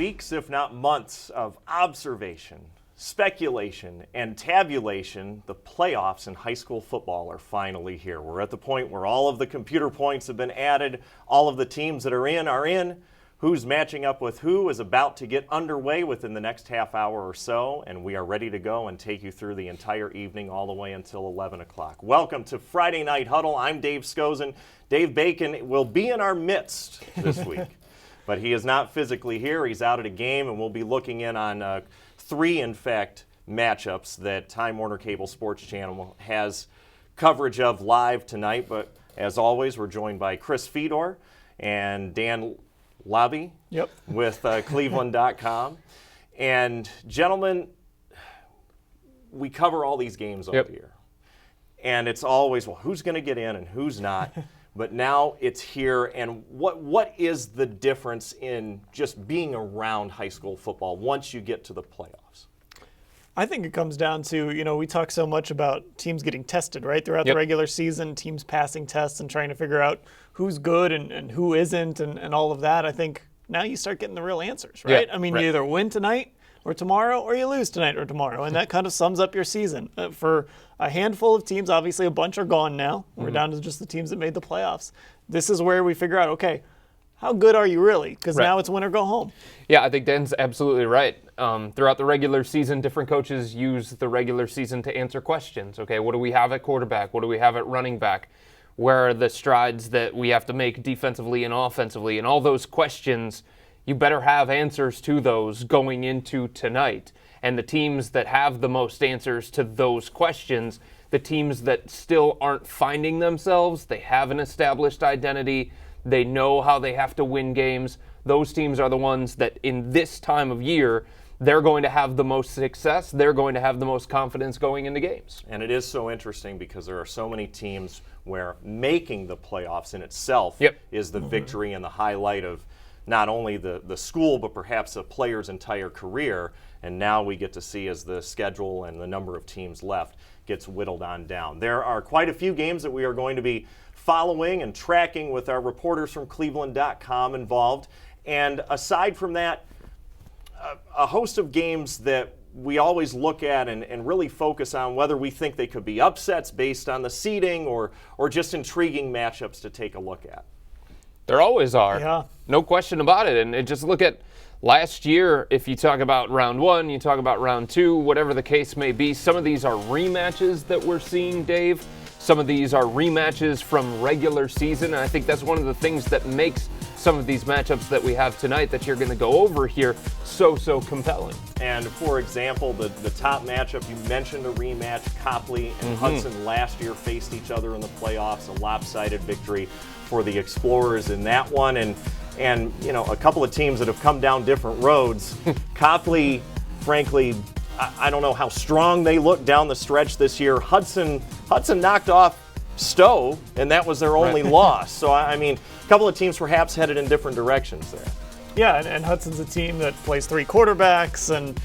weeks, if not months, of observation, speculation, and tabulation, the playoffs in high school football are finally here. We're at the point where all of the computer points have been added, all of the teams that are in. Who's matching up with who is about to get underway within the next half hour or so, and we are ready to go and take you through the entire evening all the way until 11 o'clock. Welcome to Friday Night Huddle. I'm Dave Scozen. Dave Bacon will be in our midst this week, but he is not physically here. He's out at a game, and we'll be looking in on three, in fact, matchups that Time Warner Cable Sports Channel has coverage of live tonight. But as always, we're joined by Chris Fedor and Dan Labbe with cleveland.com. And gentlemen, we cover all these games all year. And it's always, well, who's going to get in and who's not? But now it's here. And what is the difference in just being around high school football once you get to the playoffs? I think it comes down to, we talk so much about teams getting tested, right? Throughout the regular season, teams passing tests and trying to figure out who's good and who isn't and all of that. I think now you start getting the real answers, right? I mean, you either win tonight or tomorrow, or you lose tonight or tomorrow. And that kind of sums up your season. For a handful of teams, obviously a bunch are gone now. We're down to just the teams that made the playoffs. This is where we figure out, okay, how good are you really? Because now it's win or go home. Yeah, I think Dan's absolutely right. Throughout the regular season, different coaches use the regular season to answer questions. Okay, what do we have at quarterback? What do we have at running back? Where are the strides that we have to make defensively and offensively? And all those questions, you better have answers to those going into tonight. And the teams that have the most answers to those questions, the teams that still aren't finding themselves, they have an established identity, they know how they have to win games. Those teams are the ones that in this time of year, they're going to have the most success. They're going to have the most confidence going into games. And it is so interesting because there are so many teams where making the playoffs in itself is the victory and the highlight of not only the school, but perhaps a player's entire career. And now we get to see as the schedule and the number of teams left gets whittled on down. There are quite a few games that we are going to be following and tracking with our reporters from cleveland.com involved. And aside from that, a host of games that we always look at and really focus on whether we think they could be upsets based on the seeding or just intriguing matchups to take a look at. There always are. No question about it. And just look at last year, if you talk about round one, you talk about round two, whatever the case may be, some of these are rematches that we're seeing, Dave. Some of these are rematches from regular season. And I think that's one of the things that makes some of these matchups that we have tonight that you're going to go over here so compelling. And for example, the top matchup, you mentioned a rematch. Copley and Hudson last year faced each other in the playoffs, a lopsided victory for the Explorers in that one. And a couple of teams that have come down different roads. Copley, frankly, I don't know how strong they look down the stretch this year. Hudson knocked off Stowe, and that was their only loss. So, I mean, a couple of teams perhaps headed in different directions there. Yeah, and Hudson's a team that plays three quarterbacks, and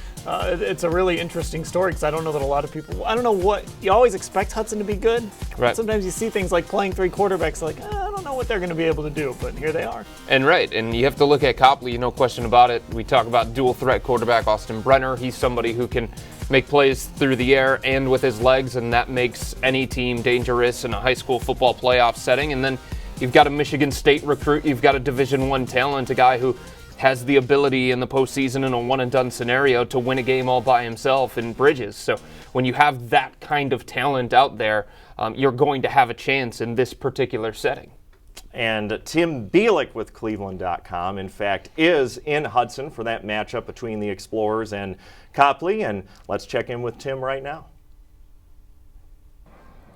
it's a really interesting story because I don't know that a lot of people, I don't know what, you always expect Hudson to be good. Right. Sometimes you see things like playing three quarterbacks like, I don't know what they're going to be able to do, but here they are. And you have to look at Copley, no question about it. We talk about dual threat quarterback Austin Brenner. He's somebody who can make plays through the air and with his legs, and that makes any team dangerous in a high school football playoff setting. And then you've got a Michigan State recruit, you've got a Division I talent, a guy who has the ability in the postseason in a one-and-done scenario to win a game all by himself in Bridges. So when you have that kind of talent out there, you're going to have a chance in this particular setting. And Tim Bielik with cleveland.com, in fact, is in Hudson for that matchup between the Explorers and Copley. And let's check in with Tim right now.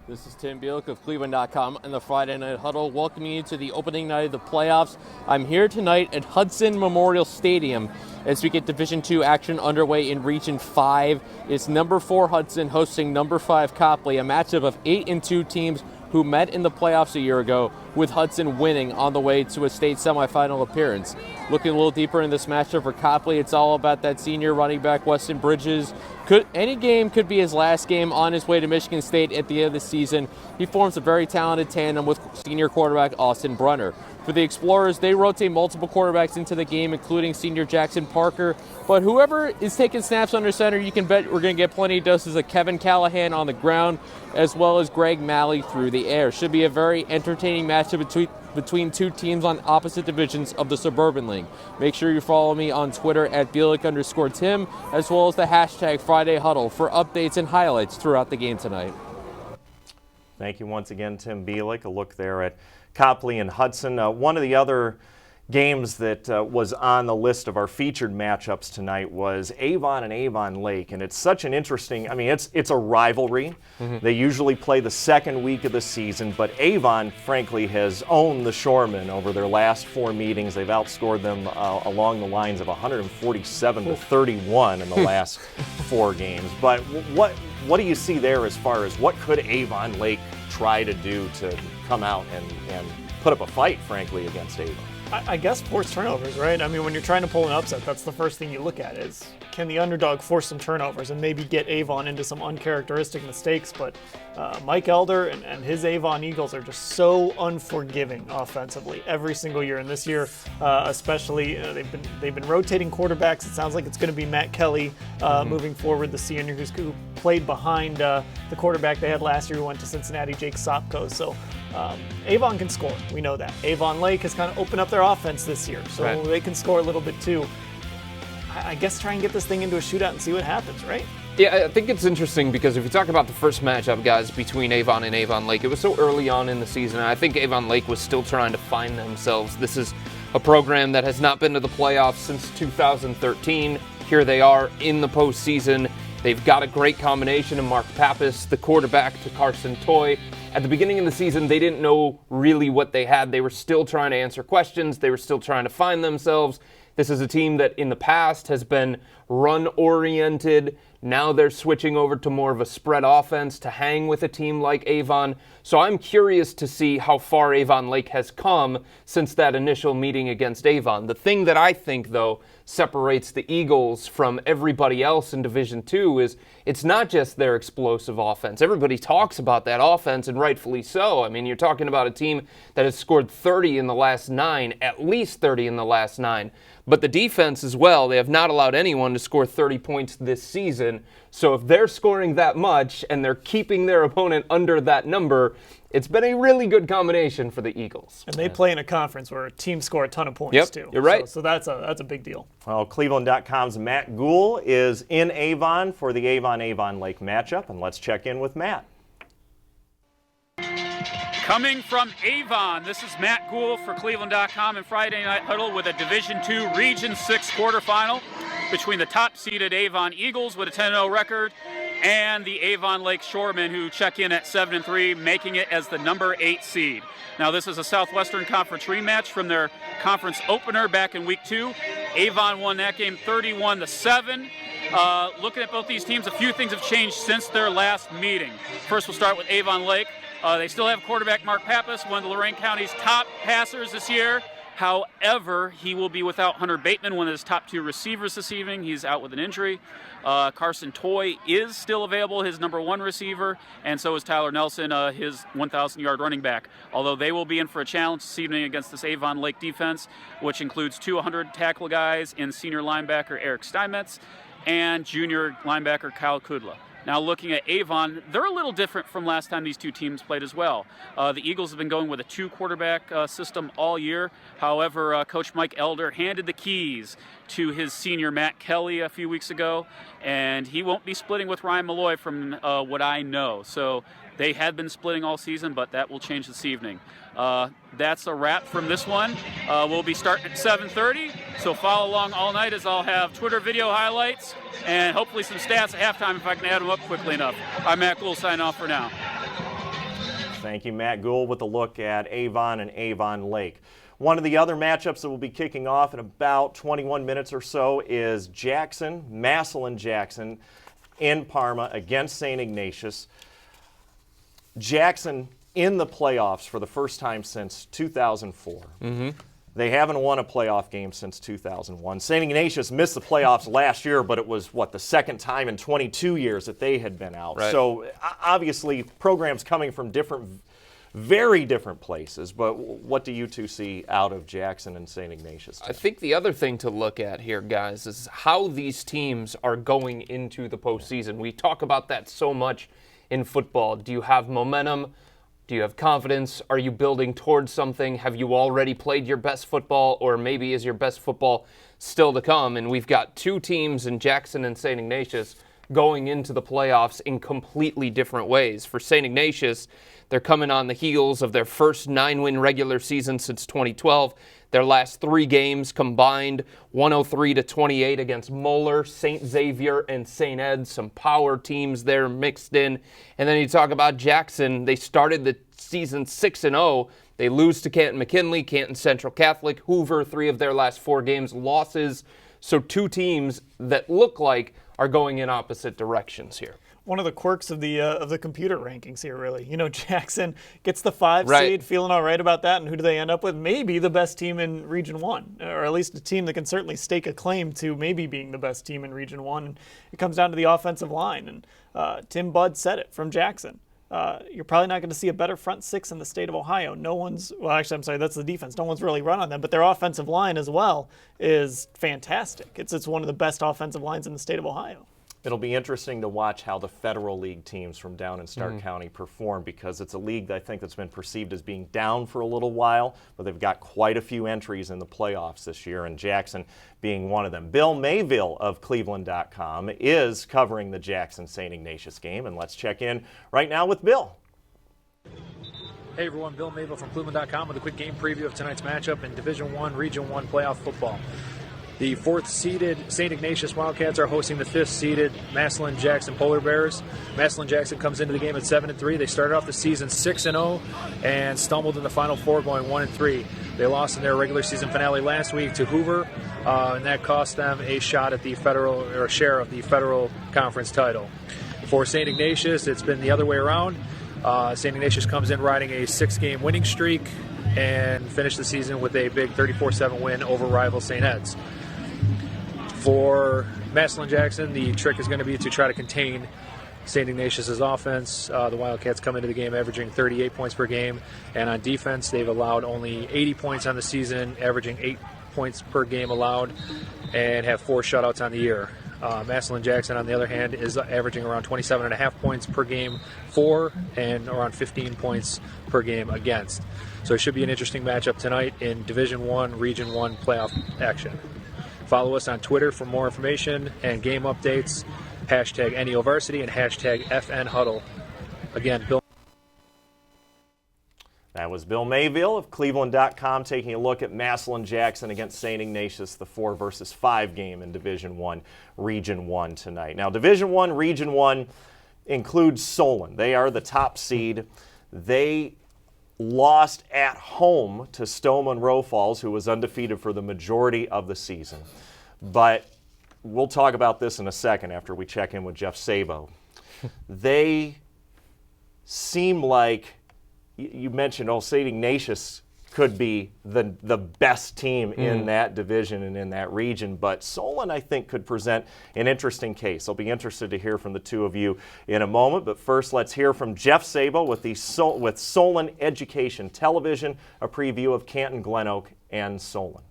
This is Tim Bielik of cleveland.com and the Friday Night Huddle, welcoming you to the opening night of the playoffs. I'm here tonight at Hudson Memorial Stadium as we get Division II action underway in Region 5. It's number 4 Hudson hosting number 5 Copley, a matchup of 8-2 teams who met in the playoffs a year ago, with Hudson winning on the way to a state semifinal appearance. Looking a little deeper in this matchup for Copley, it's all about that senior running back, Weston Bridges. Any game could be his last game on his way to Michigan State at the end of the season. He forms a very talented tandem with senior quarterback Austin Brenner. For the Explorers, they rotate multiple quarterbacks into the game, including senior Jackson Parker. But whoever is taking snaps under center, you can bet we're going to get plenty of doses of Kevin Callahan on the ground, as well as Greg Malley through the air. Should be a very entertaining matchup between two teams on opposite divisions of the Suburban League. Make sure you follow me on Twitter at Bielik_Tim, as well as the hashtag Friday Huddle for updates and highlights throughout the game tonight. Thank you once again, Tim Bielik. A look there at Copley and Hudson. One of the other games that was on the list of our featured matchups tonight was Avon and Avon Lake, and it's such an interesting, I mean, it's a rivalry. They usually play the second week of the season, but Avon, frankly, has owned the Shoremen over their last 4 meetings. They've outscored them along the lines of 147-31 in the last 4 games. But what do you see there as far as what could Avon Lake try to do to come out and put up a fight, frankly, against Avon? I guess force turnovers, right? I mean, when you're trying to pull an upset, that's the first thing you look at is, can the underdog force some turnovers and maybe get Avon into some uncharacteristic mistakes? But Mike Elder and his Avon Eagles are just so unforgiving offensively every single year. And this year, especially, they've been rotating quarterbacks. It sounds like it's going to be Matt Kelly moving forward, the senior who played behind the quarterback they had last year who went to Cincinnati, Jake Sopko. So Avon can score. We know that. Avon Lake has kind of opened up their offense this year, so they can score a little bit too. I guess try and get this thing into a shootout and see what happens, right? Yeah, I think it's interesting because if you talk about the first matchup, guys, between Avon and Avon Lake, it was so early on in the season. I think Avon Lake was still trying to find themselves. This is a program that has not been to the playoffs since 2013. Here they are in the postseason. They've got a great combination of Mark Pappas, the quarterback, to Carson Toy. At the beginning of the season, they didn't know really what they had. They were still trying to answer questions. They were still trying to find themselves. This is a team that in the past has been run-oriented. Now they're switching over to more of a spread offense to hang with a team like Avon. So I'm curious to see how far Avon Lake has come since that initial meeting against Avon. The thing that I think, though, separates the Eagles from everybody else in Division II is it's not just their explosive offense. Everybody talks about that offense, and rightfully so. I mean, you're talking about a team that has scored 30 in the last 9, at least 30 in the last 9. But the defense as well, they have not allowed anyone to score 30 points this season. So if they're scoring that much and they're keeping their opponent under that number, it's been a really good combination for the Eagles. And they play in a conference where teams score a ton of points too. You're right. So that's a big deal. Well, Cleveland.com's Matt Gould is in Avon for the Avon Lake matchup, and let's check in with Matt. Coming from Avon, this is Matt Gould for Cleveland.com and Friday Night Huddle with a Division II Region 6 quarterfinal between the top-seeded Avon Eagles with a 10-0 record and the Avon Lake Shoremen, who check in at 7-3, making it as the number 8 seed. Now, this is a Southwestern Conference rematch from their conference opener back in Week 2. Avon won that game 31-7. Looking at both these teams, a few things have changed since their last meeting. First, we'll start with Avon Lake. They still have quarterback Mark Pappas, one of Lorain County's top passers this year. However, he will be without Hunter Bateman, one of his top 2 receivers this evening. He's out with an injury. Carson Toy is still available, his number 1 receiver, and so is Tyler Nelson, his 1,000-yard running back. Although they will be in for a challenge this evening against this Avon Lake defense, which includes 200 tackle guys in senior linebacker Eric Steinmetz and junior linebacker Kyle Kudla. Now looking at Avon, they're a little different from last time these two teams played as well. The Eagles have been going with a 2-quarterback system all year. However, Coach Mike Elder handed the keys to his senior Matt Kelly a few weeks ago, and he won't be splitting with Ryan Malloy from what I know. So they had been splitting all season, but that will change this evening. That's a wrap from this one. We'll be starting at 7:30, so follow along all night as I'll have Twitter video highlights and hopefully some stats at halftime if I can add them up quickly enough. I'm Matt Gould, signing off for now. Thank you, Matt Gould, with a look at Avon and Avon Lake. One of the other matchups that will be kicking off in about 21 minutes or so is Massillon Jackson in Parma against St. Ignatius. Jackson in the playoffs for the first time since 2004. They haven't won a playoff game since 2001. St. Ignatius missed the playoffs last year, but it was, the second time in 22 years that they had been out. Right. So obviously programs coming from different very different places. But what do you two see out of Jackson and St. Ignatius tonight? I think the other thing to look at here, guys, is how these teams are going into the postseason. We talk about that so much in football. Do you have momentum? Do you have confidence? Are you building towards something? Have you already played your best football, or maybe is your best football still to come? And we've got two teams in Jackson and St. Ignatius going into the playoffs in completely different ways. For St. Ignatius, they're coming on the heels of their first 9-win regular season since 2012. Their last 3 games combined, 103-28 against Moeller, St. Xavier, and St. Ed. Some power teams there mixed in. And then you talk about Jackson. They started the season 6-0. They lose to Canton McKinley, Canton Central Catholic, Hoover, 3 of their last 4 games losses. So 2 teams that look like are going in opposite directions here. One of the quirks of the computer rankings here, really. You know, Jackson gets the 5 Right. seed, feeling all right about that, and who do they end up with? Maybe the best team in Region 1, or at least a team that can certainly stake a claim to maybe being the best team in Region 1. And it comes down to the offensive line, and Tim Budd said it from Jackson. You're probably not going to see a better front 6 in the state of Ohio. That's the defense. No one's really run on them, but their offensive line as well is fantastic. It's one of the best offensive lines in the state of Ohio. It'll be interesting to watch how the Federal League teams from down in Stark County perform, because it's a league that I think that's been perceived as being down for a little while, but they've got quite a few entries in the playoffs this year, and Jackson being one of them. Bill Mayville of cleveland.com is covering the Jackson-St. Ignatius game, and let's check in right now with Bill. Hey everyone, Bill Mayville from cleveland.com with a quick game preview of tonight's matchup in Division I, Region 1 playoff football. The 4th-seeded St. Ignatius Wildcats are hosting the 5th-seeded Massillon Jackson Polar Bears. Massillon Jackson comes into the game at 7-3. They started off the season 6-0 and stumbled in the Final Four, going 1-3. They lost in their regular season finale last week to Hoover, and that cost them a shot at the federal, or a share of the federal conference title. For St. Ignatius, it's been the other way around. St. Ignatius comes in riding a 6-game winning streak and finished the season with a big 34-7 win over rival St. Ed's. For Massillon Jackson, the trick is going to be to try to contain St. Ignatius' offense. The Wildcats come into the game averaging 38 points per game, and on defense they've allowed only 80 points on the season, averaging 8 points per game allowed, and have 4 shutouts on the year. Massillon Jackson, on the other hand, is averaging around 27.5 points per game for, and around 15 points per game against. So it should be an interesting matchup tonight in Division I, Region 1 playoff action. Follow us on Twitter for more information and game updates. Hashtag NEOVarsity and hashtag FNHuddle. Again, Bill. That was Bill Mayville of cleveland.com taking a look at Massillon Jackson against St. Ignatius, the 4-versus-5 game in Division I, Region 1 tonight. Now, Division I, Region 1 includes Solon. They are the top seed. They lost at home to Stowe Monroe Falls, who was undefeated for the majority of the season. But we'll talk about this in a second after we check in with Jeff Sabo. They seem like, you mentioned, St. Ignatius could be the best team in that division and in that region, but Solon, I think, could present an interesting case. I'll be interested to hear from the two of you in a moment, but first let's hear from Jeff Sabo with Solon Education Television, a preview of Canton, Glen Oak, and Solon.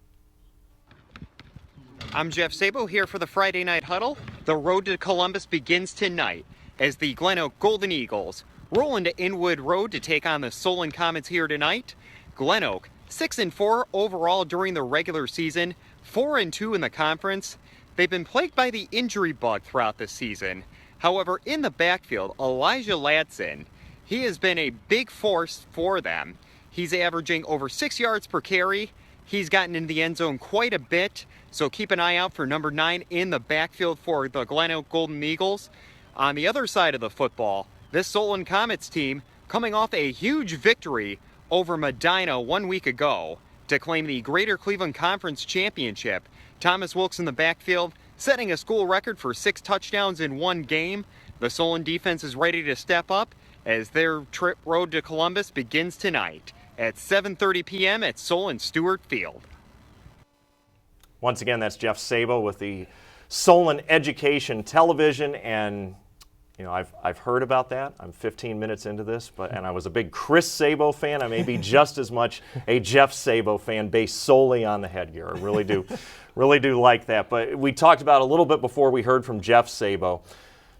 I'm Jeff Sabo here for the Friday Night Huddle. The road to Columbus begins tonight as the Glen Oak Golden Eagles roll into Inwood Road to take on the Solon Comets here tonight. Glen Oak, 6-4 overall during the regular season, 4-2 in the conference. They've been plagued by the injury bug throughout the season. However, in the backfield, Elijah Ladson, he has been a big force for them. He's averaging over 6 yards per carry. He's gotten in the end zone quite a bit, so keep an eye out for number 9 in the backfield for the Glen Oak Golden Eagles. On the other side of the football, this Solon Comets team coming off a huge victory over Medina 1 week ago to claim the Greater Cleveland Conference Championship. Thomas Wilkes in the backfield, setting a school record for 6 touchdowns in 1 game. The Solon defense is ready to step up as their trip road to Columbus begins tonight at 7:30 p.m. at Solon Stewart Field. Once again, that's Jeff Sabo with the Solon Education Television, and You know, I've heard about that. I'm 15 minutes into this, and I was a big Chris Sabo fan. I may be just as much a Jeff Sabo fan based solely on the headgear. I really do like that. But we talked about a little bit before we heard from Jeff Sabo.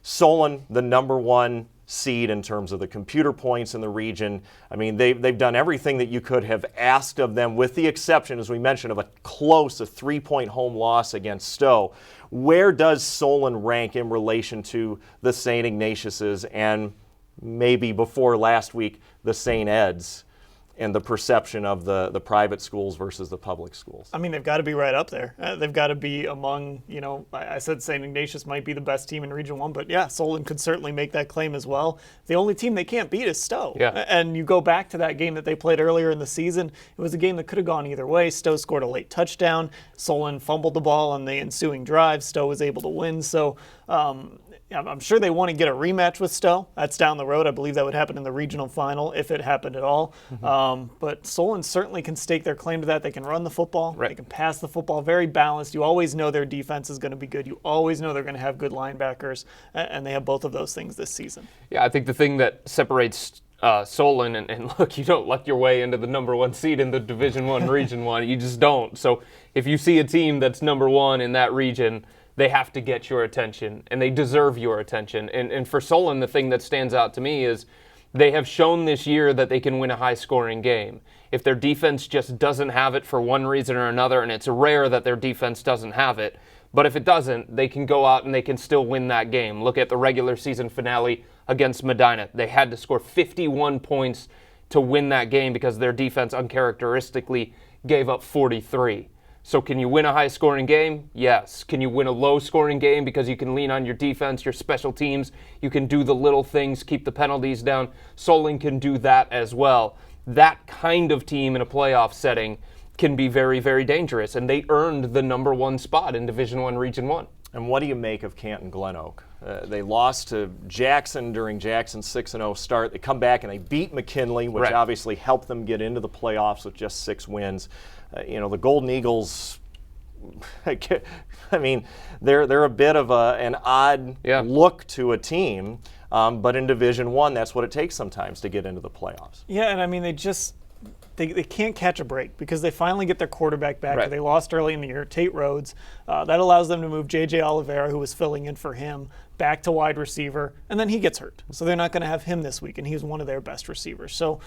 Solon, the number 1 seed in terms of the computer points in the region. I mean, they've done everything that you could have asked of them, with the exception, as we mentioned, of a 3-point home loss against Stowe. Where does Solon rank in relation to the St. Ignatiuses and maybe before last week, the St. Ed's, and the perception of the private schools versus the public schools? I mean, they've got to be right up there. They've got to be among, I said St. Ignatius might be the best team in Region 1, but yeah, Solon could certainly make that claim as well. The only team they can't beat is Stowe. Yeah. And you go back to that game that they played earlier in the season, it was a game that could have gone either way. Stowe scored a late touchdown. Solon fumbled the ball on the ensuing drive. Stowe was able to win. So, I'm sure they want to get a rematch with Stowe. That's down the road. I believe that would happen in the regional final if it happened at all. But Solon certainly can stake their claim to that. They can run the football. Right. They can pass the football. Very balanced. You always know their defense is going to be good. You always know they're going to have good linebackers, and they have both of those things this season. Yeah, I think the thing that separates Solon, and look, you don't luck your way into the number 1 seed in the Division 1 Region 1. You just don't. So if you see a team that's number 1 in that region, they have to get your attention, and they deserve your attention. And for Solon, the thing that stands out to me is they have shown this year that they can win a high-scoring game. If their defense just doesn't have it for one reason or another, and it's rare that their defense doesn't have it, but if it doesn't, they can go out and they can still win that game. Look at the regular season finale against Medina. They had to score 51 points to win that game because their defense uncharacteristically gave up 43. So can you win a high-scoring game? Yes. Can you win a low-scoring game because you can lean on your defense, your special teams? You can do the little things, keep the penalties down. Solon can do that as well. That kind of team in a playoff setting can be very, very dangerous, and they earned the number 1 spot in Division 1 Region 1. And what do you make of Canton Glen Oak? They lost to Jackson during Jackson's 6-0 start. They come back and they beat McKinley, which Right. obviously helped them get into the playoffs with just 6 wins. The Golden Eagles, I mean, they're a bit of an odd look to a team, but in Division 1, that's what it takes sometimes to get into the playoffs. Yeah, and I mean, they can't catch a break because they finally get their quarterback back. Right. They lost early in the year, Tate Rhodes. That allows them to move J.J. Oliveira, who was filling in for him, back to wide receiver, and then he gets hurt. So they're not going to have him this week, and he's one of their best receivers. So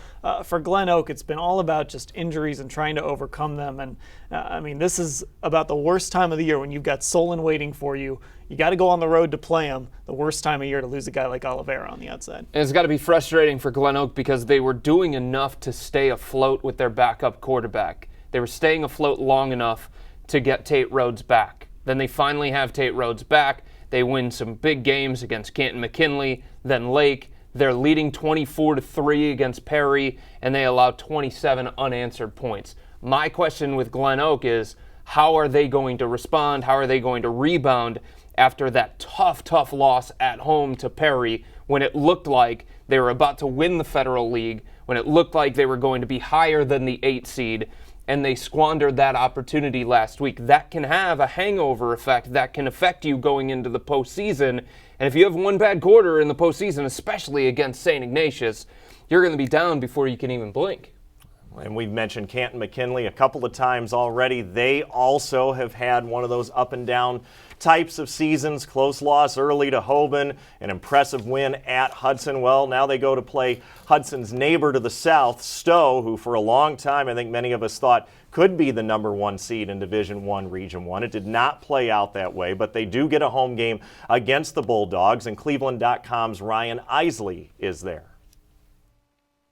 for Glen Oak, it's been all about just injuries and trying to overcome them. And I mean, this is about the worst time of the year when you've got Solon waiting for you. You got to go on the road to play him. The worst time of year to lose a guy like Oliveira on the outside. And it's got to be frustrating for Glen Oak because they were doing enough to stay afloat with their backup quarterback. They were staying afloat long enough to get Tate Rhodes back. Then they finally have Tate Rhodes back. They win some big games against Canton McKinley, then Lake. They're leading 24-3 against Perry, and they allow 27 unanswered points. My question with Glen Oak is, how are they going to respond? How are they going to rebound after that tough loss at home to Perry when it looked like they were about to win the Federal League, when it looked like they were going to be higher than the 8 seed, and they squandered that opportunity last week? That can have a hangover effect that can affect you going into the postseason. And if you have one bad quarter in the postseason, especially against St. Ignatius, you're going to be down before you can even blink. And we've mentioned Canton McKinley a couple of times already. They also have had one of those up and down types of seasons. Close loss early to Hoban, an impressive win at Hudson. Well, now they go to play Hudson's neighbor to the south, Stowe, who for a long time I think many of us thought could be the number 1 seed in Division 1 Region 1. It did not play out that way, but they do get a home game against the Bulldogs, and Cleveland.com's Ryan Isley is there.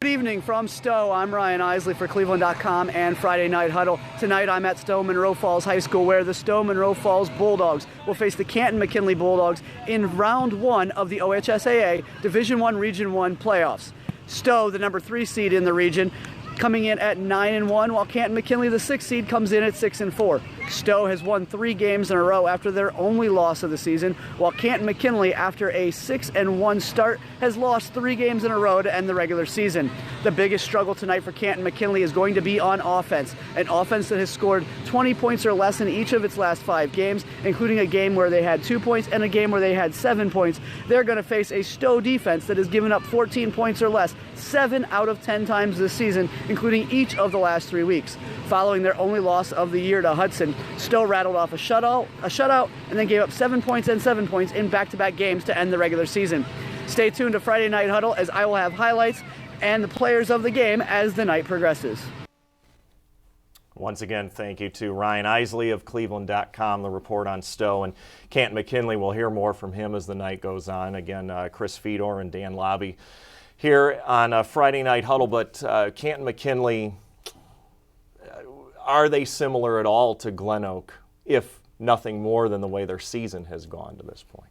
Good evening from Stowe. I'm Ryan Isley for Cleveland.com and Friday Night Huddle. Tonight I'm at Stowe Monroe Falls High School, where the Stowe Monroe Falls Bulldogs will face the Canton McKinley Bulldogs in round 1 of the OHSAA Division 1 Region 1 playoffs. Stowe, the number 3 seed in the region, coming in at 9-1, while Canton McKinley, the 6th seed, comes in at 6-4. Stowe has won 3 games in a row after their only loss of the season, while Canton McKinley, after a 6-1 start, has lost 3 games in a row to end the regular season. The biggest struggle tonight for Canton McKinley is going to be on offense, an offense that has scored 20 points or less in each of its last 5 games, including a game where they had 2 points and a game where they had 7 points. They're going to face a Stowe defense that has given up 14 points or less 7 out of 10 times this season, including each of the last 3 weeks. Following their only loss of the year to Hudson, Stowe rattled off a shutout, and then gave up 7 points and 7 points in back-to-back games to end the regular season. Stay tuned to Friday Night Huddle, as I will have highlights and the players of the game as the night progresses. Once again, thank you to Ryan Isley of cleveland.com, the report on Stowe. And Canton McKinley, we'll hear more from him as the night goes on. Again, Chris Fedor and Dan Labbe here on Friday Night Huddle. But Canton McKinley, are they similar at all to Glen Oak, if nothing more than the way their season has gone to this point?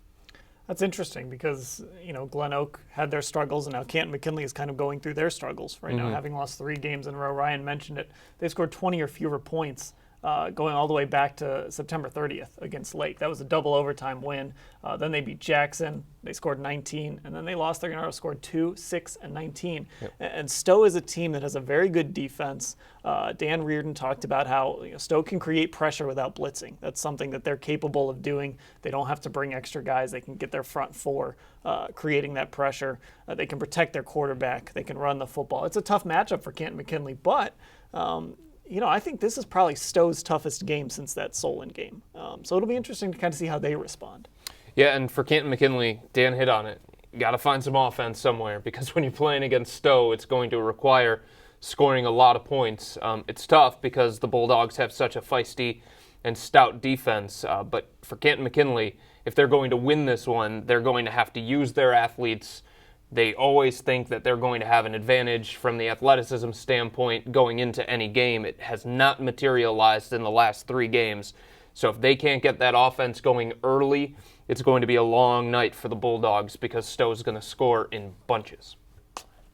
That's interesting because, Glen Oak had their struggles, and now Canton McKinley is kind of going through their struggles right now, having lost 3 games in a row. Ryan mentioned it. They scored 20 or fewer points going all the way back to September 30th against Lake. That was a double overtime win. Then they beat Jackson. They scored 19, and then they lost 3 in a row, scored 2, 6, and 19. Yep. And Stowe is a team that has a very good defense. Dan Reardon talked about how Stowe can create pressure without blitzing. That's something that they're capable of doing. They don't have to bring extra guys. They can get their front 4 creating that pressure. They can protect their quarterback. They can run the football. It's a tough matchup for Canton McKinley, but I think this is probably Stowe's toughest game since that Solon game. So it'll be interesting to kind of see how they respond. Yeah, and for Canton McKinley, Dan hit on it. You got to find some offense somewhere, because when you're playing against Stowe, it's going to require scoring a lot of points. It's tough because the Bulldogs have such a feisty and stout defense. But for Canton McKinley, if they're going to win this one, they're going to have to use their athletes. They always think that they're going to have an advantage from the athleticism standpoint going into any game. It has not materialized in the last 3 games. So if they can't get that offense going early, it's going to be a long night for the Bulldogs, because Stowe's going to score in bunches.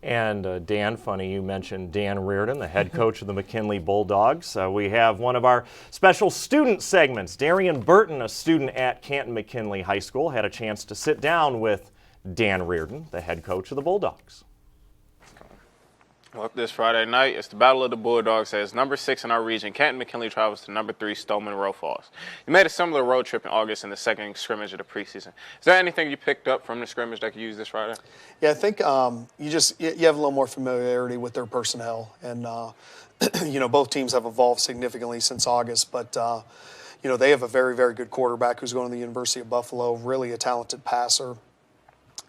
And Dan, funny you mentioned Dan Reardon, the head coach of the McKinley Bulldogs. We have one of our special student segments. Darian Burton, a student at Canton McKinley High School, had a chance to sit down with Dan Reardon, the head coach of the Bulldogs. Well, this Friday night, it's the Battle of the Bulldogs as number 6 in our region, Canton McKinley, travels to number 3, Stowe-Monroe Falls. You made a similar road trip in August in the second scrimmage of the preseason. Is there anything you picked up from the scrimmage that you use this Friday? Yeah, I think you have a little more familiarity with their personnel, and both teams have evolved significantly since August, but they have a very, very good quarterback who's going to the University of Buffalo, really a talented passer.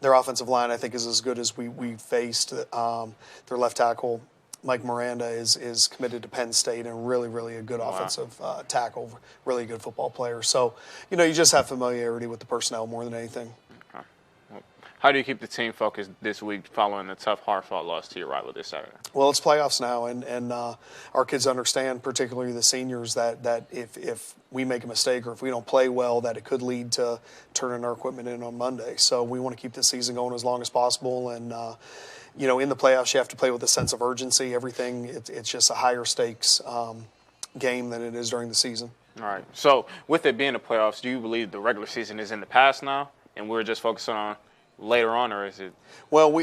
Their offensive line, I think, is as good as we faced. Their left tackle, Mike Miranda, is committed to Penn State and really, really a good offensive tackle, really good football player. So, you just have familiarity with the personnel more than anything. Okay. Well, how do you keep the team focused this week following the tough, hard-fought loss to your rival this Saturday? Well, it's playoffs now, and our kids understand, particularly the seniors, that if we make a mistake or if we don't play well, that it could lead to turning our equipment in on Monday. So we want to keep the season going as long as possible, and in the playoffs you have to play with a sense of urgency. It's just a higher stakes game than it is during the season. All right. So with it being the playoffs, do you believe the regular season is in the past now and we're just focusing on later on, or is it? Well,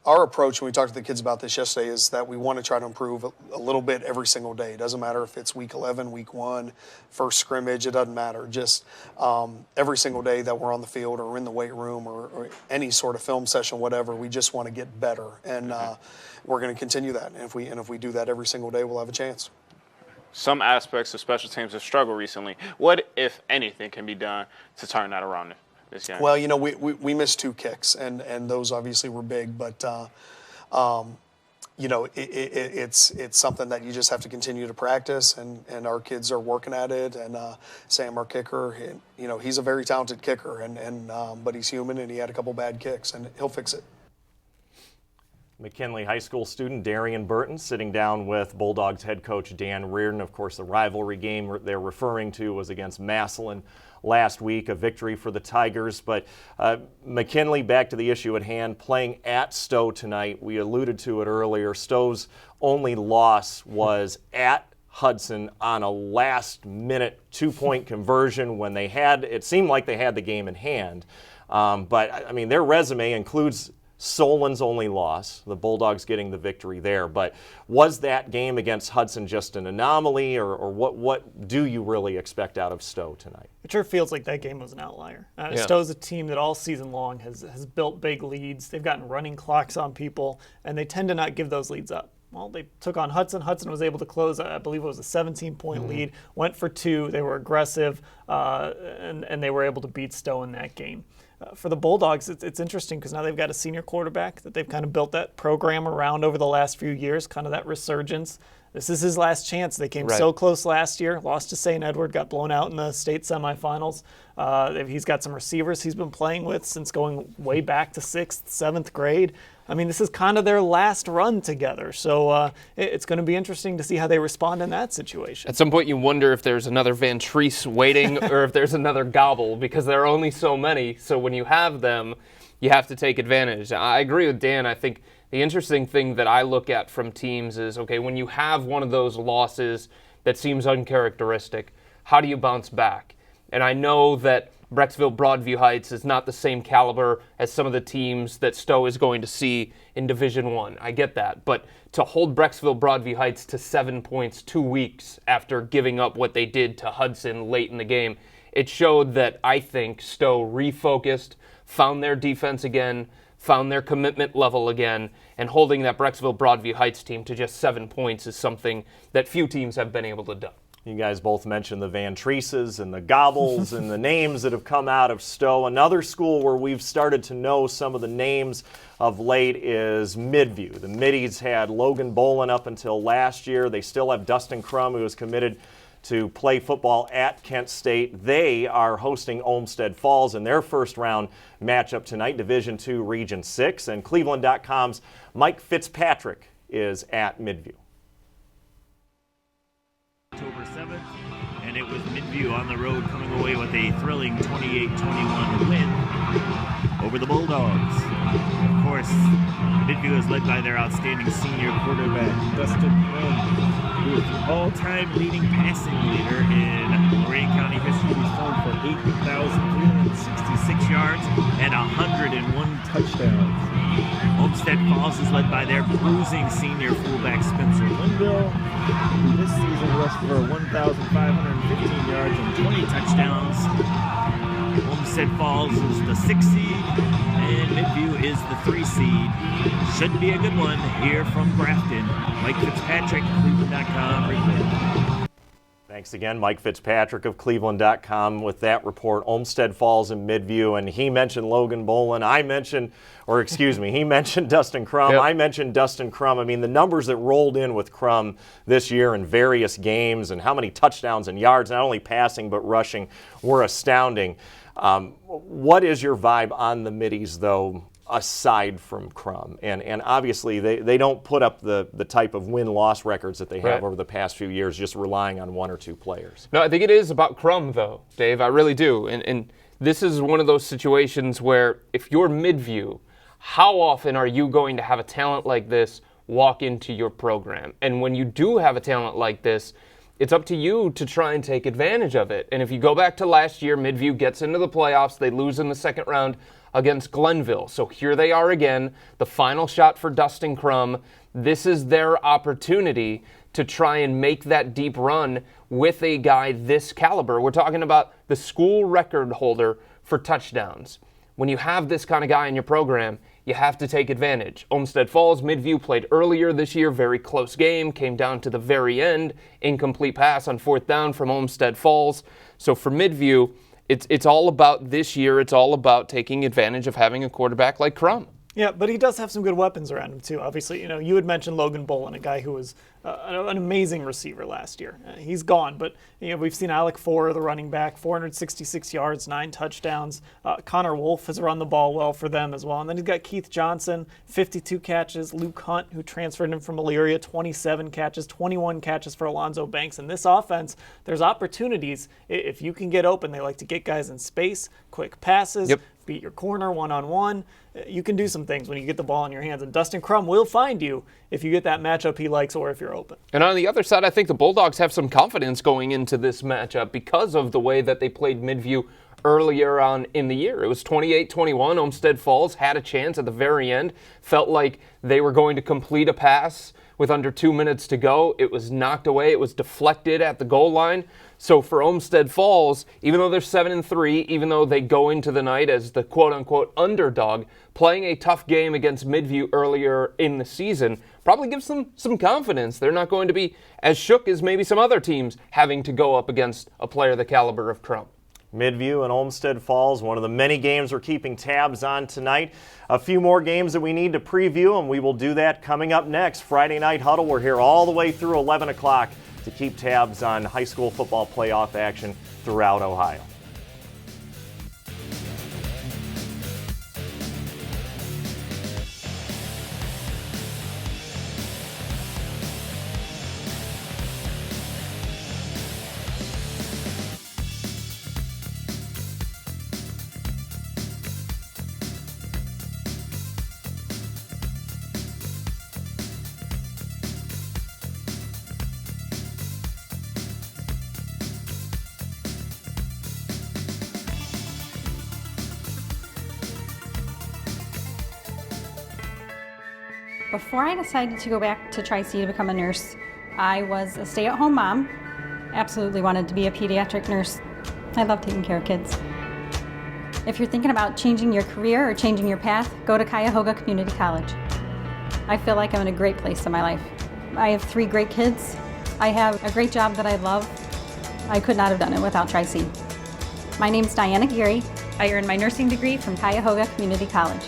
our approach when we talked to the kids about this yesterday is that we want to try to improve a little bit every single day. It doesn't matter if it's week 11, week 1, first scrimmage, it doesn't matter. Just every single day that we're on the field or in the weight room or any sort of film session, whatever, we just want to get better. And we're going to continue that. And if we do that every single day, we'll have a chance. Some aspects of special teams have struggled recently. What, if anything, can be done to turn that around this game? Well, we missed 2 kicks, and those obviously were big, but it's something that you just have to continue to practice, and our kids are working at it. And Sam, our kicker, he's a very talented kicker, but he's human, and he had a couple bad kicks, and he'll fix it. McKinley High School student Darian Burton sitting down with Bulldogs head coach Dan Reardon. Of course, the rivalry game they're referring to was against Massillon last week, a victory for the Tigers. But McKinley, back to the issue at hand, playing at Stowe tonight. We alluded to it earlier. Stowe's only loss was at Hudson on a last-minute two-point conversion when it seemed like they had the game in hand. But, I mean, their resume includes Solon's only loss, the Bulldogs getting the victory there. But was that game against Hudson just an anomaly, or what do you really expect out of Stowe tonight? It sure feels like that game was an outlier. Stowe's a team that all season long has built big leads. They've gotten running clocks on people, and they tend to not give those leads up. Well, they took on Hudson. Hudson was able to close, I believe it was a 17-point lead, went for 2. They were aggressive, and they were able to beat Stowe in that game. For the Bulldogs, it's interesting because now they've got a senior quarterback that they've kind of built that program around over the last few years, kind of that resurgence. This is his last chance. They came so close last year, lost to St. Edward, got blown out in the state semifinals. He's got some receivers he's been playing with since going way back to 6th, 7th grade. I mean, this is kind of their last run together. So it's going to be interesting to see how they respond in that situation. At some point, you wonder if there's another Van Treese waiting or if there's another Gobble, because there are only so many. So when you have them, you have to take advantage. I agree with Dan. I think the interesting thing that I look at from teams is, okay, when you have one of those losses that seems uncharacteristic, how do you bounce back? And I know that Brecksville Broadview Heights is not the same caliber as some of the teams that Stowe is going to see in Division I. I get that. But to hold Brecksville Broadview Heights to 7 points 2 weeks after giving up what they did to Hudson late in the game, it showed that I think Stowe refocused, found their defense again, found their commitment level again, and holding that Brecksville Broadview Heights team to just 7 points is something that few teams have been able to do. You guys both mentioned the Van Treeses and the Gobbles and the names that have come out of Stowe. Another school where we've started to know some of the names of late is Midview. The Middies had Logan Bolin up until last year. They still have Dustin Crum, who is committed to play football at Kent State. They are hosting Olmsted Falls in their first round matchup tonight, Division II, Region 6. And Cleveland.com's Mike Fitzpatrick is at Midview. October 7th, and it was Midview on the road coming away with a thrilling 28-21 win over the Bulldogs. Of course, Midview is led by their outstanding senior quarterback, Dustin Crum, who is the all-time leading passing leader in Lorain County history. He's thrown for 8,366 yards and 101 touchdowns. Olmsted Falls is led by their bruising senior fullback Spencer Linville, who this season rushed for 1,515 yards and 20 touchdowns. Olmsted Falls is the 6th seed, and Midview is the 3 seed. Should be a good one here from Grafton. Mike Fitzpatrick, Cleveland.com report. Thanks again, Mike Fitzpatrick of Cleveland.com with that report. Olmsted Falls and Midview, and he mentioned Logan Bolin. He mentioned Dustin Crum. Yep. I mentioned Dustin Crum. I mean, the numbers that rolled in with Crum this year in various games and how many touchdowns and yards, not only passing but rushing, were astounding. What is your vibe on the Middies, though, aside from Crum? And obviously they don't put up the type of win-loss records that they have over the past few years, just relying on 1 or 2 players. No, I think it is about Crum, though, Dave. I really do. And this is one of those situations where if you're Midview, how often are you going to have a talent like this walk into your program? And when you do have a talent like this, it's up to you to try and take advantage of it. And if you go back to last year, Midview gets into the playoffs. They lose in the second round against Glenville. So here they are again, the final shot for Dustin Crum. This is their opportunity to try and make that deep run with a guy this caliber. We're talking about the school record holder for touchdowns. When you have this kind of guy in your program, you have to take advantage. Olmsted Falls, Midview played earlier this year, very close game, came down to the very end, incomplete pass on 4th down from Olmsted Falls. So for Midview, it's all about this year. It's all about taking advantage of having a quarterback like Crum. Yeah, but he does have some good weapons around him, too. Obviously, you had mentioned Logan Bolin, a guy who was an amazing receiver last year. He's gone, but we've seen Alec Four, the running back, 466 yards, 9 touchdowns. Connor Wolf has run the ball well for them as well. And then he's got Keith Johnson, 52 catches. Luke Hunt, who transferred him from Elyria, 27 catches, 21 catches for Alonzo Banks. In this offense, there's opportunities. If you can get open, they like to get guys in space, quick passes, beat your corner one-on-one. You can do some things when you get the ball in your hands, and Dustin Crum will find you if you get that matchup he likes or if you're open. And on the other side, I think the Bulldogs have some confidence going into this matchup because of the way that they played Midview earlier on in the year. It was 28-21. Olmsted Falls had a chance at the very end, felt like they were going to complete a pass with under 2 minutes to go. It was knocked away. It was deflected at the goal line. So for Olmsted Falls, even though they're 7-3, even though they go into the night as the quote-unquote underdog, playing a tough game against Midview earlier in the season probably gives them some confidence. They're not going to be as shook as maybe some other teams having to go up against a player the caliber of Crump. Midview and Olmsted Falls, one of the many games we're keeping tabs on tonight. A few more games that we need to preview, and we will do that coming up next. Friday Night Huddle, we're here all the way through 11 o'clock to keep tabs on high school football playoff action throughout Ohio. Before I decided to go back to Tri-C to become a nurse, I was a stay-at-home mom. Absolutely wanted to be a pediatric nurse. I love taking care of kids. If you're thinking about changing your career or changing your path, go to Cuyahoga Community College. I feel like I'm in a great place in my life. I have 3 great kids. I have a great job that I love. I could not have done it without Tri-C. My name's Diana Geary. I earned my nursing degree from Cuyahoga Community College.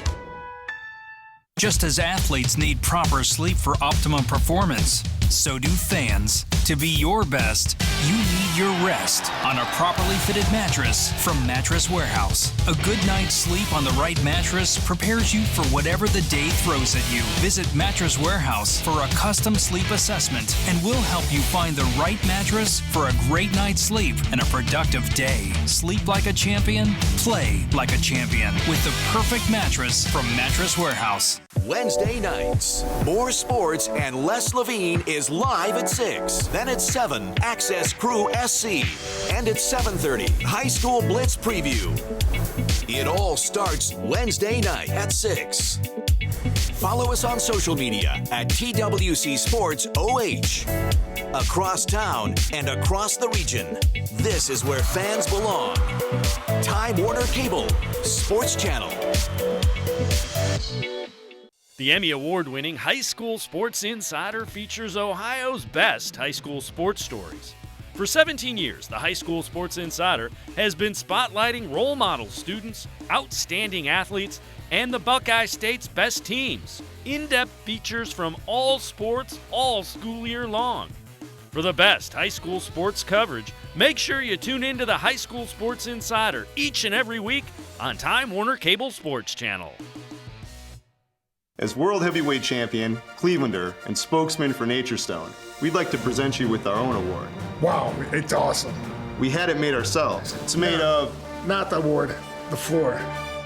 Just as athletes need proper sleep for optimum performance, so do fans. To be your best, you need your rest on a properly fitted mattress from Mattress Warehouse. A good night's sleep on the right mattress prepares you for whatever the day throws at you. Visit Mattress Warehouse for a custom sleep assessment, and we'll help you find the right mattress for a great night's sleep and a productive day. Sleep like a champion, play like a champion with the perfect mattress from Mattress Warehouse. Wednesday nights, more sports and Les Levine is live at 6. Then at 7, Access Crew SC. And at 7:30, High School Blitz Preview. It all starts Wednesday night at 6. Follow us on social media at TWC Sports OH. Across town and across the region, this is where fans belong. Time Warner Cable, SportsChannel. The Emmy Award-winning High School Sports Insider features Ohio's best high school sports stories. For 17 years, the High School Sports Insider has been spotlighting role model students, outstanding athletes, and the Buckeye State's best teams. In-depth features from all sports, all school year long. For the best high school sports coverage, make sure you tune into the High School Sports Insider each and every week on Time Warner Cable Sports Channel. As World Heavyweight Champion, Clevelander, and spokesman for Nature Stone, we'd like to present you with our own award. Wow, it's awesome. We had it made ourselves. It's made of... Not the award, the floor.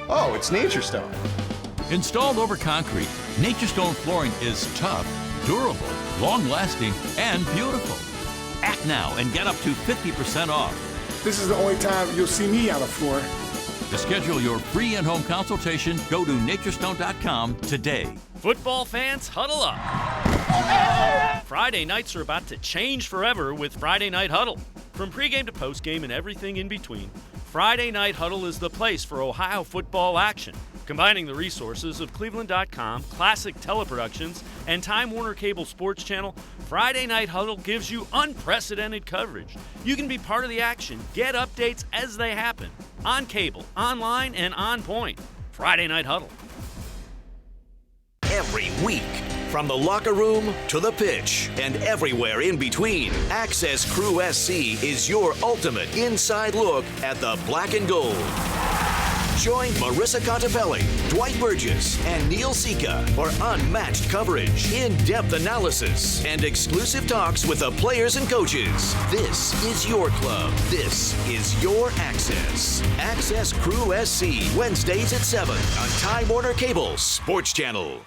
Oh, it's Nature Stone. Installed over concrete, Nature Stone flooring is tough, durable, long-lasting, and beautiful. Act now and get up to 50% off. This is the only time you'll see me on the floor. To schedule your free in-home consultation, go to naturestone.com today. Football fans, huddle up. Friday nights are about to change forever with Friday Night Huddle. From pregame to postgame and everything in between, Friday Night Huddle is the place for Ohio football action. Combining the resources of cleveland.com, Classic Teleproductions, and Time Warner Cable Sports Channel, Friday Night Huddle gives you unprecedented coverage. You can be part of the action. Get updates as they happen. On cable, online, and on point. Friday Night Huddle. Every week, from the locker room to the pitch and everywhere in between, Access Crew SC is your ultimate inside look at the black and gold. Join Marissa Contepelli, Dwight Burgess, and Neil Sika for unmatched coverage, in-depth analysis, and exclusive talks with the players and coaches. This is your club. This is your Access. Access Crew SC, Wednesdays at 7 on Time Warner Cable Sports Channel.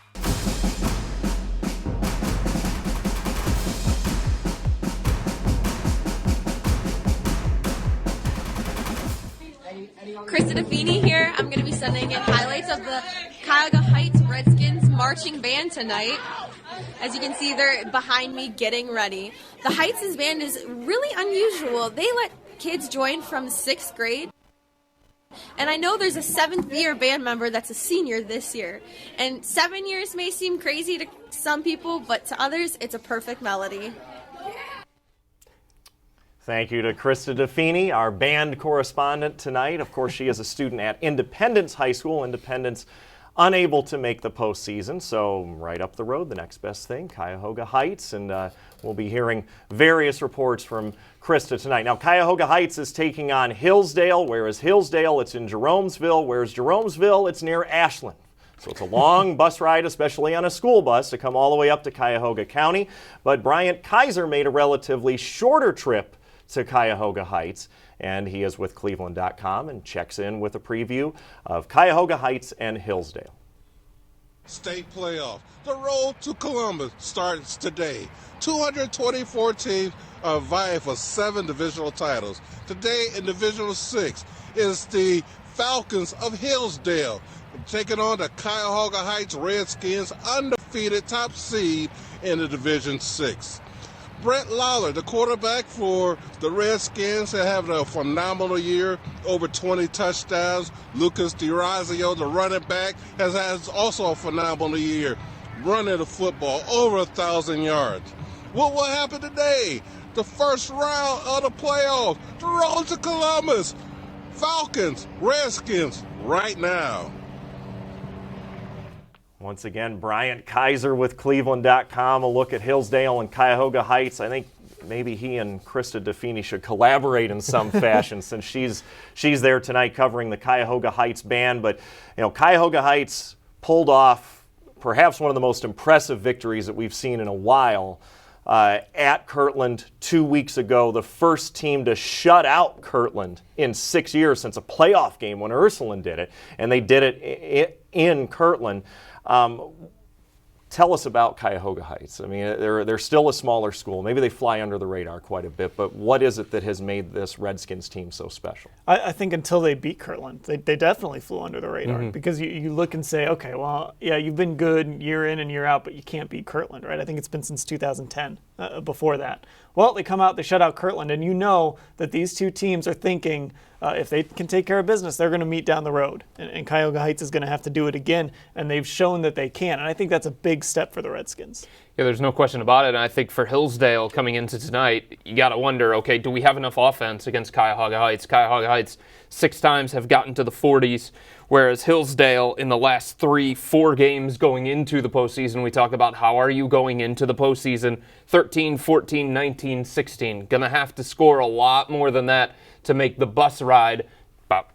Krista Defini here. I'm going to be sending in highlights of the Cuyahoga Heights Redskins marching band tonight. As you can see, they're behind me getting ready. The Heights' band is really unusual. They let kids join from 6th grade. And I know there's a 7th-year band member that's a senior this year. And 7 years may seem crazy to some people, but to others, it's a perfect melody. Thank you to Krista Defini, our band correspondent tonight. Of course, she is a student at Independence High School. Independence unable to make the postseason, so right up the road, the next best thing, Cuyahoga Heights, and we'll be hearing various reports from Krista tonight. Now, Cuyahoga Heights is taking on Hillsdale. Where is Hillsdale? It's in Jeromesville. Where's Jeromesville? It's near Ashland. So it's a long bus ride, especially on a school bus, to come all the way up to Cuyahoga County. But Bryant Kaiser made a relatively shorter trip to Cuyahoga Heights, and he is with cleveland.com and checks in with a preview of Cuyahoga Heights and Hillsdale. State playoff. The road to Columbus starts today. 224 teams are vying for 7 divisional titles. Today in Divisional 6 is the Falcons of Hillsdale taking on the Cuyahoga Heights Redskins, undefeated top seed in the Division 6. Brett Lawler, the quarterback for the Redskins, are having a phenomenal year, over 20 touchdowns. Lucas DiRazio, the running back, has also a phenomenal year, running the football, over 1,000 yards. What will happen today? The first round of the playoffs, the road to Columbus. Falcons, Redskins, right now. Once again, Bryant Kaiser with cleveland.com. A look at Hillsdale and Cuyahoga Heights. I think maybe he and Krista Defini should collaborate in some fashion since she's there tonight covering the Cuyahoga Heights band. But, you know, Cuyahoga Heights pulled off perhaps one of the most impressive victories that we've seen in a while at Kirtland 2 weeks ago. The first team to shut out Kirtland in 6 years since a playoff game when Ursuline did it. And they did it in Kirtland. Tell us about Cuyahoga Heights. I mean, they're still a smaller school. Maybe they fly under the radar quite a bit, but what is it that has made this Redskins team so special? I think until they beat Kirtland, they definitely flew under the radar because you look and say, okay, well, yeah, you've been good year in and year out, but you can't beat Kirtland, right? I think it's been since 2010 before that. Well, they come out, they shut out Kirtland, and you know that these two teams are thinking if they can take care of business, they're going to meet down the road. And Cuyahoga Heights is going to have to do it again, and they've shown that they can. And I think that's a big step for the Redskins. Yeah, there's no question about it. And I think for Hillsdale coming into tonight, you got to wonder, okay, do we have enough offense against Cuyahoga Heights? Cuyahoga Heights 6 times have gotten to the 40s, whereas Hillsdale in the last 3-4 games going into the postseason, we talk about how are you going into the postseason, 13, 14, 19, 16. Going to have to score a lot more than that to make the bus ride about,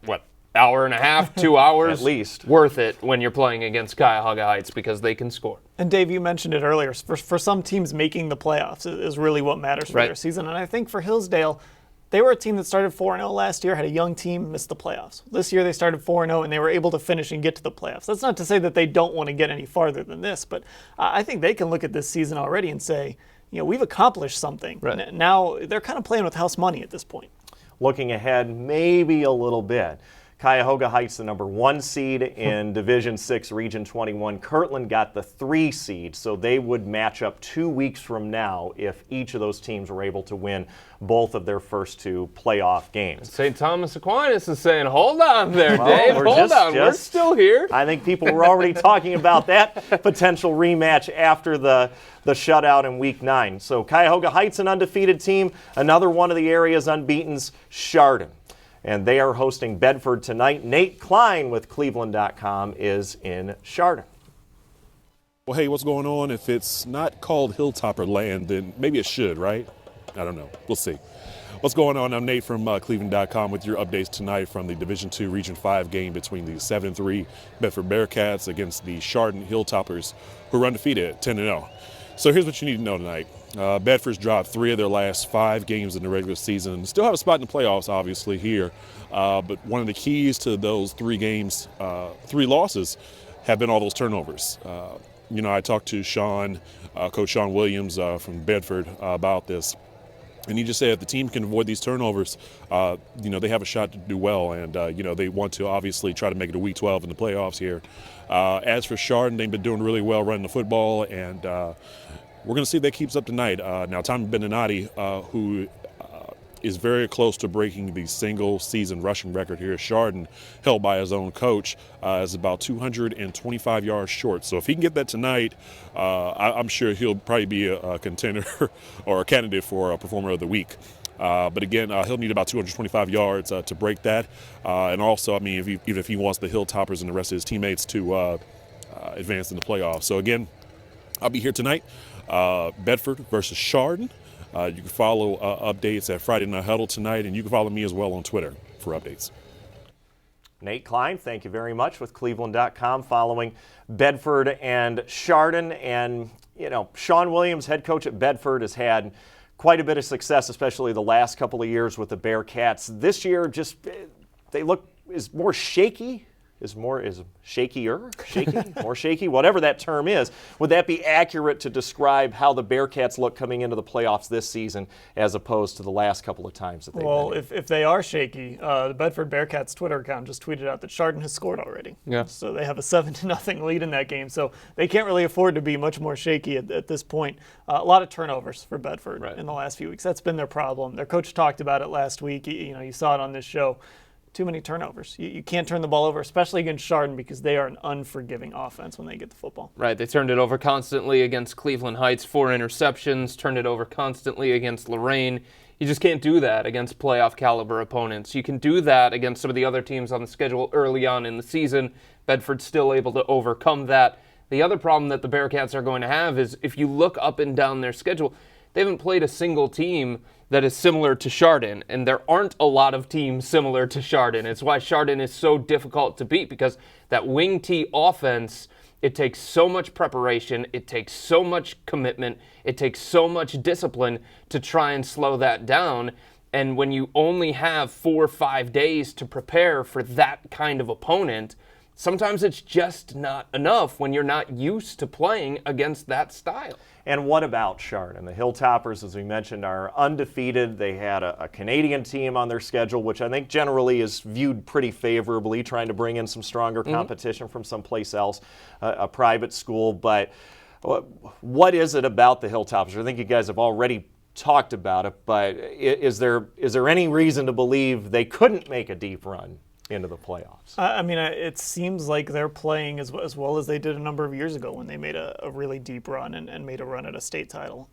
hour and a half, 2 hours? At least. Worth it when you're playing against Cuyahoga Heights because they can score. And Dave, you mentioned it earlier. For some teams, making the playoffs is really what matters for their season. And I think for Hillsdale, they were a team that started 4-0 last year, had a young team, missed the playoffs. This year they started 4-0 and they were able to finish and get to the playoffs. That's not to say that they don't want to get any farther than this, but I think they can look at this season already and say, you know, we've accomplished something. Right. Now they're kind of playing with house money at this point. Looking ahead maybe a little bit. Cuyahoga Heights, the number 1 seed in Division 6, Region 21. Kirtland got the 3 seed, so they would match up 2 weeks from now if each of those teams were able to win both of their first 2 playoff games. St. Thomas Aquinas is saying, hold on there, Dave, hold on, we're still here. I think people were already talking about that potential rematch after the shutout in Week 9. So Cuyahoga Heights, an undefeated team. Another one of the area's unbeaten's CHARDON. And they are hosting Bedford tonight. Nate Klein with cleveland.com is in CHARDON. Well, hey, what's going on? If it's not called Hilltopper land, then maybe it should, right? I don't know. We'll see. What's going on? I'm Nate from cleveland.com with your updates tonight from the Division II Region 5 game between the 7-3 Bedford Bearcats against the Chardon Hilltoppers, who are undefeated at 10-0. So here's what you need to know tonight. Bedford's dropped 3 of their last 5 games in the regular season. Still have a spot in the playoffs, obviously, here. But one of the keys to those 3 games, 3 losses, have been all those turnovers. I talked to Coach Sean Williams from Bedford about this. And he just said if the team can avoid these turnovers, they have a shot to do well. And, they want to obviously try to make it to Week 12 in the playoffs here. As for Chardon, they've been doing really well running the football. And we're going to see if that keeps up tonight. Now, Tommy Beninati, who is very close to breaking the single-season rushing record here at Chardon, held by his own coach, is about 225 yards short. So if he can get that tonight, I'm sure he'll probably be a contender or a candidate for a Performer of the Week. But again, he'll need about 225 yards to break that. And also, even if he wants the Hilltoppers and the rest of his teammates to advance in the playoffs. So again, I'll be here tonight, Bedford versus Chardon. You can follow updates at Friday Night Huddle tonight, and you can follow me as well on Twitter for updates. Nate Klein, thank you very much, with cleveland.com, following Bedford and Chardon. And, Sean Williams, head coach at Bedford, has had quite a bit of success, especially the last couple of years with the Bearcats. This year, they look more shaky. More shaky, whatever that term is. Would that be accurate to describe how the Bearcats look coming into the playoffs this season as opposed to the last couple of times that they've been in? If they are shaky, the Bedford Bearcats Twitter account just tweeted out that Chardon has scored already. Yeah. So they have a 7-0 lead in that game. So they can't really afford to be much more shaky at this point. A lot of turnovers for Bedford in the last few weeks. That's been their problem. Their coach talked about it last week. You saw it on this show. Too many turnovers. You can't turn the ball over, especially against Chardon, because they are an unforgiving offense when they get the football. Right, they turned it over constantly against Cleveland Heights, 4 interceptions, turned it over constantly against Lorraine. You just can't do that against playoff caliber opponents. You can do that against some of the other teams on the schedule early on in the season. Bedford's still able to overcome that. The other problem that the Bearcats are going to have is if you look up and down their schedule, they haven't played a single team that is similar to Chardon, and there aren't a lot of teams similar to Chardon. It's why Chardon is so difficult to beat, because that wing T offense, it takes so much preparation, it takes so much commitment, it takes so much discipline to try and slow that down. And when you only have 4 or 5 days to prepare for that kind of opponent, sometimes it's just not enough when you're not used to playing against that style. And what about Chardon? The Hilltoppers, as we mentioned, are undefeated. They had a Canadian team on their schedule, which I think generally is viewed pretty favorably, trying to bring in some stronger competition from someplace else, a private school. But what is it about the Hilltoppers? I think you guys have already talked about it, but is there any reason to believe they couldn't make a deep run into the playoffs? It seems like they're playing as well as they did a number of years ago when they made a really deep run and made a run at a state title.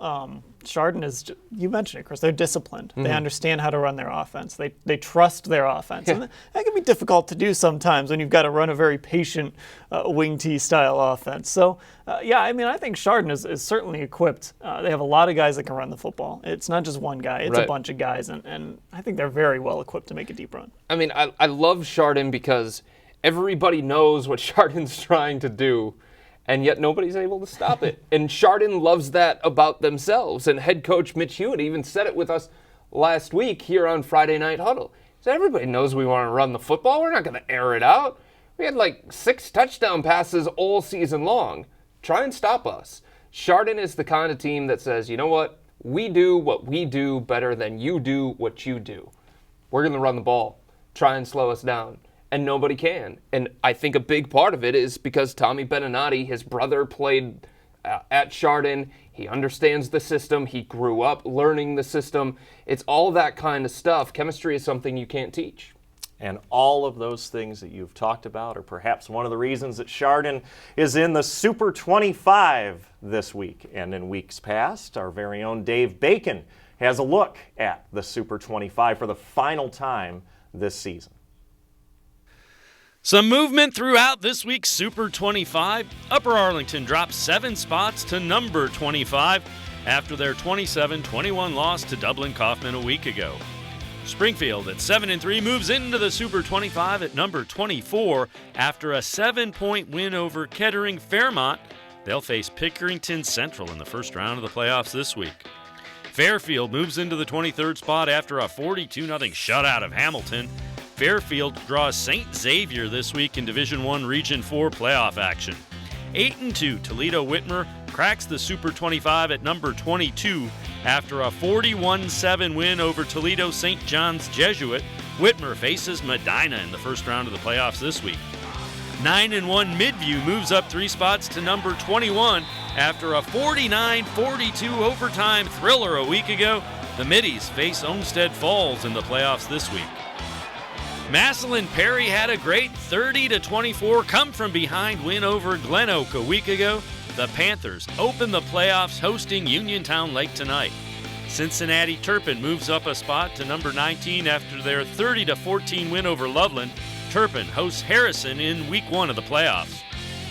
Chardon is, you mentioned it, Chris, they're disciplined. They understand how to run their offense. They trust their offense. And that can be difficult to do sometimes when you've got to run a very patient wing T style offense. So, I think Chardon is certainly equipped. They have a lot of guys that can run the football. It's not just one guy. It's a bunch of guys, and I think they're very well equipped to make a deep run. I love Chardon because everybody knows what Chardon's trying to do, and yet nobody's able to stop it. And Chardon loves that about themselves. And head coach Mitch Hewitt even said it with us last week here on Friday Night Huddle. He said, everybody knows we want to run the football. We're not going to air it out. We had 6 touchdown passes all season long. Try and stop us. Chardon is the kind of team that says, you know what? We do what we do better than you do what you do. We're going to run the ball. Try and slow us down. And nobody can. And I think a big part of it is because Tommy Beninati, his brother, played at Chardon. He understands the system. He grew up learning the system. It's all that kind of stuff. Chemistry is something you can't teach. And all of those things that you've talked about are perhaps one of the reasons that Chardon is in the Super 25 this week. And in weeks past, our very own Dave Bacon has a look at the Super 25 for the final time this season. Some movement throughout this week's Super 25. Upper Arlington dropped 7 spots to number 25 after their 27-21 loss to Dublin Kaufman a week ago. Springfield at 7-3 moves into the Super 25 at number 24 after a 7-point win over Kettering Fairmont. They'll face Pickerington Central in the first round of the playoffs this week. Fairfield moves into the 23rd spot after a 42-0 shutout of Hamilton. Fairfield draws St. Xavier this week in Division I Region 4 playoff action. 8-2 Toledo Whitmer cracks the Super 25 at number 22 after a 41-7 win over Toledo St. John's Jesuit. Whitmer faces Medina in the first round of the playoffs this week. 9-1 Midview moves up 3 spots to number 21 after a 49-42 overtime thriller a week ago. The Middies face Olmsted Falls in the playoffs this week. Massillon Perry had a great 30-24 come-from-behind win over Glen Oak a week ago. The Panthers open the playoffs hosting Uniontown Lake tonight. Cincinnati Turpin moves up a spot to number 19 after their 30-14 win over Loveland. Turpin hosts Harrison in Week 1 of the playoffs.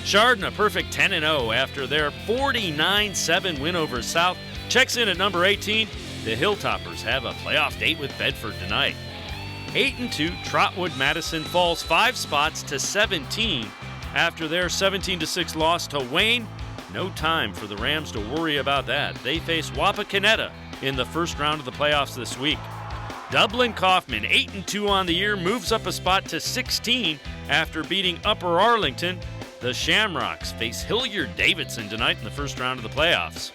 Chardon a perfect 10-0 after their 49-7 win over South. Checks in at number 18. The Hilltoppers have a playoff date with Bedford tonight. 8-2 Trotwood Madison falls 5 spots to 17 after their 17-6 loss to Wayne. No time for the Rams to worry about that. They face Wapakoneta in the first round of the playoffs this week. Dublin Kaufman, 8-2 on the year, moves up a spot to 16 after beating Upper Arlington. The Shamrocks face Hilliard-Davidson tonight in the first round of the playoffs.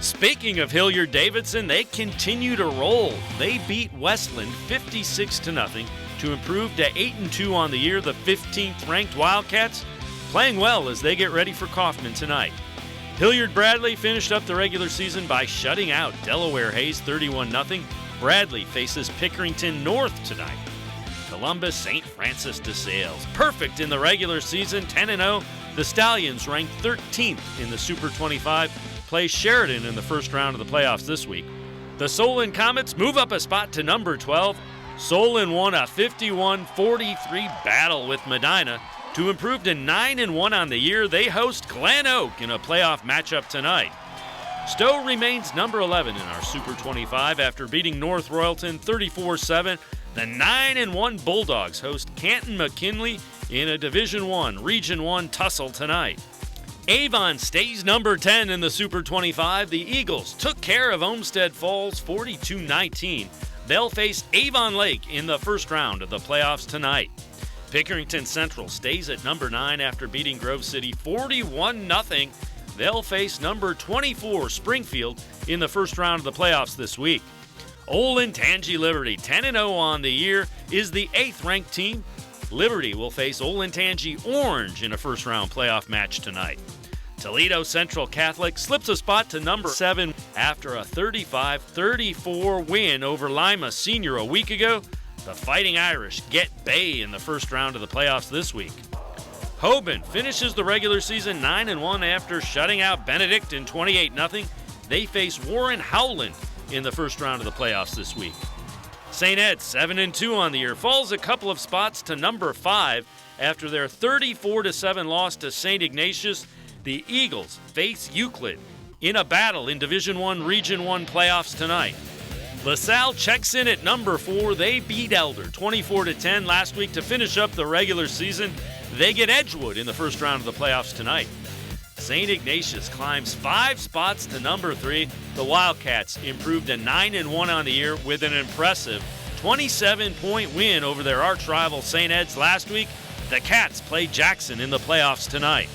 Speaking of Hilliard-Davidson, they continue to roll. They beat Westland 56-0 to improve to 8-2 on the year. The 15th-ranked Wildcats playing well as they get ready for Kaufman tonight. Hilliard-Bradley finished up the regular season by shutting out Delaware Hayes 31-0. Bradley faces Pickerington North tonight. Columbus St. Francis de Sales, perfect in the regular season, 10-0. The Stallions ranked 13th in the Super 25. Play Sheridan in the first round of the playoffs this week. The Solon Comets move up a spot to number 12. Solon won a 51-43 battle with Medina to improve to 9-1 on the year. They host Glen Oak in a playoff matchup tonight. Stowe remains number 11 in our Super 25 after beating North Royalton 34-7. The 9-1 Bulldogs host Canton McKinley in a Division I Region 1 tussle tonight. Avon stays number 10 in the Super 25. The Eagles took care of Olmsted Falls 42-19. They'll face Avon Lake in the first round of the playoffs tonight. Pickerington Central stays at number 9 after beating Grove City 41-0. They'll face number 24 Springfield in the first round of the playoffs this week. Olentangy Liberty, 10-0 on the year, is the 8th-ranked team. Liberty will face Olentangy Orange in a first-round playoff match tonight. Toledo Central Catholic slips a spot to number 7 after a 35-34 win over Lima Senior a week ago. The Fighting Irish get Bay in the first round of the playoffs this week. Hoban finishes the regular season 9-1 after shutting out Benedict 28-0. They face Warren Howland in the first round of the playoffs this week. St. Ed, 7-2 on the year, falls a couple of spots to number 5 after their 34-7 loss to St. Ignatius. The Eagles face Euclid in a battle in Division I Region 1 playoffs tonight. LaSalle checks in at number 4. They beat Elder 24-10 last week to finish up the regular season. They get Edgewood in the first round of the playoffs tonight. St. Ignatius climbs 5 spots to number 3. The Wildcats improved to 9-1 on the year with an impressive 27-point win over their arch-rival St. Ed's last week. The Cats play Jackson in the playoffs tonight.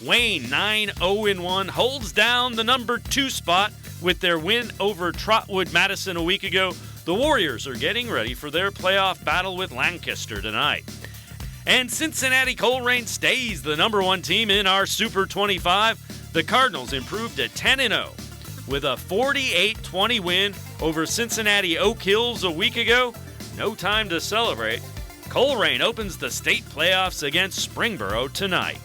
Wayne, 9-0-1, holds down the number 2 spot with their win over Trotwood Madison a week ago. The Warriors are getting ready for their playoff battle with Lancaster tonight. And Cincinnati Coleraine stays the number 1 team in our Super 25. The Cardinals improved to 10-0 with a 48-20 win over Cincinnati Oak Hills a week ago. No time to celebrate. Coleraine opens the state playoffs against Springboro tonight.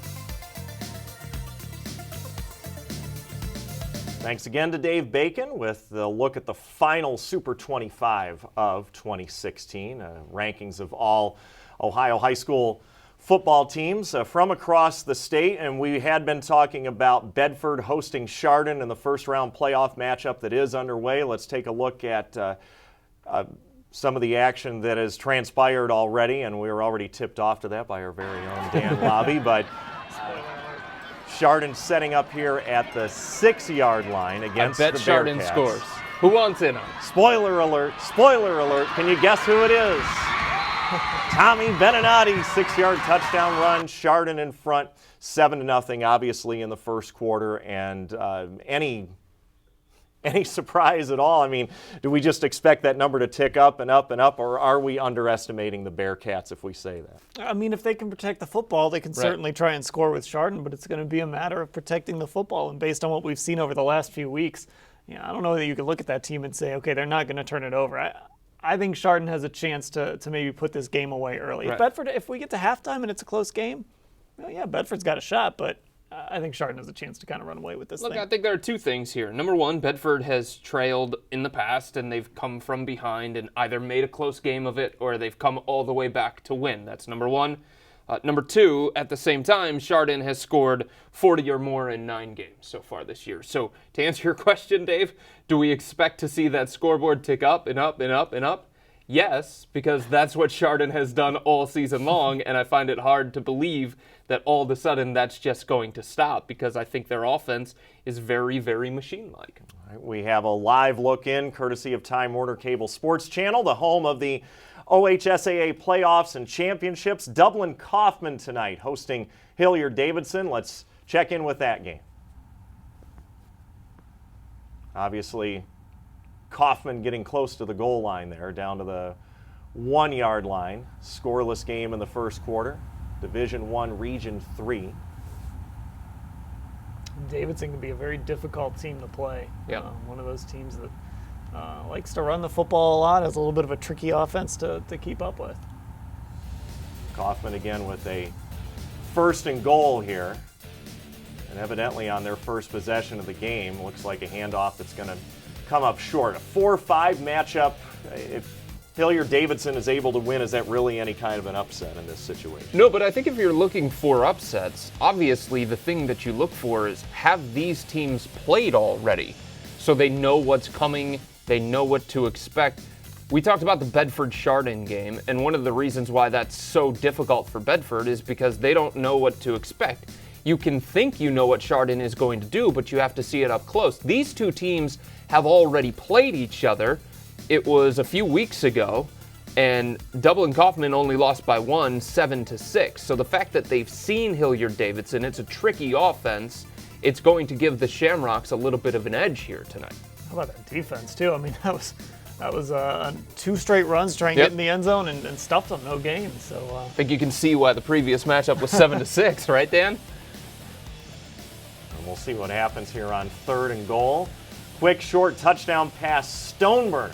Thanks again to Dave Bacon with the look at the final Super 25 of 2016, rankings of all Ohio high school football teams from across the state. And we had been talking about Bedford hosting Chardon in the first round playoff matchup that is underway. Let's take a look at some of the action that has transpired already, and we were already tipped off to that by our very own Dan Labbe, but Chardon setting up here at the 6-yard line against I bet the Chardon Bearcats. scores. Who wants in on it? Spoiler alert, spoiler alert. Can you guess who it is? Tommy Beninati, 6-yard touchdown run. Chardon in front, 7-0, obviously, in the first quarter. And any surprise at all? I mean, do we just expect that number to tick up and up and up, or are we underestimating the Bearcats if we say that? I mean, if they can protect the football, they can certainly try and score with Chardon, but it's going to be a matter of protecting the football. And based on what we've seen over the last few weeks, I don't know that you could look at that team and say, okay, they're not going to turn it over. I think Chardon has a chance to maybe put this game away early. Right. If we get to halftime and it's a close game, well, yeah, Bedford's got a shot, but I think Chardon has a chance to kind of run away with this thing. Look, I think there are two things here. Number one, Bedford has trailed in the past, and they've come from behind and either made a close game of it or they've come all the way back to win. That's number one. Number two, at the same time, Chardon has scored 40 or more in 9 games so far this year. So to answer your question, Dave, do we expect to see that scoreboard tick up and up and up and up? Yes, because that's what Chardon has done all season long, and I find it hard to believe that all of a sudden that's just going to stop, because I think their offense is very, very machine-like. All right, we have a live look in, courtesy of Time Warner Cable Sports Channel, the home of the OHSAA playoffs and championships. Dublin Kaufman tonight hosting Hilliard-Davidson. Let's check in with that game. Obviously, Kaufman getting close to the goal line there, down to the 1-yard line. Scoreless game in the first quarter. Division I, Region 3. Davidson can be a very difficult team to play. Yeah. One of those teams that likes to run the football a lot, has a little bit of a tricky offense to keep up with. Kaufman again with a 1st and goal here. And evidently on their first possession of the game, looks like a handoff that's going to come up short. A 4-5 matchup. If Hilliard-Davidson is able to win, is that really any kind of an upset in this situation? No, but I think if you're looking for upsets, obviously the thing that you look for is, have these teams played already? So they know what's coming, they know what to expect. We talked about the Bedford-Chardon game, and one of the reasons why that's so difficult for Bedford is because they don't know what to expect. You can think you know what Chardon is going to do, but you have to see it up close. These two teams have already played each other. It was a few weeks ago, and Dublin Kaufman only lost by 1, 7-6. So the fact that they've seen Hilliard-Davidson, it's a tricky offense. It's going to give the Shamrocks a little bit of an edge here tonight. How about that defense, too? I mean, that was 2 straight runs trying to get in the end zone and stuffed them, no gain. So I think you can see why the previous matchup was 7-6, right, Dan? And we'll see what happens here on 3rd and goal. Quick, short touchdown pass, Stoneburn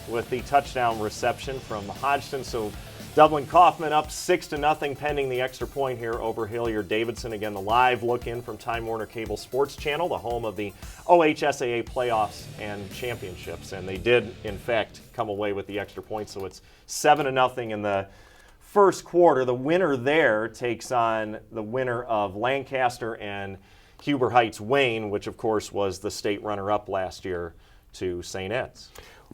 with the touchdown reception from Hodgson. So Dublin Kaufman up 6-0 pending the extra point here over Hilliard-Davidson. Again, the live look in from Time Warner Cable Sports Channel, the home of the OHSAA playoffs and championships. And they did, in fact, come away with the extra point. So it's 7-0 in the first quarter. The winner there takes on the winner of Lancaster and Huber Heights Wayne, which of course was the state runner-up last year to St. Ed's.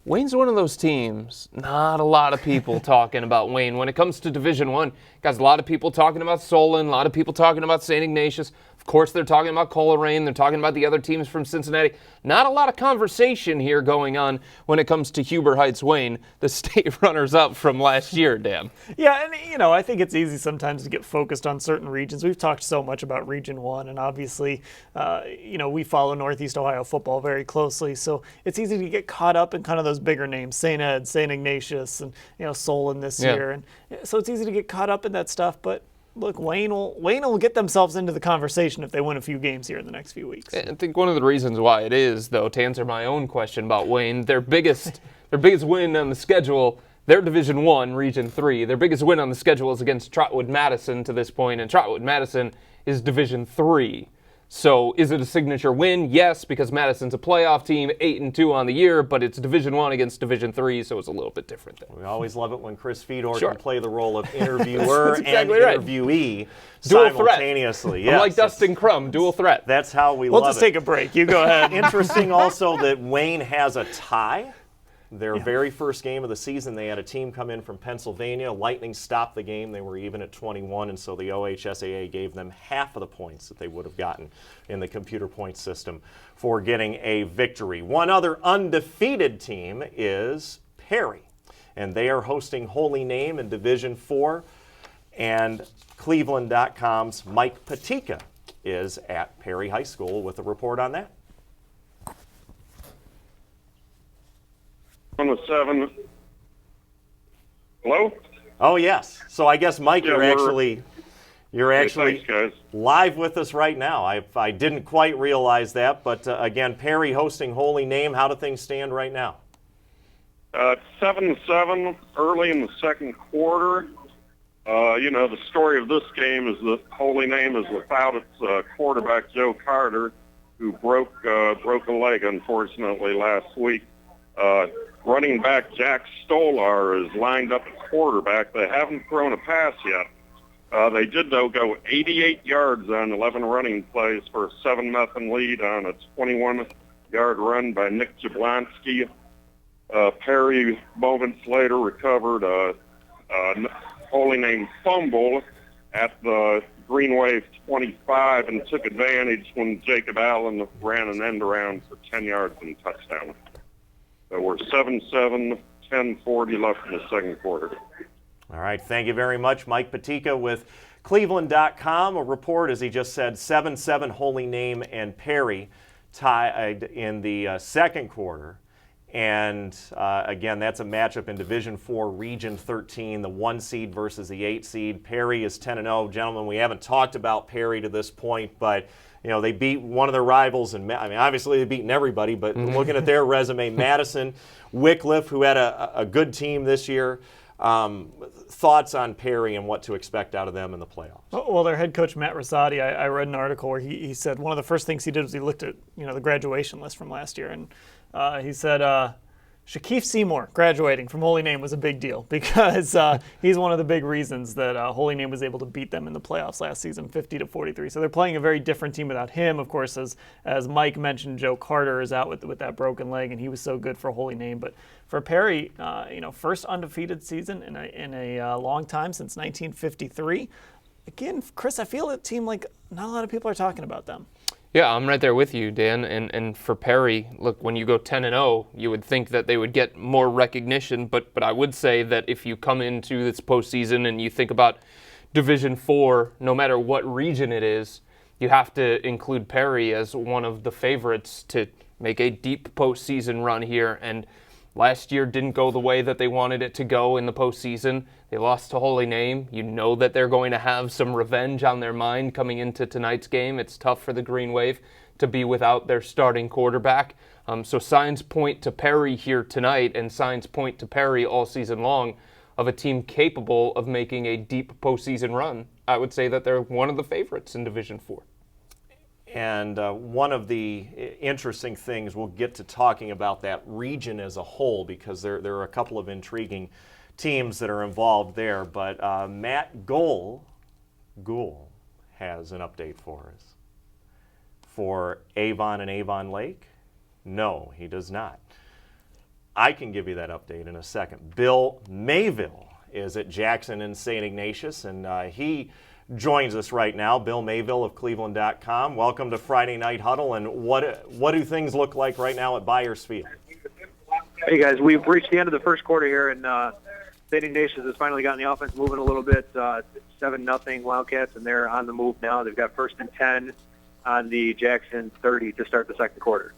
Wayne's one of those teams, not a lot of people talking about Wayne. When it comes to Division I, guys, a lot of people talking about Solon, a lot of people talking about St. Ignatius. Of course, they're talking about Coleraine. They're talking about the other teams from Cincinnati. Not a lot of conversation here going on when it comes to Huber Heights Wayne, the state runners-up from last year, Dan. Yeah, and I think it's easy sometimes to get focused on certain regions. We've talked so much about Region 1, and obviously, we follow Northeast Ohio football very closely, so it's easy to get caught up in kind of those bigger names, St. Ed, St. Ignatius, and Solon this year. And so it's easy to get caught up in that stuff, but look, Wayne will get themselves into the conversation if they win a few games here in the next few weeks. I think one of the reasons why it is, though, to answer my own question about Wayne, their biggest win on the schedule, they're Division I, Region 3. Their biggest win on the schedule is against Trotwood-Madison to this point, and Trotwood-Madison is Division 3. So is it a signature win? Yes, because Madison's a playoff team, 8-2 on the year, but it's Division I against Division 3, so it's a little bit different there. We always love it when Chris Fedor can play the role of interviewer exactly and interviewee dual simultaneously. Threat. Yes, like Dustin Crum, dual threat. That's how we we'll love it. We'll just take a break. You go ahead. Interesting also that Wayne has a tie Their very first game of the season, they had a team come in from Pennsylvania. Lightning stopped the game. They were even at 21, and so the OHSAA gave them half of the points that they would have gotten in the computer point system for getting a victory. One other undefeated team is Perry, and they are hosting Holy Name in Division 4, and cleveland.com's Mike Patika is at Perry High School with a report on that. On the 7. Hello? Oh yes. So I guess Mike, Yeah, you're actually thanks, guys. live with us right now. I didn't quite realize that, but again, Perry hosting Holy Name. How do things stand right now? 7-7 early in the second quarter. The story of this game is that Holy Name is without its quarterback Joe Carter, who broke a leg unfortunately last week. Running back Jack Stolar is lined up at quarterback. They haven't thrown a pass yet. They did, though, go 88 yards on 11 running plays for a 7-0 lead on a 21-yard run by Nick Jablonski. Perry, moments later, recovered a Holy Name fumble at the Green Wave 25 and took advantage when Jacob Allen ran an end around for 10 yards and touchdown. So we're 7-7, 10:40 left in the second quarter. All right, thank you very much, Mike Patika with cleveland.com. A report, as he just said, 7-7 Holy Name and Perry tied in the second quarter. And again, that's a matchup in Division 4, Region 13, the 1 seed versus the 8 seed. Perry is 10-0. Gentlemen, we haven't talked about Perry to this point, but they beat one of their rivals, and obviously they've beaten everybody, but looking at their resume, Madison, Wycliffe, who had a good team this year. Thoughts on Perry and what to expect out of them in the playoffs? Well, their head coach, Matt Rosati, I read an article where he said one of the first things he did was he looked at the graduation list from last year, and he said Shaquille Seymour graduating from Holy Name was a big deal because he's one of the big reasons that Holy Name was able to beat them in the playoffs last season, 50-43. So they're playing a very different team without him. Of course, as Mike mentioned, Joe Carter is out with that broken leg, and he was so good for Holy Name. But for Perry, first undefeated season in a long time since 1953. Again, Chris, I feel a team like not a lot of people are talking about them. Yeah, I'm right there with you, Dan. And for Perry, look, when you go 10-0, you would think that they would get more recognition. But I would say that if you come into this postseason and you think about Division 4, no matter what region it is, you have to include Perry as one of the favorites to make a deep postseason run here. And last year didn't go the way that they wanted it to go in the postseason. They lost to Holy Name. You know that they're going to have some revenge on their mind coming into tonight's game. It's tough for the Green Wave to be without their starting quarterback. So signs point to Perry here tonight, and signs point to Perry all season long of a team capable of making a deep postseason run. I would say that they're one of the favorites in Division 4. And one of the interesting things, we'll get to talking about that region as a whole because there are a couple of intriguing teams that are involved there. But Matt Gould has an update for us. For Avon and Avon Lake? No, he does not. I can give you that update in a second. Bill Mayville is at Jackson and St. Ignatius, and he joins us right now. Bill Mayville of cleveland.com. Welcome to Friday Night Huddle. And what do things look like right now at Byers Field? Hey, guys. We've reached the end of the first quarter here, and St. Ignatius has finally gotten the offense moving a little bit. 7-0 Wildcats, and they're on the move now. They've got 1st and 10 on the Jackson 30 to start the second quarter.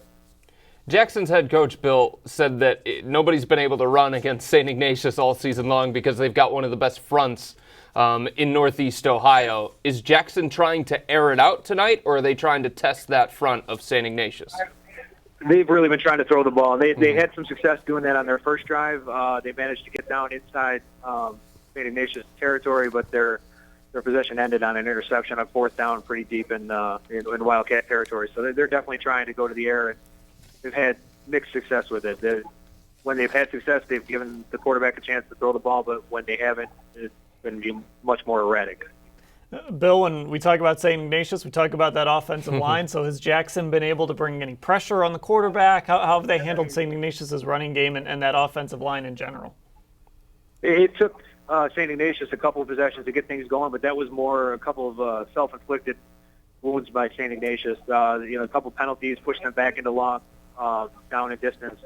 Jackson's head coach, Bill, said that nobody's been able to run against St. Ignatius all season long because they've got one of the best fronts in Northeast Ohio. Is Jackson trying to air it out tonight, or are they trying to test that front of St. Ignatius? They've really been trying to throw the ball. They had some success doing that on their first drive. They managed to get down inside St. Ignatius territory, but their possession ended on an interception on 4th down pretty deep in Wildcat territory. So they're definitely trying to go to the air, and they've had mixed success with it. When they've had success, they've given the quarterback a chance to throw the ball, but when they haven't, it's been much more erratic. Bill, when we talk about St. Ignatius, we talk about that offensive line. So has Jackson been able to bring any pressure on the quarterback? How have they handled St. Ignatius' running game and that offensive line in general? It took St. Ignatius a couple of possessions to get things going, but that was more a couple of self-inflicted wounds by St. Ignatius. A couple penalties pushed them back into long down and distance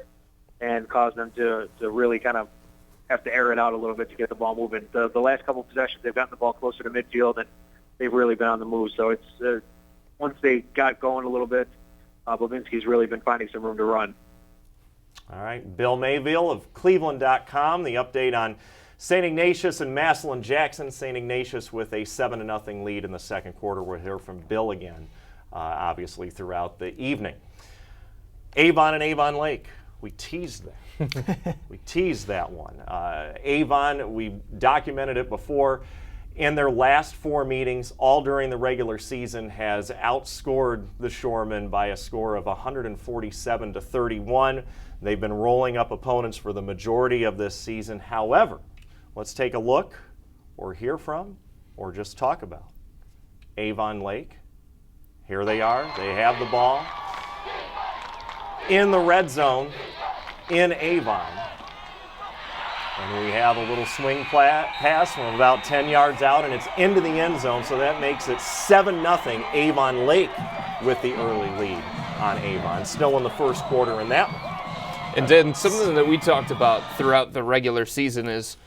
and caused them to really kind of have to air it out a little bit to get the ball moving. The last couple of possessions, they've gotten the ball closer to midfield, and they've really been on the move. So it's once they got going a little bit, Babinski's really been finding some room to run. All right, Bill Mayville of cleveland.com, the update on St. Ignatius and Massillon Jackson. St. Ignatius with a 7-0 lead in the second quarter. We'll hear from Bill again, obviously, throughout the evening. Avon and Avon Lake. We teased that. We teased that one. Avon, we documented it before. In their last 4 meetings, all during the regular season, has outscored the Shoremen by a score of 147-31. They've been rolling up opponents for the majority of this season. However, let's take a look, or hear from, or just talk about Avon Lake. Here they are. They have the ball in the red zone in Avon. And we have a little swing pass from about 10 yards out, and it's into the end zone, so that makes it 7-0 Avon Lake with the early lead on Avon. Still in the first quarter in that one. And then something that we talked about throughout the regular season is,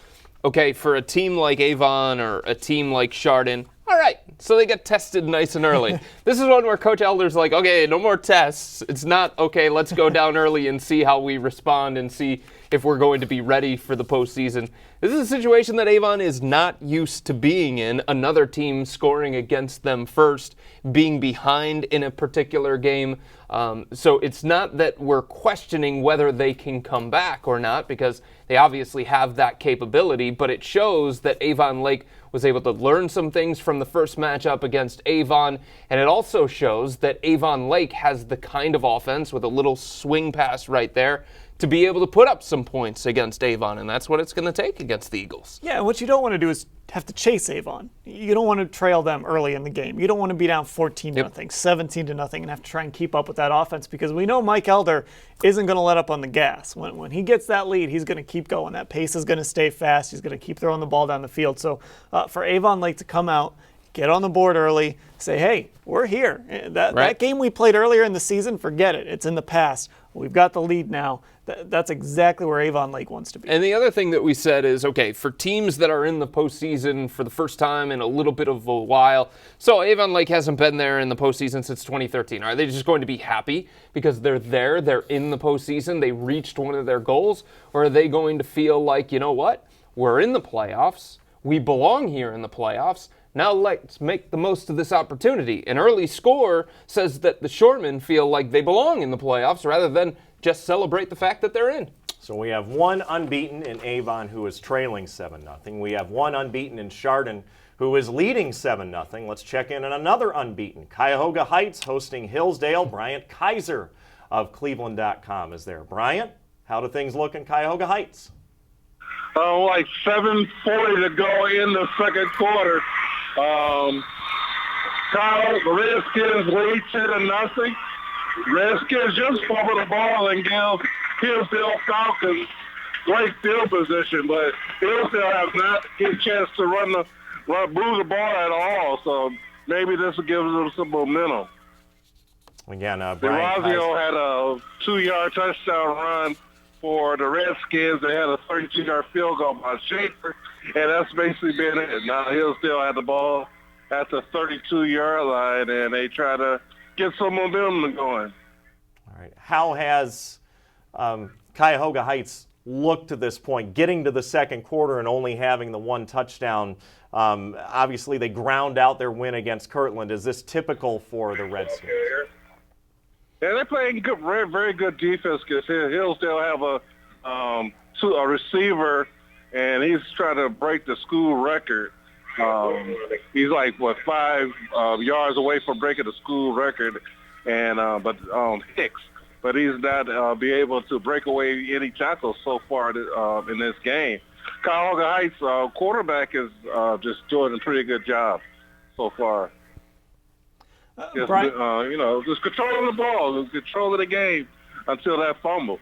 okay, for a team like Avon or a team like Chardon, all right, so they get tested nice and early. This is one where Coach Elder's like, okay, no more tests. It's not, okay, let's go down early and see how we respond and see if we're going to be ready for the postseason. This is a situation that Avon is not used to being in. Another team scoring against them first, being behind in a particular game. So it's not that we're questioning whether they can come back or not, because they obviously have that capability, but it shows that Avon Lake was able to learn some things from the first matchup against Avon, and it also shows that Avon Lake has the kind of offense with a little swing pass right there to be able to put up some points against Avon, and that's what it's going to take against the Eagles. Yeah, and what you don't want to do is have to chase Avon. You don't want to trail them early in the game. You don't want to be down 14-0, 17-0, and have to try and keep up with that offense, because we know Mike Elder isn't going to let up on the gas. When he gets that lead, he's going to keep going. That pace is going to stay fast. He's going to keep throwing the ball down the field. So for Avon Lake to come out, get on the board early, say, hey, we're here. That game we played earlier in the season, forget it. It's in the past. We've got the lead now. That's exactly where Avon Lake wants to be. And the other thing that we said is, okay, for teams that are in the postseason for the first time in a little bit of a while, so Avon Lake hasn't been there in the postseason since 2013. Are they just going to be happy because they're there, they're in the postseason, they reached one of their goals? Or are they going to feel like, you know what, we're in the playoffs, we belong here in the playoffs, now let's make the most of this opportunity? An early score says that the Shoremen feel like they belong in the playoffs rather than just celebrate the fact that they're in. So we have one unbeaten in Avon who is trailing 7-0. We have one unbeaten in Chardon who is leading 7-0. Let's check in on another unbeaten. Cuyahoga Heights hosting Hillsdale. Bryant Kaiser of cleveland.com is there. Bryant, how do things look in Cuyahoga Heights? Like 7:40 to go in the second quarter. Kyle, the Redskins lead 10-0. Redskins just fumble the ball and give Hillsdale Falcons great field position, but Hillsdale have not get a chance to move the ball at all. So maybe this will give them some momentum. Again, Brian DeRazio had a 2-yard touchdown run for the Redskins. They had a 32-yard field goal by Schaefer, and that's basically been it. Now Hillsdale had the ball at the 32-yard line, and they try to get some momentum going. All right. How has Cuyahoga Heights looked to this point, getting to the second quarter and only having the one touchdown? Obviously, they ground out their win against Kirtland. Is this typical for the Redskins? Yeah, they're playing good, very, very good defense because Hillsdale have a receiver, and he's trying to break the school record. He's like 5 yards away from breaking the school record, and but Hicks. But he's not be able to break away any tackles so far in this game. Cuyahoga Heights quarterback is just doing a pretty good job. so far. Just, Brian, just controlling the ball, controlling the game until that fumble.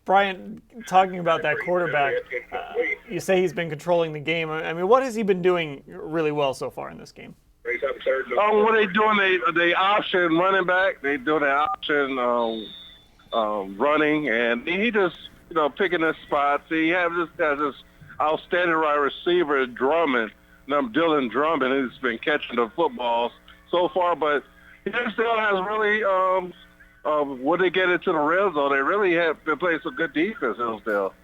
Brian, talking about that quarterback, you say he's been controlling the game. I mean, what has he been doing really well so far in this game? What they doing? They option running back. They do the option running, and he just picking his spots. He has this outstanding wide receiver, Drummond, Dylan Drummond, who's been catching the footballs so far, but he still has really. When they get into the red zone, they really have been playing some good defense, Hillsdale.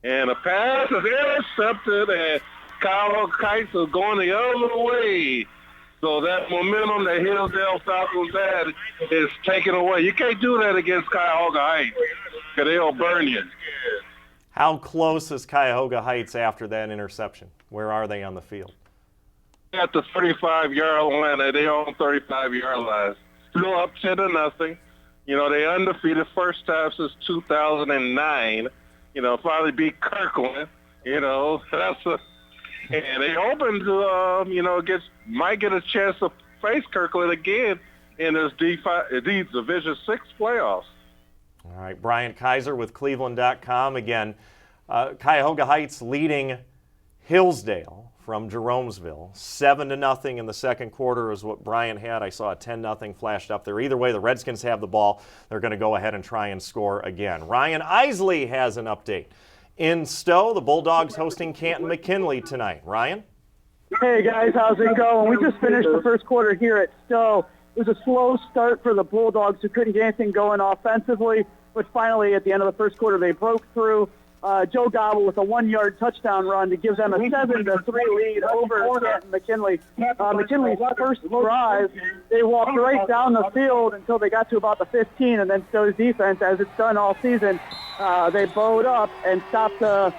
And a pass is intercepted, and Kyle Kites is going the other way. So that momentum that Hillsdale Falcons had is taken away. You can't do that against Cuyahoga Heights, because they'll burn you. How close is Cuyahoga Heights after that interception? Where are they on the field? At the 35-yard line, they on 35-yard line. Still up 10-0. They undefeated first time since 2009. Finally beat Kirkland. And they hoping to, might get a chance to face Kirkland again in this Division 6 playoffs. All right, Bryant Kaiser with cleveland.com again. Cuyahoga Heights leading Hillsdale from Jeromesville. 7-0 in the second quarter is what Bryant had. I saw a 10-0 flashed up there. Either way, the Redskins have the ball. They're going to go ahead and try and score again. Ryan Isley has an update. In Stowe, the Bulldogs hosting Canton McKinley tonight. Ryan? Hey guys, how's it going? We just finished the first quarter here at Stowe. It was a slow start for the Bulldogs who couldn't get anything going offensively, but finally at the end of the first quarter they broke through. Joe Gobble with a 1-yard touchdown run to give them a 7-3 lead over Canton McKinley. McKinley's first drive, they walked right down the field until they got to about the 15, and then Stowe's defense, as it's done all season, they bowed up and stopped the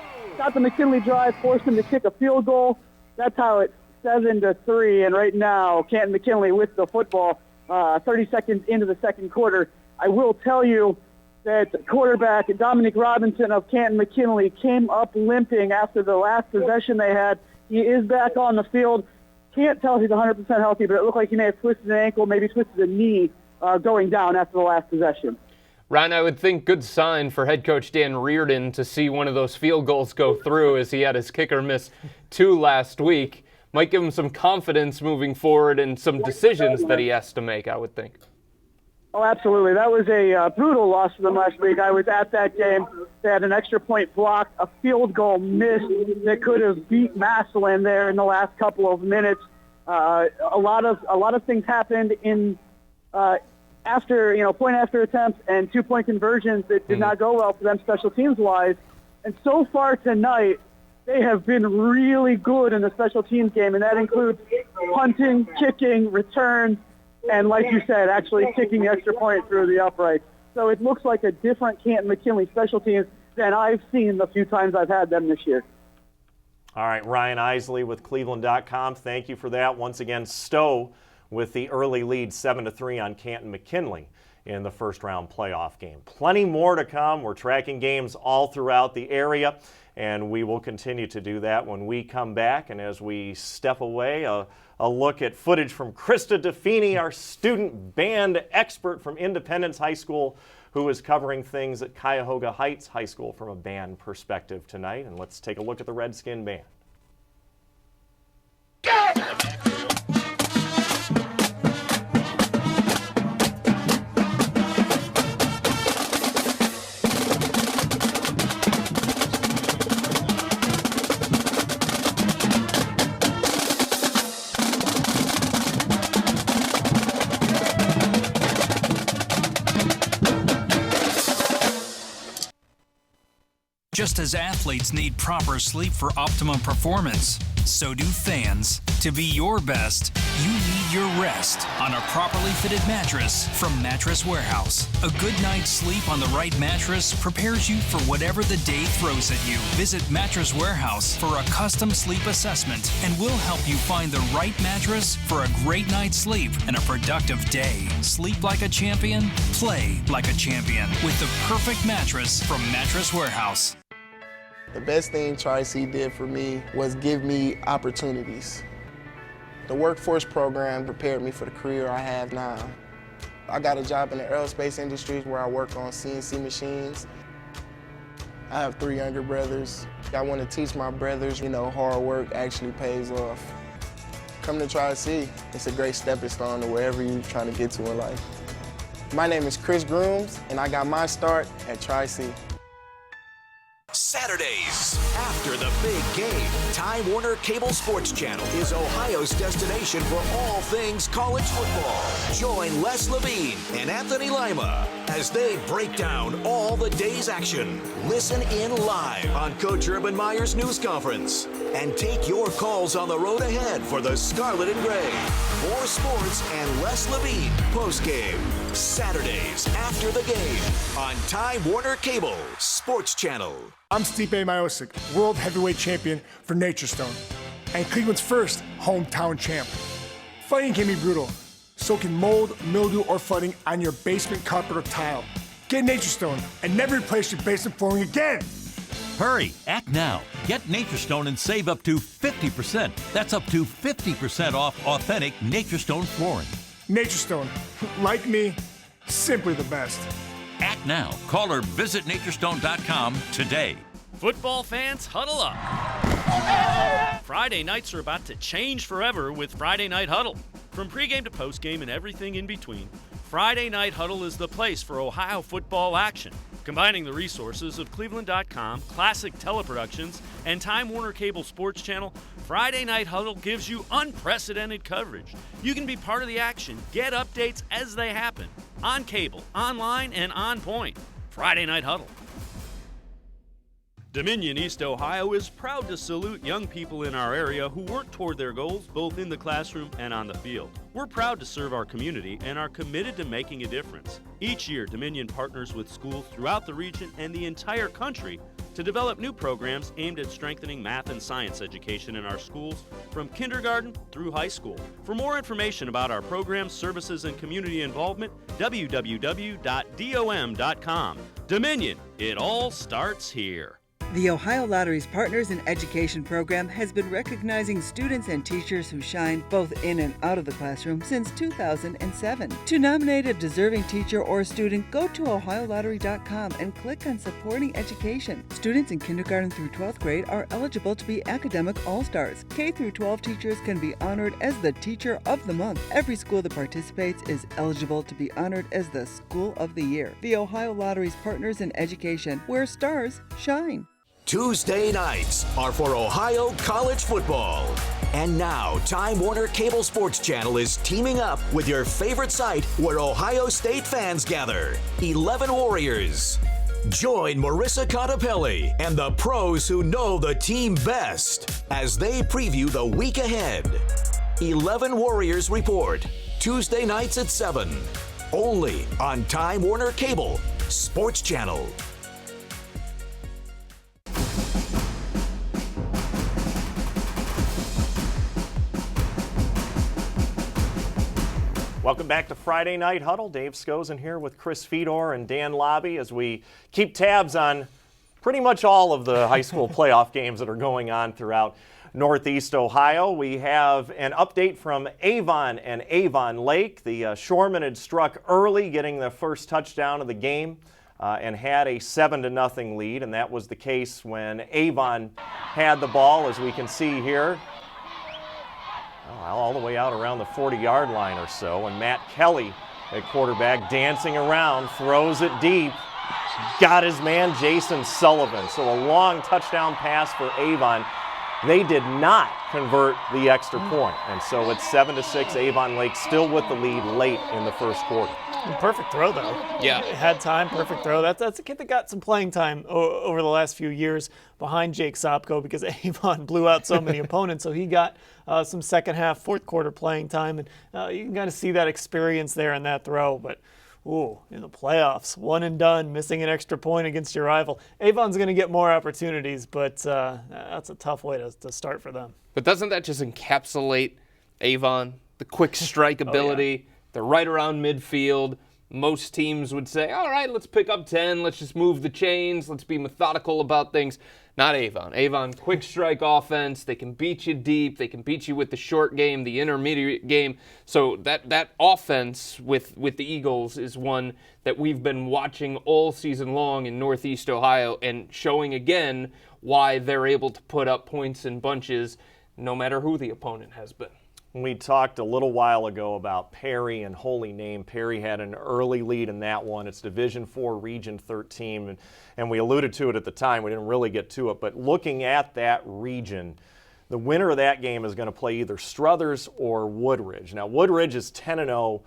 McKinley drive, forced them to kick a field goal. That's how it's 7-3, and right now Canton McKinley with the football 30 seconds into the second quarter. I will tell you that quarterback Dominic Robinson of Canton McKinley came up limping after the last possession they had. He is back on the field. Can't tell if he's 100% healthy, but it looked like he may have twisted an ankle, maybe twisted a knee going down after the last possession. Ryan, I would think good sign for head coach Dan Reardon to see one of those field goals go through, as he had his kicker miss 2 last week. Might give him some confidence moving forward and some decisions that he has to make, I would think. Oh, absolutely. That was a brutal loss for them last week. I was at that game. They had an extra point blocked, a field goal missed that could have beat Massillon there in the last couple of minutes. A lot of things happened in point after attempts and 2-point conversions that did not go well for them special teams wise. And so far tonight, they have been really good in the special teams game, and that includes punting, kicking, returns, and like you said, actually kicking the extra point through the uprights. So it looks like a different Canton McKinley special teams than I've seen the few times I've had them this year. All right, Ryan Isley with cleveland.com. Thank you for that. Once again, Stowe with the early lead 7-3 on Canton McKinley in the first round playoff game. Plenty more to come. We're tracking games all throughout the area, and we will continue to do that when we come back. And as we step away, a look at footage from Krista DeFini, our student band expert from Independence High School, who is covering things at Cuyahoga Heights High School from a band perspective tonight. And let's take a look at the Redskin band. Just as athletes need proper sleep for optimum performance, so do fans. To be your best, you need your rest on a properly fitted mattress from Mattress Warehouse. A good night's sleep on the right mattress prepares you for whatever the day throws at you. Visit Mattress Warehouse for a custom sleep assessment, and we'll help you find the right mattress for a great night's sleep and a productive day. Sleep like a champion, play like a champion with the perfect mattress from Mattress Warehouse. The best thing Tri-C did for me was give me opportunities. The workforce program prepared me for the career I have now. I got a job in the aerospace industry where I work on CNC machines. I have 3 younger brothers. I want to teach my brothers, hard work actually pays off. Come to Tri-C. It's a great stepping stone to wherever you're trying to get to in life. My name is Chris Grooms, and I got my start at Tri-C. Saturdays, after the big game, Time Warner Cable Sports Channel is Ohio's destination for all things college football. Join Les Levine and Anthony Lima as they break down all the day's action. Listen in live on Coach Urban Meyer's news conference and take your calls on the road ahead for the Scarlet and Gray. More sports and Les Levine postgame. Saturdays after the game on Time Warner Cable Sports Channel. I'm Stipe Miocic, world heavyweight champion for Nature Stone, and Cleveland's first hometown champ. Fighting can be brutal. So can mold, mildew, or flooding on your basement carpet or tile. Get Nature Stone and never replace your basement flooring again. Hurry, act now. Get Nature Stone and save up to 50%. That's up to 50% off authentic Nature Stone flooring. Nature Stone, like me, simply the best. Act now. Call or visit naturestone.com today. Football fans, huddle up. Friday nights are about to change forever with Friday Night Huddle. From pregame to postgame and everything in between, Friday Night Huddle is the place for Ohio football action. Combining the resources of cleveland.com, classic teleproductions, and Time Warner Cable Sports Channel, Friday Night Huddle gives you unprecedented coverage. You can be part of the action, get updates as they happen, on cable, online, and on point. Friday Night Huddle. Dominion East Ohio is proud to salute young people in our area who work toward their goals both in the classroom and on the field. We're proud to serve our community and are committed to making a difference. Each year, Dominion partners with schools throughout the region and the entire country to develop new programs aimed at strengthening math and science education in our schools from kindergarten through high school. For more information about our programs, services, and community involvement, www.dom.com. Dominion, it all starts here. The Ohio Lottery's Partners in Education program has been recognizing students and teachers who shine both in and out of the classroom since 2007. To nominate a deserving teacher or student, go to ohiolottery.com and click on Supporting Education. Students in kindergarten through 12th grade are eligible to be academic all-stars. K through 12 teachers can be honored as the Teacher of the Month. Every school that participates is eligible to be honored as the School of the Year. The Ohio Lottery's Partners in Education, where stars shine. Tuesday nights are for Ohio college football. And now, Time Warner Cable Sports Channel is teaming up with your favorite site where Ohio State fans gather, 11 Warriors. Join Marissa Contapelli and the pros who know the team best as they preview the week ahead. 11 Warriors Report, Tuesday nights at 7, only on Time Warner Cable Sports Channel. Welcome back to Friday Night Huddle. Dave Scozen here with Chris Fedor and Dan Labbe as we keep tabs on pretty much all of the high school playoff games that are going on throughout Northeast Ohio. We have an update from Avon and Avon Lake. The Shoremen had struck early, getting the first touchdown of the game and had a 7-0 lead, and that was the case when Avon had the ball, as we can see here. All the way out around the 40-yard line or so, and Matt Kelly at quarterback dancing around, throws it deep, got his man Jason Sullivan. So a long touchdown pass for Avon. They did not convert the extra point, and so it's 7-6. Avon Lake still with the lead late in the first quarter. Perfect throw, though. Yeah. Had time, perfect throw. That's a kid that got some playing time over the last few years behind Jake Sopko because Avon blew out so many opponents. So he got some second half, fourth quarter playing time. And you can kind of see that experience there in that throw. But, in the playoffs, one and done, missing an extra point against your rival. Avon's going to get more opportunities, but that's a tough way to start for them. But doesn't that just encapsulate Avon? The quick strike ability. They're right around midfield. most teams would say, all right, let's pick up 10, let's just move the chains, let's be methodical about things. Not Avon. Avon, quick strike offense. They can beat you deep. They can beat you with the short game, the intermediate game. So that offense with the Eagles is one that we've been watching all season long in Northeast Ohio, and showing again why they're able to put up points in bunches no matter who the opponent has been. We talked a little while ago about Perry and Holy Name. Perry had an early lead in that one. It's Division IV, Region 13, and we alluded to it at the time. We didn't really get to it, but looking at that region, the winner of that game is going to play either Struthers or Woodridge. Now, Woodridge is 10-0,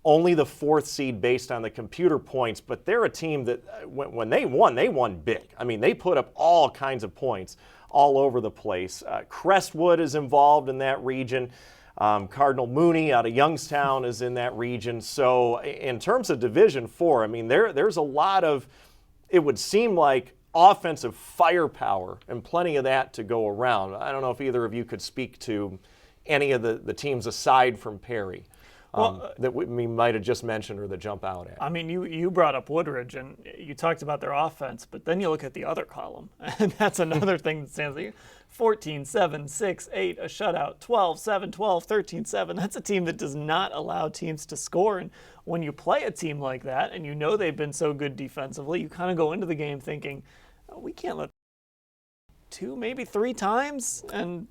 only the 4th seed based on the computer points, but they're a team that when they won big. I mean, they put up all kinds of points all over the place. Crestwood is involved in that region. Cardinal Mooney out of Youngstown is in that region. So in terms of Division IV, I mean, there's a lot of, it would seem like, offensive firepower and plenty of that to go around. I don't know if either of you could speak to any of the teams aside from Perry that we might have just mentioned or that jump out at. I mean, you brought up Woodridge, and you talked about their offense, but then you look at the other column, and that's another thing that stands out. 14, 7, 6, 8, a shutout, 12, 7, 12, 13, 7. That's a team that does not allow teams to score. And when you play a team like that, and you know they've been so good defensively, you kind of go into the game thinking, oh, we can't let 2, maybe 3 times, and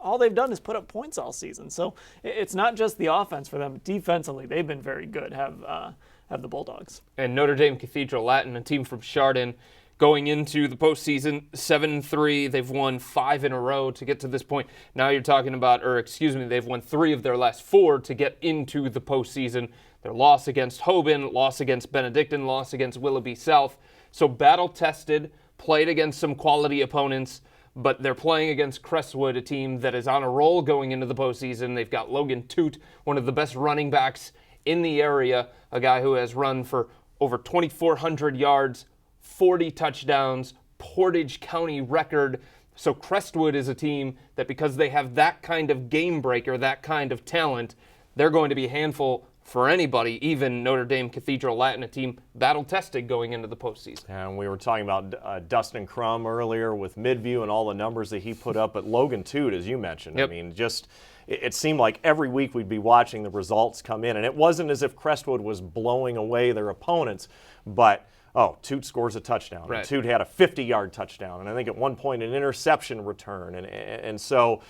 all they've done is put up points all season. So it's not just the offense for them. Defensively, they've been very good, have the Bulldogs. And Notre Dame Cathedral Latin, a team from Chardon, going into the postseason, 7-3. They've won 5 in a row to get to this point. Now you're talking about, they've won 3 of their last 4 to get into the postseason. Their loss against Hoban, loss against Benedictine, loss against Willoughby South. So battle-tested, played against some quality opponents, but they're playing against Crestwood, a team that is on a roll going into the postseason. They've got Logan Toot, one of the best running backs in the area, a guy who has run for over 2,400 yards, 40 touchdowns, Portage County record. So Crestwood is a team that, because they have that kind of game breaker, that kind of talent, they're going to be a handful for anybody, even Notre Dame Cathedral Latin, a team battle-tested going into the postseason. And we were talking about Dustin Crum earlier with Midview and all the numbers that he put up, but Logan Toot, as you mentioned. Yep. I mean, it seemed like every week we'd be watching the results come in, and it wasn't as if Crestwood was blowing away their opponents, but Toot scores a touchdown. Right. And Toot had a 50-yard touchdown, and I think at one point an interception return. And so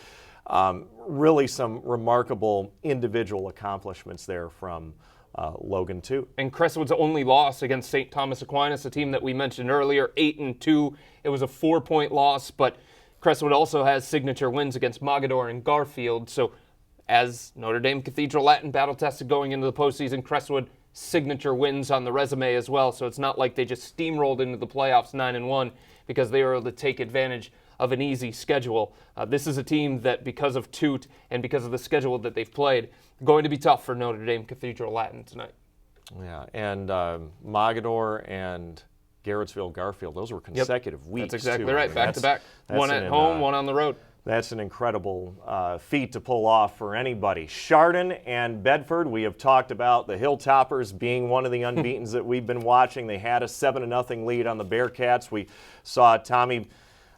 really some remarkable individual accomplishments there from Logan Toot. And Crestwood's only loss against St. Thomas Aquinas, a team that we mentioned earlier, 8-2. It was a 4-point loss, but Crestwood also has signature wins against Mogadore and Garfield. So as Notre Dame Cathedral Latin battle-tested going into the postseason, Crestwood signature wins on the resume as well. So it's not like they just steamrolled into the playoffs 9-1 because they were able to take advantage of an easy schedule. This is a team that, because of Toot and because of the schedule that they've played, going to be tough for Notre Dame Cathedral Latin tonight. Yeah, and Mogadore and Garrettsville Garfield, those were consecutive weeks. That's exactly too. right, back-to-back. One at home, one on the road. That's an incredible feat to pull off for anybody. Chardon and Bedford, we have talked about the Hilltoppers being one of the unbeatens that we've been watching. They had a 7-0 lead on the Bearcats. We saw Tommy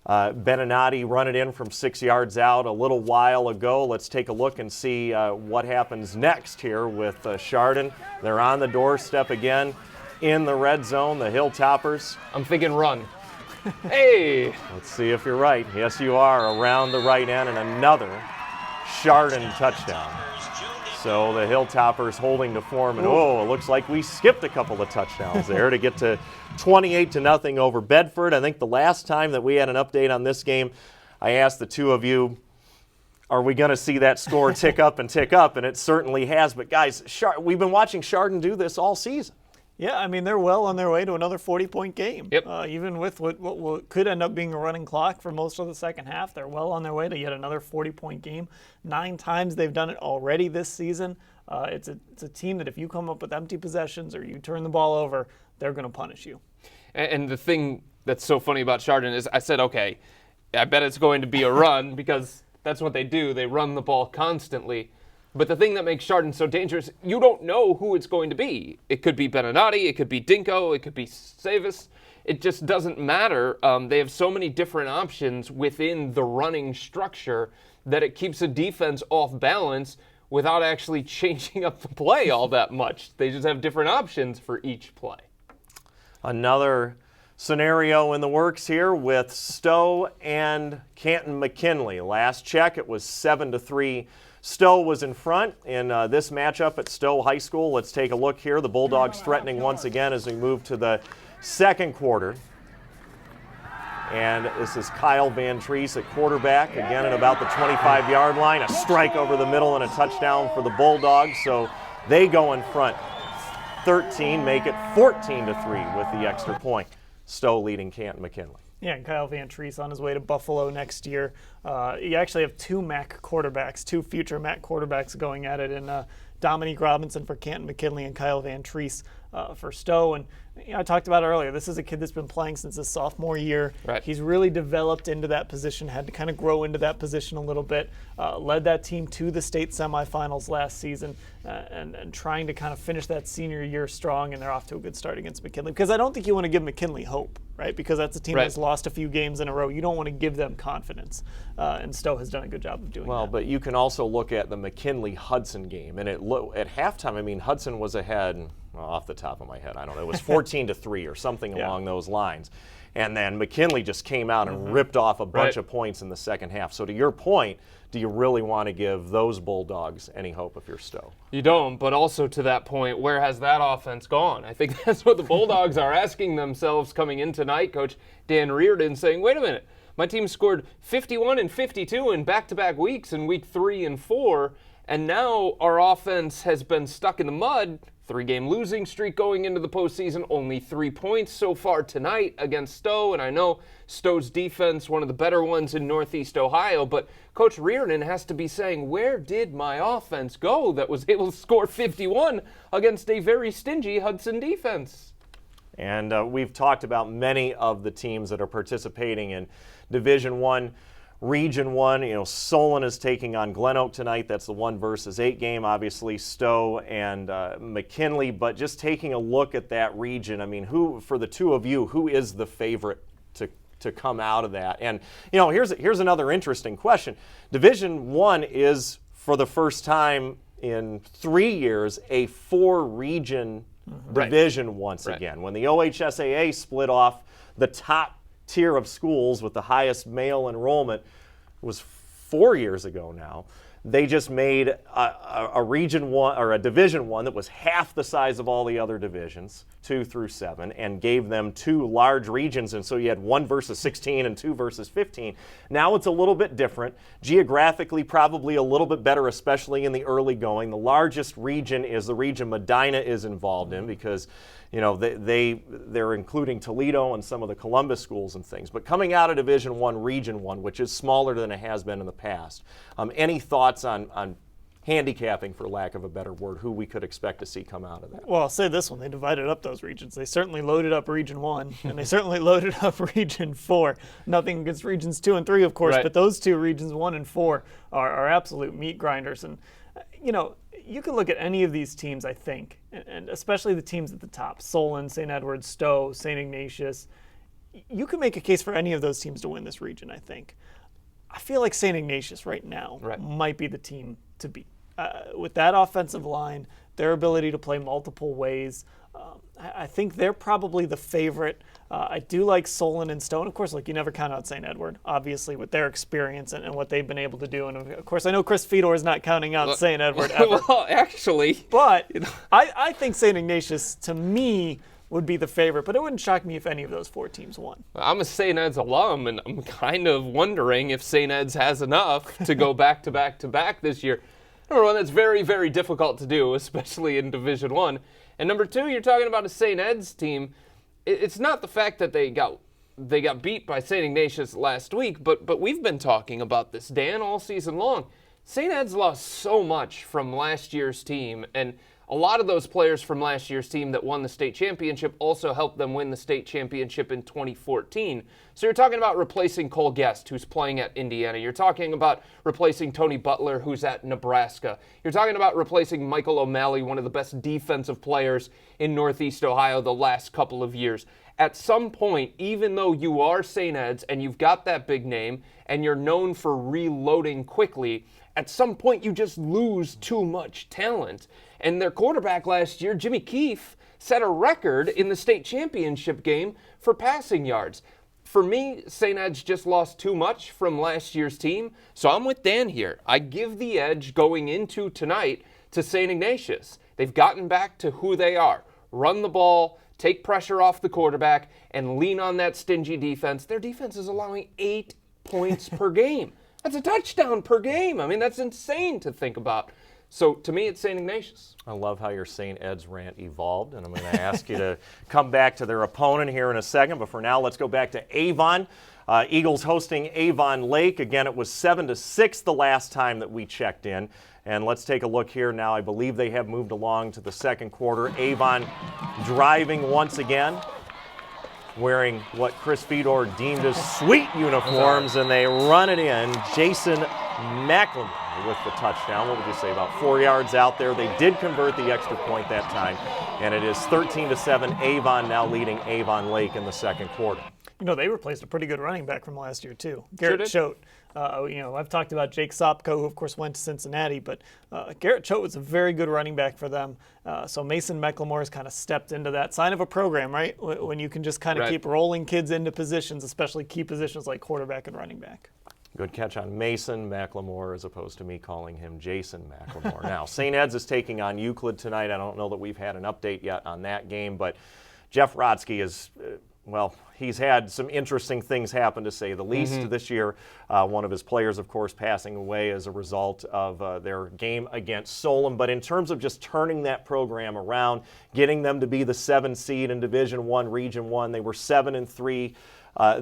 Beninati run it in from 6 yards out a little while ago. Let's take a look and see what happens next here with Chardon. They're on the doorstep again in the red zone, the Hilltoppers. I'm thinking run. Hey! Let's see if you're right. Yes, you are. Around the right end, and another Chardon touchdown. So the Hilltoppers holding to form, and it looks like we skipped a couple of touchdowns there to get to 28-0 over Bedford. I think the last time that we had an update on this game, I asked the two of you, are we going to see that score tick up and tick up? And it certainly has. But guys, we've been watching Chardon do this all season. Yeah, I mean, they're well on their way to another 40-point game. Yep. Even with what could end up being a running clock for most of the second half, they're well on their way to yet another 40-point game. 9 times they've done it already this season. It's a team that if you come up with empty possessions or you turn the ball over, they're going to punish you. And the thing that's so funny about Chardon is I said, okay, I bet it's going to be a run because that's what they do. They run the ball constantly. But the thing that makes Chardon so dangerous, you don't know who it's going to be. It could be Beninati, it could be Dinko, it could be Savis. It just doesn't matter. They have so many different options within the running structure that it keeps a defense off balance without actually changing up the play all that much. They just have different options for each play. Another scenario in the works here with Stowe and Canton McKinley. Last check, it was 7-3. Stowe was in front in this matchup at Stowe High School. Let's take a look here. The Bulldogs threatening once again as we move to the second quarter. And this is Kyle Van Treese at quarterback, again at about the 25-yard line. A strike over the middle and a touchdown for the Bulldogs. So they go in front 13, make it 14-3 with the extra point. Stowe leading Canton McKinley. Yeah, and Kyle Van Treese on his way to Buffalo next year. You actually have two MAC quarterbacks, two future MAC quarterbacks going at it, in Dominique Robinson for Canton McKinley and Kyle Van Treese for Stowe. And I talked about it earlier. This is a kid that's been playing since his sophomore year. Right. He's really developed into that position, had to kind of grow into that position a little bit, led that team to the state semifinals last season, and trying to kind of finish that senior year strong, and they're off to a good start against McKinley. Because I don't think you want to give McKinley hope, right? Because that's a team that's lost a few games in a row. You don't want to give them confidence, and Stowe has done a good job of doing that. Well, but you can also look at the McKinley-Hudson game, and at halftime, I mean, Hudson was ahead, well, off the top of my head, I don't know, it was 14-3 or something along those lines. And then McKinley just came out and ripped off a bunch of points in the second half. So to your point, do you really want to give those Bulldogs any hope if you're Stowe? You don't, but also to that point, where has that offense gone? I think that's what the Bulldogs are asking themselves coming in tonight. Coach Dan Reardon saying, wait a minute, my team scored 51 and 52 in back-to-back weeks in week 3 and 4, and now our offense has been stuck in the mud. 3-game losing streak going into the postseason, only 3 points so far tonight against Stowe, and I know Stowe's defense, one of the better ones in Northeast Ohio, but Coach Reardon has to be saying, where did my offense go that was able to score 51 against a very stingy Hudson defense? And we've talked about many of the teams that are participating in Division I. Region 1, you know, Solon is taking on Glen Oak tonight. That's the 1 versus 8 game. Obviously, Stowe and McKinley. But just taking a look at that region, I mean, who, for the two of you, who is the favorite to come out of that? And, you know, here's another interesting question. Division 1 is, for the first time in 3 years, a 4-region division once again. When the OHSAA split off the top tier of schools with the highest male enrollment was 4 years ago now. They just made a Region 1 or a Division 1 that was half the size of all the other divisions, 2 through 7, and gave them 2 large regions. And so you had 1 versus 16 and 2 versus 15. Now it's a little bit different. Geographically, probably a little bit better, especially in the early going. The largest region is the region Medina is involved in because, you know, they're including Toledo and some of the Columbus schools and things. But coming out of Division 1, Region 1, which is smaller than it has been in the past, any thoughts on handicapping, for lack of a better word, who we could expect to see come out of that? Well, I'll say this one. They divided up those regions. They certainly loaded up Region 1, and they certainly loaded up Region 4. Nothing against Regions 2 and 3, of course, but those two, Regions 1 and 4, are absolute meat grinders. And, you know, you can look at any of these teams, I think, and especially the teams at the top, Solon, St. Edward, Stowe, St. Ignatius. You can make a case for any of those teams to win this region, I think. I feel like St. Ignatius right now might be the team to beat. With that offensive line, their ability to play multiple ways, I think they're probably the favorite. I do like Solon and Stowe. Of course, look, you never count out St. Edward, obviously, with their experience and what they've been able to do. And, of course, I know Chris Fedor is not counting out St. Edward ever. Well, actually. But I think St. Ignatius, to me, would be the favorite, but it wouldn't shock me if any of those 4 teams won. I'm a St. Ed's alum, and I'm kind of wondering if St. Ed's has enough to go back to back to back this year. Number one, that's very, very difficult to do, especially in Division I. And number two, you're talking about a St. Ed's team. It's not the fact that they got beat by St. Ignatius last week, but we've been talking about this, Dan, all season long. St. Ed's lost so much from last year's team, and a lot of those players from last year's team that won the state championship also helped them win the state championship in 2014. So you're talking about replacing Cole Guest, who's playing at Indiana. You're talking about replacing Tony Butler, who's at Nebraska. You're talking about replacing Michael O'Malley, one of the best defensive players in Northeast Ohio the last couple of years. At some point, even though you are St. Ed's and you've got that big name and you're known for reloading quickly, at some point you just lose too much talent. And their quarterback last year, Jimmy Keefe, set a record in the state championship game for passing yards. For me, St. Ed's just lost too much from last year's team, so I'm with Dan here. I give the edge going into tonight to St. Ignatius. They've gotten back to who they are. Run the ball, take pressure off the quarterback, and lean on that stingy defense. Their defense is allowing 8 points per game. That's a touchdown per game. I mean, that's insane to think about. So to me, it's St. Ignatius. I love how your St. Ed's rant evolved, and I'm going to ask you to come back to their opponent here in a second. But for now, let's go back to Avon. Eagles hosting Avon Lake. Again, it was 7-6 the last time that we checked in. And let's take a look here now. I believe they have moved along to the second quarter. Avon driving once again, wearing what Chris Fedor deemed as sweet uniforms, and they run it in. Jason McLemore with the touchdown. What would you say, about 4 yards out there? They did convert the extra point that time, and it is 13-7. Avon now leading Avon Lake in the second quarter. You know, they replaced a pretty good running back from last year, too. Garrett Choate. I've talked about Jake Sopko, who, of course, went to Cincinnati, but Garrett Choate was a very good running back for them. So Mason McLemore has kind of stepped into that. Sign of a program, right? When you can just kind of keep rolling kids into positions, especially key positions like quarterback and running back. Good catch on Mason McLemore as opposed to me calling him Jason McLemore. Now, St. Ed's is taking on Euclid tonight. I don't know that we've had an update yet on that game, but Jeff Rotsky is, he's had some interesting things happen, to say the least, this year. One of his players, of course, passing away as a result of their game against Solon. But in terms of just turning that program around, getting them to be the 7th seed in Division I, Region I, they were 7-3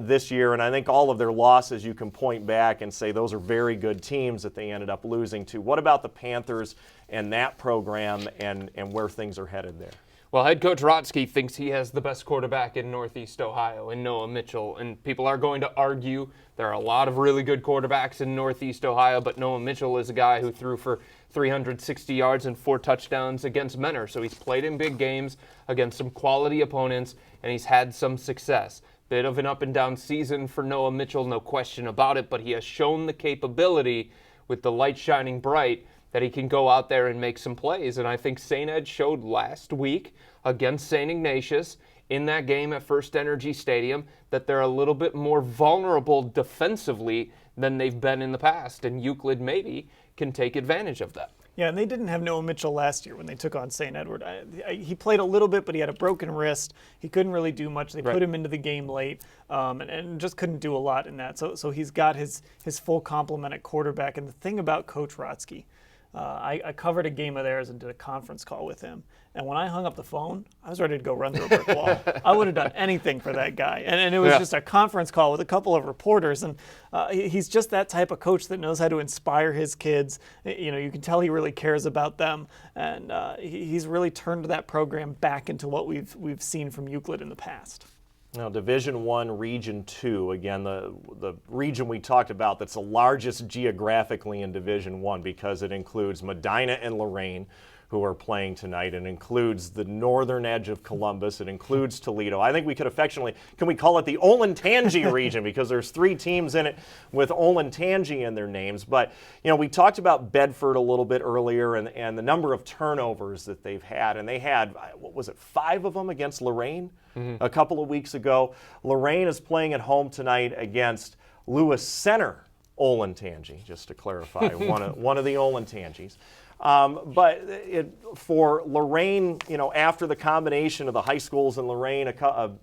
this year. And I think all of their losses, you can point back and say those are very good teams that they ended up losing to. What about the Panthers and that program and where things are headed there? Well, head coach Rotsky thinks he has the best quarterback in Northeast Ohio, in Noah Mitchell. And people are going to argue there are a lot of really good quarterbacks in Northeast Ohio, but Noah Mitchell is a guy who threw for 360 yards and 4 touchdowns against Mentor. So he's played in big games against some quality opponents, and he's had some success. Bit of an up-and-down season for Noah Mitchell, no question about it, but he has shown the capability, with the light shining bright, that he can go out there and make some plays. And I think St. Ed showed last week against St. Ignatius in that game at First Energy Stadium that they're a little bit more vulnerable defensively than they've been in the past. And Euclid maybe can take advantage of that. Yeah, and they didn't have Noah Mitchell last year when they took on St. Edward. He played a little bit, but he had a broken wrist. He couldn't really do much. They put him into the game late and just couldn't do a lot in that. So he's got his full complement at quarterback. And the thing about Coach Rotsky, I covered a game of theirs and did a conference call with him. And when I hung up the phone, I was ready to go run through a brick wall. I would have done anything for that guy. And it was just a conference call with a couple of reporters. And he's just that type of coach that knows how to inspire his kids. You know, you can tell he really cares about them. And he's really turned that program back into what we've seen from Euclid in the past. Now, Division I, Region II, again, the region we talked about that's the largest geographically in Division I because it includes Medina and Lorain, who are playing tonight. It includes the northern edge of Columbus. It includes Toledo. I think we could affectionately, can we call it the Olentangy region, because there's 3 teams in it with Olentangy in their names. But, you know, we talked about Bedford a little bit earlier and the number of turnovers that they've had. And they had, what was it, 5 of them against Lorain a couple of weeks ago. Lorain is playing at home tonight against Lewis Center Olentangy, just to clarify, one of the Olentangys. But for Lorain, you know, after the combination of the high schools in Lorain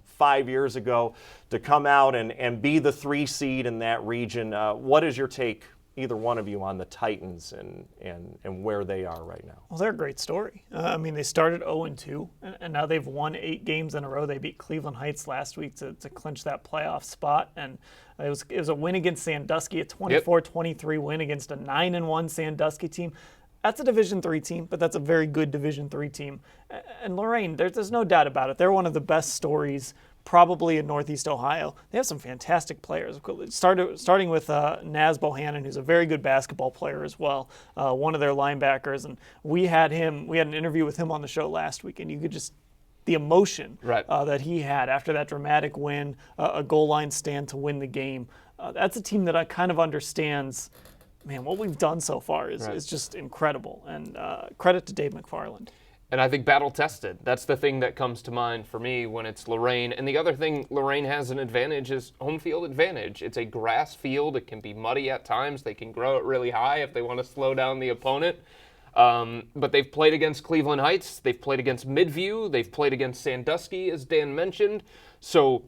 5 years ago to come out and be the 3 seed in that region, what is your take either one of you on the Titans and where they are right now? Well, they're a great story. I mean, they started 0-2, and now they've won 8 games in a row. They beat Cleveland Heights last week to clinch that playoff spot, and it was a win against Sandusky, a 24-23 win against a 9-1 Sandusky team. That's a Division III team, but that's a very good Division III team. And Lorain, there's no doubt about it. They're one of the best stories probably in Northeast Ohio. They have some fantastic players. Starting with Naz Bohannon, who's a very good basketball player as well, one of their linebackers. And we had an interview with him on the show last week, and you could just, the emotion that he had after that dramatic win, a goal line stand to win the game. That's a team that kind of understands, man, what we've done so far is just incredible. And credit to Dave McFarland. And I think battle-tested. That's the thing that comes to mind for me when it's Lorain. And the other thing Lorain has an advantage is home field advantage. It's a grass field. It can be muddy at times. They can grow it really high if they want to slow down the opponent. But they've played against Cleveland Heights. They've played against Midview. They've played against Sandusky, as Dan mentioned. So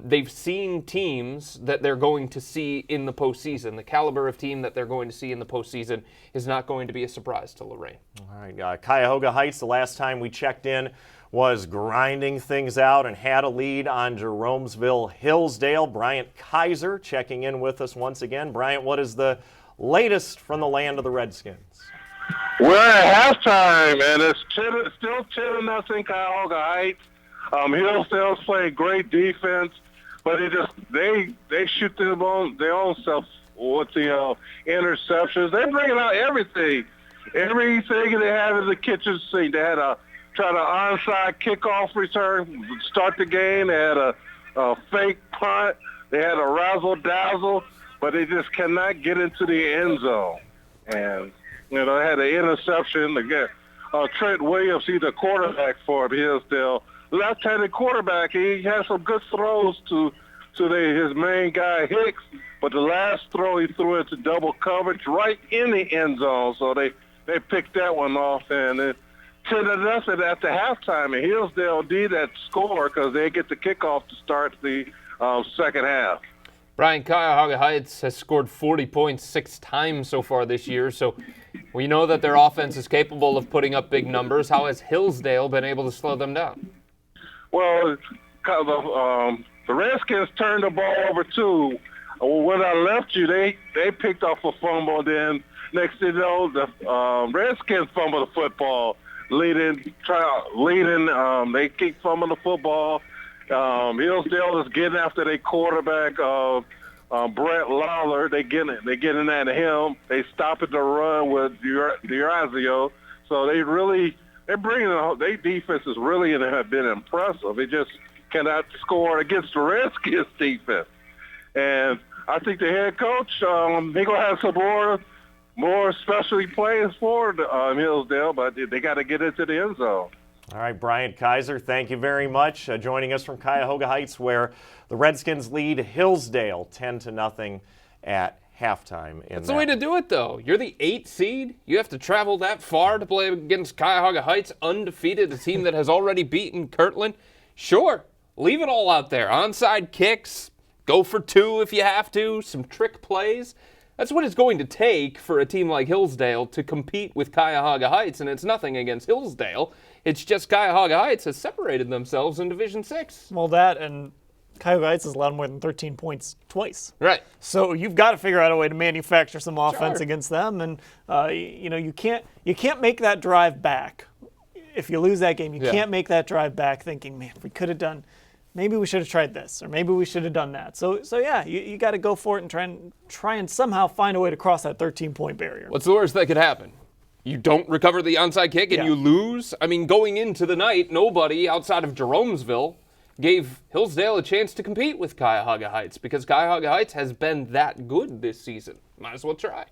they've seen teams that they're going to see in the postseason. The caliber of team that they're going to see in the postseason is not going to be a surprise to Lorain. All right, Cuyahoga Heights, the last time we checked in, was grinding things out and had a lead on Jeromesville Hillsdale. Bryant Kaiser checking in with us once again. Bryant, what is the latest from the land of the Redskins? We're at halftime, and it's still 10-0 Cuyahoga Heights. Hillsdale's playing great defense, but they shoot their own self with the interceptions. They're bringing out everything. Everything they have in the kitchen sink. They had a onside kickoff return to start the game. They had a fake punt. They had a razzle-dazzle, but they just cannot get into the end zone. And, they had an interception. Again, Trent Williams, he's the quarterback for Hillsdale. Left-handed quarterback, he has some good throws to his main guy, Hicks, but the last throw he threw into double coverage right in the end zone, so they picked that one off, and 10-0 at the halftime, and Hillsdale need that score because they get the kickoff to start the second half. Brian, Cuyahoga Heights has scored 40 points 6 times so far this year, so we know that their offense is capable of putting up big numbers. How has Hillsdale been able to slow them down? Well, the Redskins turned the ball over too. When I left you, they picked off a fumble. Then next thing you know, the Redskins fumbled the football, leading. They keep fumbling the football. Hillsdale is getting after their quarterback, Brett Lawler. They getting at him. They stopping the run with Durazio. So they're bringing their defense is really have been impressive. They just cannot score against the Redskins defense. And I think the head coach, he's going to have some more specialty players for Hillsdale, but they got to get into the end zone. All right, Bryant Kaiser, thank you very much. Joining us from Cuyahoga Heights, where the Redskins lead Hillsdale 10-0 at halftime. That's the way to do it, though. You're the 8th seed. You have to travel that far to play against Cuyahoga Heights, undefeated, a team that has already beaten Kirtland. Sure, leave it all out there. Onside kicks, go for 2 if you have to, some trick plays. That's what it's going to take for a team like Hillsdale to compete with Cuyahoga Heights, and it's nothing against Hillsdale. It's just Cuyahoga Heights has separated themselves in Division 6. Well, that and Cuyahoga Heights has allowed more than 13 points twice. Right. So you've got to figure out a way to manufacture some offense against them, and you can't make that drive back. If you lose that game, you can't make that drive back thinking, man, if we could have done, maybe we should have tried this, or maybe we should have done that. So yeah, you got to go for it and try and somehow find a way to cross that 13-point barrier. What's the worst that could happen? You don't recover the onside kick and you lose? I mean, going into the night, nobody outside of Jeromesville gave Hillsdale a chance to compete with Cuyahoga Heights because Cuyahoga Heights has been that good this season. Might as well try.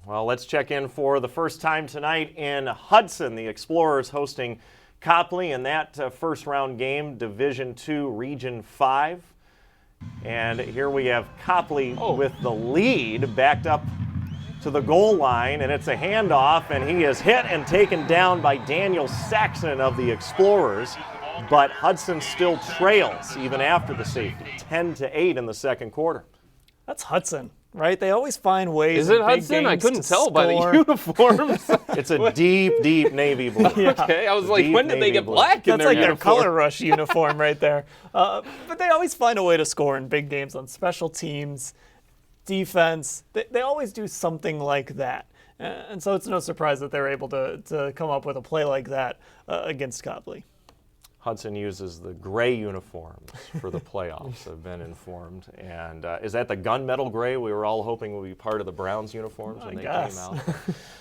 Well, let's check in for the first time tonight in Hudson. The Explorers hosting Copley in that first-round game, Division II, Region 5. And here we have Copley with the lead, backed up to the goal line, and it's a handoff, and he is hit and taken down by Daniel Saxon of the Explorers. But Hudson still trails even after the safety, 10-8 in the second quarter. That's Hudson. right? They always find ways. Is it in big Hudson? I games couldn't to tell by the score. uniforms. It's a deep, deep navy blue. Okay, I was like, Deep when did they navy get blue. black in That's their like uniform? their color rush uniform right there. But they always find a way to score in big games on special teams, defense. They always do something like that. And so it's no surprise that they're able to come up with a play like that against Copley. Hudson uses the gray uniforms for the playoffs, I've been informed. And is that the gunmetal gray we were all hoping would be part of the Browns uniforms when they came out?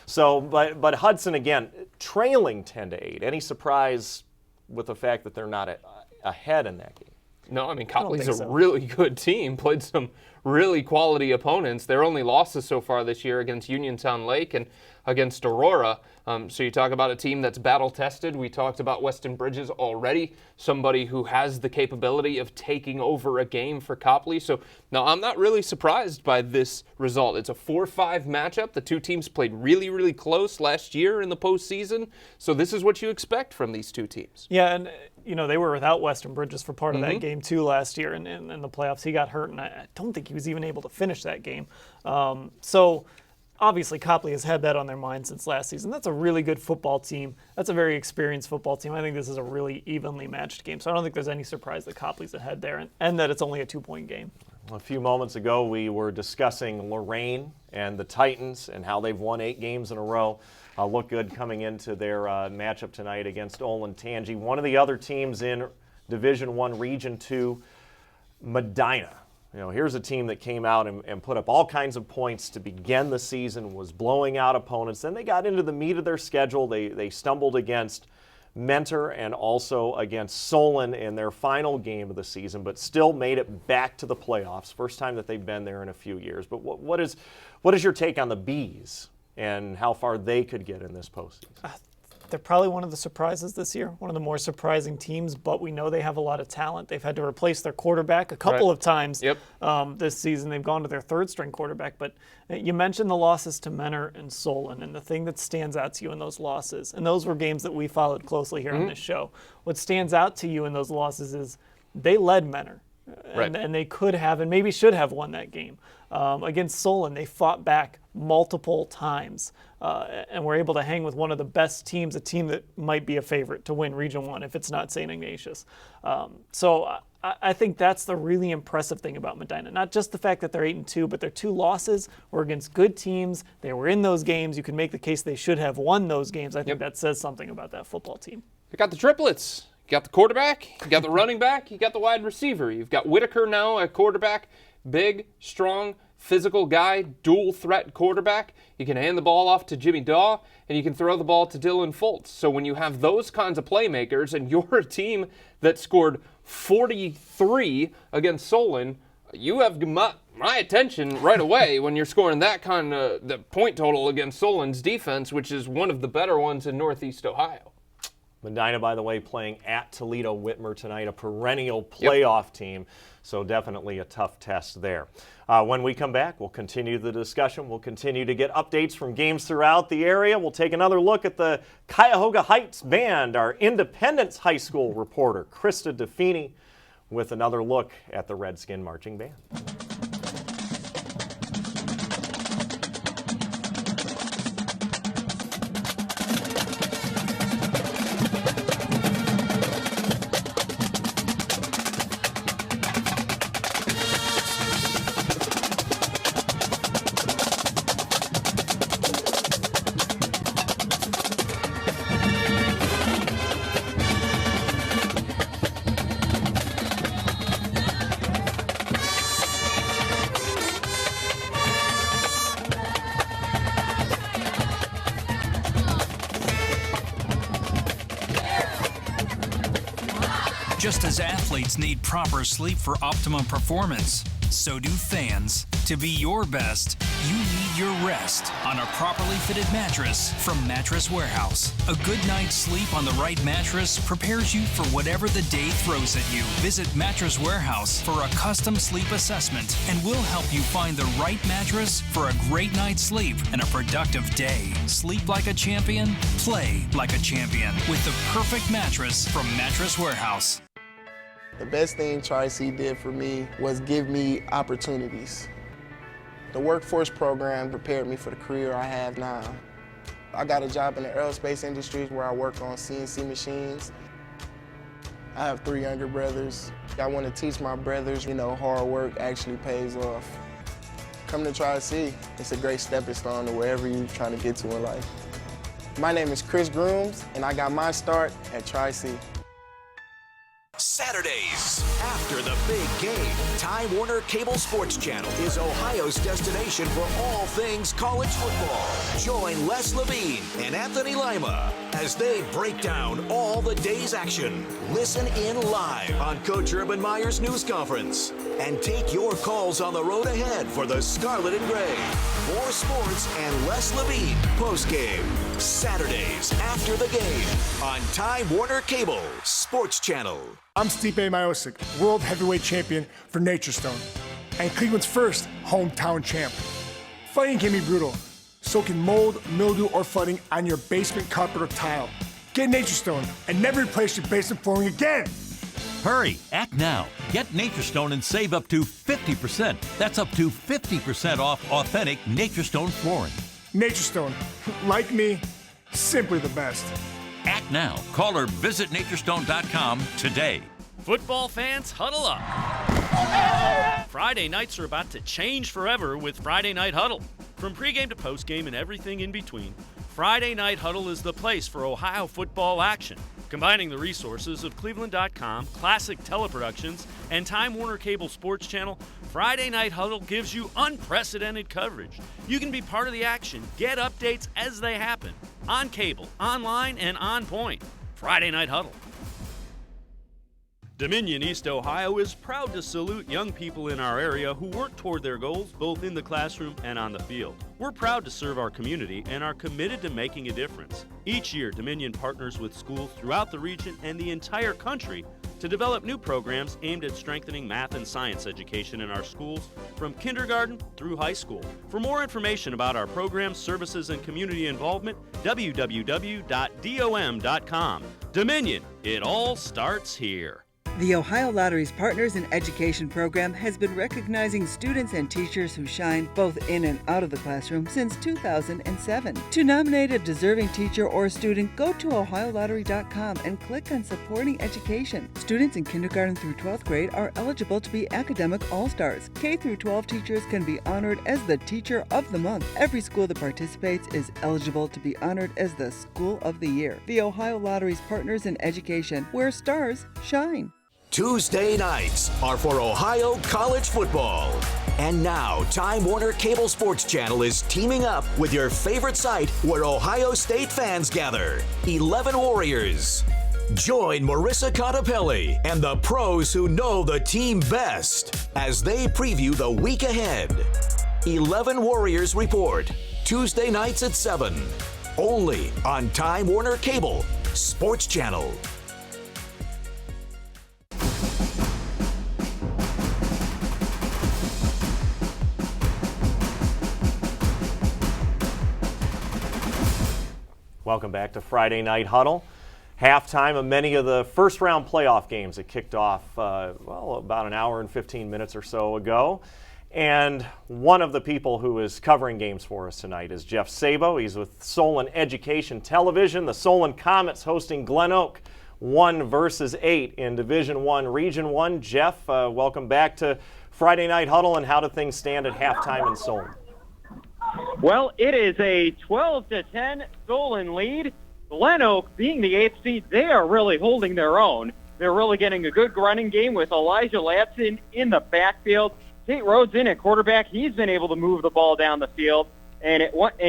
So, but Hudson, again, trailing 10-8. Any surprise with the fact that they're not ahead in that game? No, I mean, Copley's a really good team, played some really quality opponents. Their only losses so far this year against Uniontown Lake and against Aurora. So you talk about a team that's battle-tested. We talked about Weston Bridges already, somebody who has the capability of taking over a game for Copley. So now I'm not really surprised by this result. It's a 4-5 matchup. The two teams played really, really close last year in the postseason. So this is what you expect from these two teams. Yeah, and they were without Weston Bridges for part of that game too last year in the playoffs. He got hurt, and I don't think he was even able to finish that game. So obviously Copley has had that on their mind since last season. That's a really good football team. That's a very experienced football team. I think this is a really evenly matched game. So I don't think there's any surprise that Copley's ahead there and that it's only a 2-point game. A few moments ago, we were discussing Lorraine and the Titans and how they've won 8 games in a row. Look good coming into their matchup tonight against OLENTANGY. One of the other teams in Division I, Region 2, Medina. Here's a team that came out and put up all kinds of points to begin the season, was blowing out opponents. Then they got into the meat of their schedule. They stumbled against Mentor and also against Solon in their final game of the season, but still made it back to the playoffs. First time that they've been there in a few years. But what is your take on the Bees and how far they could get in this postseason? They're probably one of the surprises this year, one of the more surprising teams, but we know they have a lot of talent. They've had to replace their quarterback a couple of times this season. They've gone to their third-string quarterback, but you mentioned the losses to Mentor and Solon, and the thing that stands out to you in those losses, and those were games that we followed closely here on this show. What stands out to you in those losses is they led Mentor, and they could have and maybe should have won that game. Against Solon, they fought back multiple times and were able to hang with one of the best teams, a team that might be a favorite to win Region 1 if it's not St. Ignatius. So I think that's the really impressive thing about Medina. Not just the fact that they're 8-2, but their 2 losses were against good teams. They were in those games. You can make the case they should have won those games. I think that says something about that football team. You got the triplets. You got the quarterback, you got the running back, you got the wide receiver. You've got Whitaker now at quarterback, big, strong, physical guy, dual threat quarterback. You can hand the ball off to Jimmy Daw, and you can throw the ball to Dylan Foltz. So when you have those kinds of playmakers and you're a team that scored 43 against Solon, you have my attention right away when you're scoring that kind of the point total against Solon's defense, which is one of the better ones in Northeast Ohio. Medina, by the way, playing at Toledo Whitmer tonight, a perennial playoff team, so definitely a tough test there. When we come back, we'll continue the discussion. We'll continue to get updates from games throughout the area. We'll take another look at the Cuyahoga Heights Band, our Independence High School reporter, Krista DeFini, with another look at the Redskin Marching Band. Just as athletes need proper sleep for optimum performance, so do fans. To be your best, you need your rest on a properly fitted mattress from Mattress Warehouse. A good night's sleep on the right mattress prepares you for whatever the day throws at you. Visit Mattress Warehouse for a custom sleep assessment, and we'll help you find the right mattress for a great night's sleep and a productive day. Sleep like a champion, play like a champion with the perfect mattress from Mattress Warehouse. The best thing Tri-C did for me was give me opportunities. The workforce program prepared me for the career I have now. I got a job in the aerospace industry where I work on CNC machines. I have 3 younger brothers. I want to teach my brothers, hard work actually pays off. Come to Tri-C. It's a great stepping stone to wherever you're trying to get to in life. My name is Chris Grooms, and I got my start at Tri-C. Saturdays, after the big game, Time Warner Cable Sports Channel is Ohio's destination for all things college football. Join Les Levine and Anthony Lima as they break down all the day's action. Listen in live on Coach Urban Meyer's news conference and take your calls on the road ahead for the Scarlet and Gray. More sports and Les Levine postgame. Saturdays after the game on Time Warner Cable Sports Channel. I'm Stipe Miocic, world heavyweight champion for Nature Stone, and Cleveland's first hometown champ. Fighting can be brutal, so can mold, mildew, or flooding on your basement carpet or tile. Get Nature Stone and never replace your basement flooring again. Hurry, act now. Get Nature Stone and save up to 50%. That's up to 50% off authentic Nature Stone flooring. Nature Stone, like me, simply the best. Act now. Call or visit naturestone.com today. Football fans, huddle up. Friday nights are about to change forever with Friday Night Huddle. From pregame to postgame and everything in between, Friday Night Huddle is the place for Ohio football action. Combining the resources of cleveland.com, Classic Teleproductions, and Time Warner Cable Sports Channel, Friday Night Huddle gives you unprecedented coverage. You can be part of the action, get updates as they happen, on cable, online, and on point. Friday Night Huddle. Dominion East Ohio is proud to salute young people in our area who work toward their goals both in the classroom and on the field. We're proud to serve our community and are committed to making a difference. Each year, Dominion partners with schools throughout the region and the entire country to develop new programs aimed at strengthening math and science education in our schools from kindergarten through high school. For more information about our programs, services, and community involvement, www.dom.com. Dominion, it all starts here. The Ohio Lottery's Partners in Education program has been recognizing students and teachers who shine both in and out of the classroom since 2007. To nominate a deserving teacher or student, go to ohiolottery.com and click on Supporting Education. Students in kindergarten through 12th grade are eligible to be academic all-stars. K through 12 teachers can be honored as the Teacher of the Month. Every school that participates is eligible to be honored as the School of the Year. The Ohio Lottery's Partners in Education, where stars shine. Tuesday nights are for Ohio college football. And now, Time Warner Cable Sports Channel is teaming up with your favorite site where Ohio State fans gather, 11 Warriors. Join Marissa Contapelli and the pros who know the team best as they preview the week ahead. 11 Warriors Report, Tuesday nights at 7, only on Time Warner Cable Sports Channel. Welcome back to Friday Night Huddle. Halftime of many of the first round playoff games that kicked off, about an hour and 15 minutes or so ago. And one of the people who is covering games for us tonight is Jeff Sabo. He's with Solon Education Television. The Solon Comets hosting Glen Oak 1 versus 8 in Division I, Region 1. Jeff, welcome back to Friday Night Huddle, and how do things stand at halftime in Solon? Well, it is a 12-10 Solon lead. Glen Oak, being the 8th seed, they are really holding their own. They're really getting a good running game with Elijah Latson in the backfield. Tate Rhodes in at quarterback. He's been able to move the ball down the field, and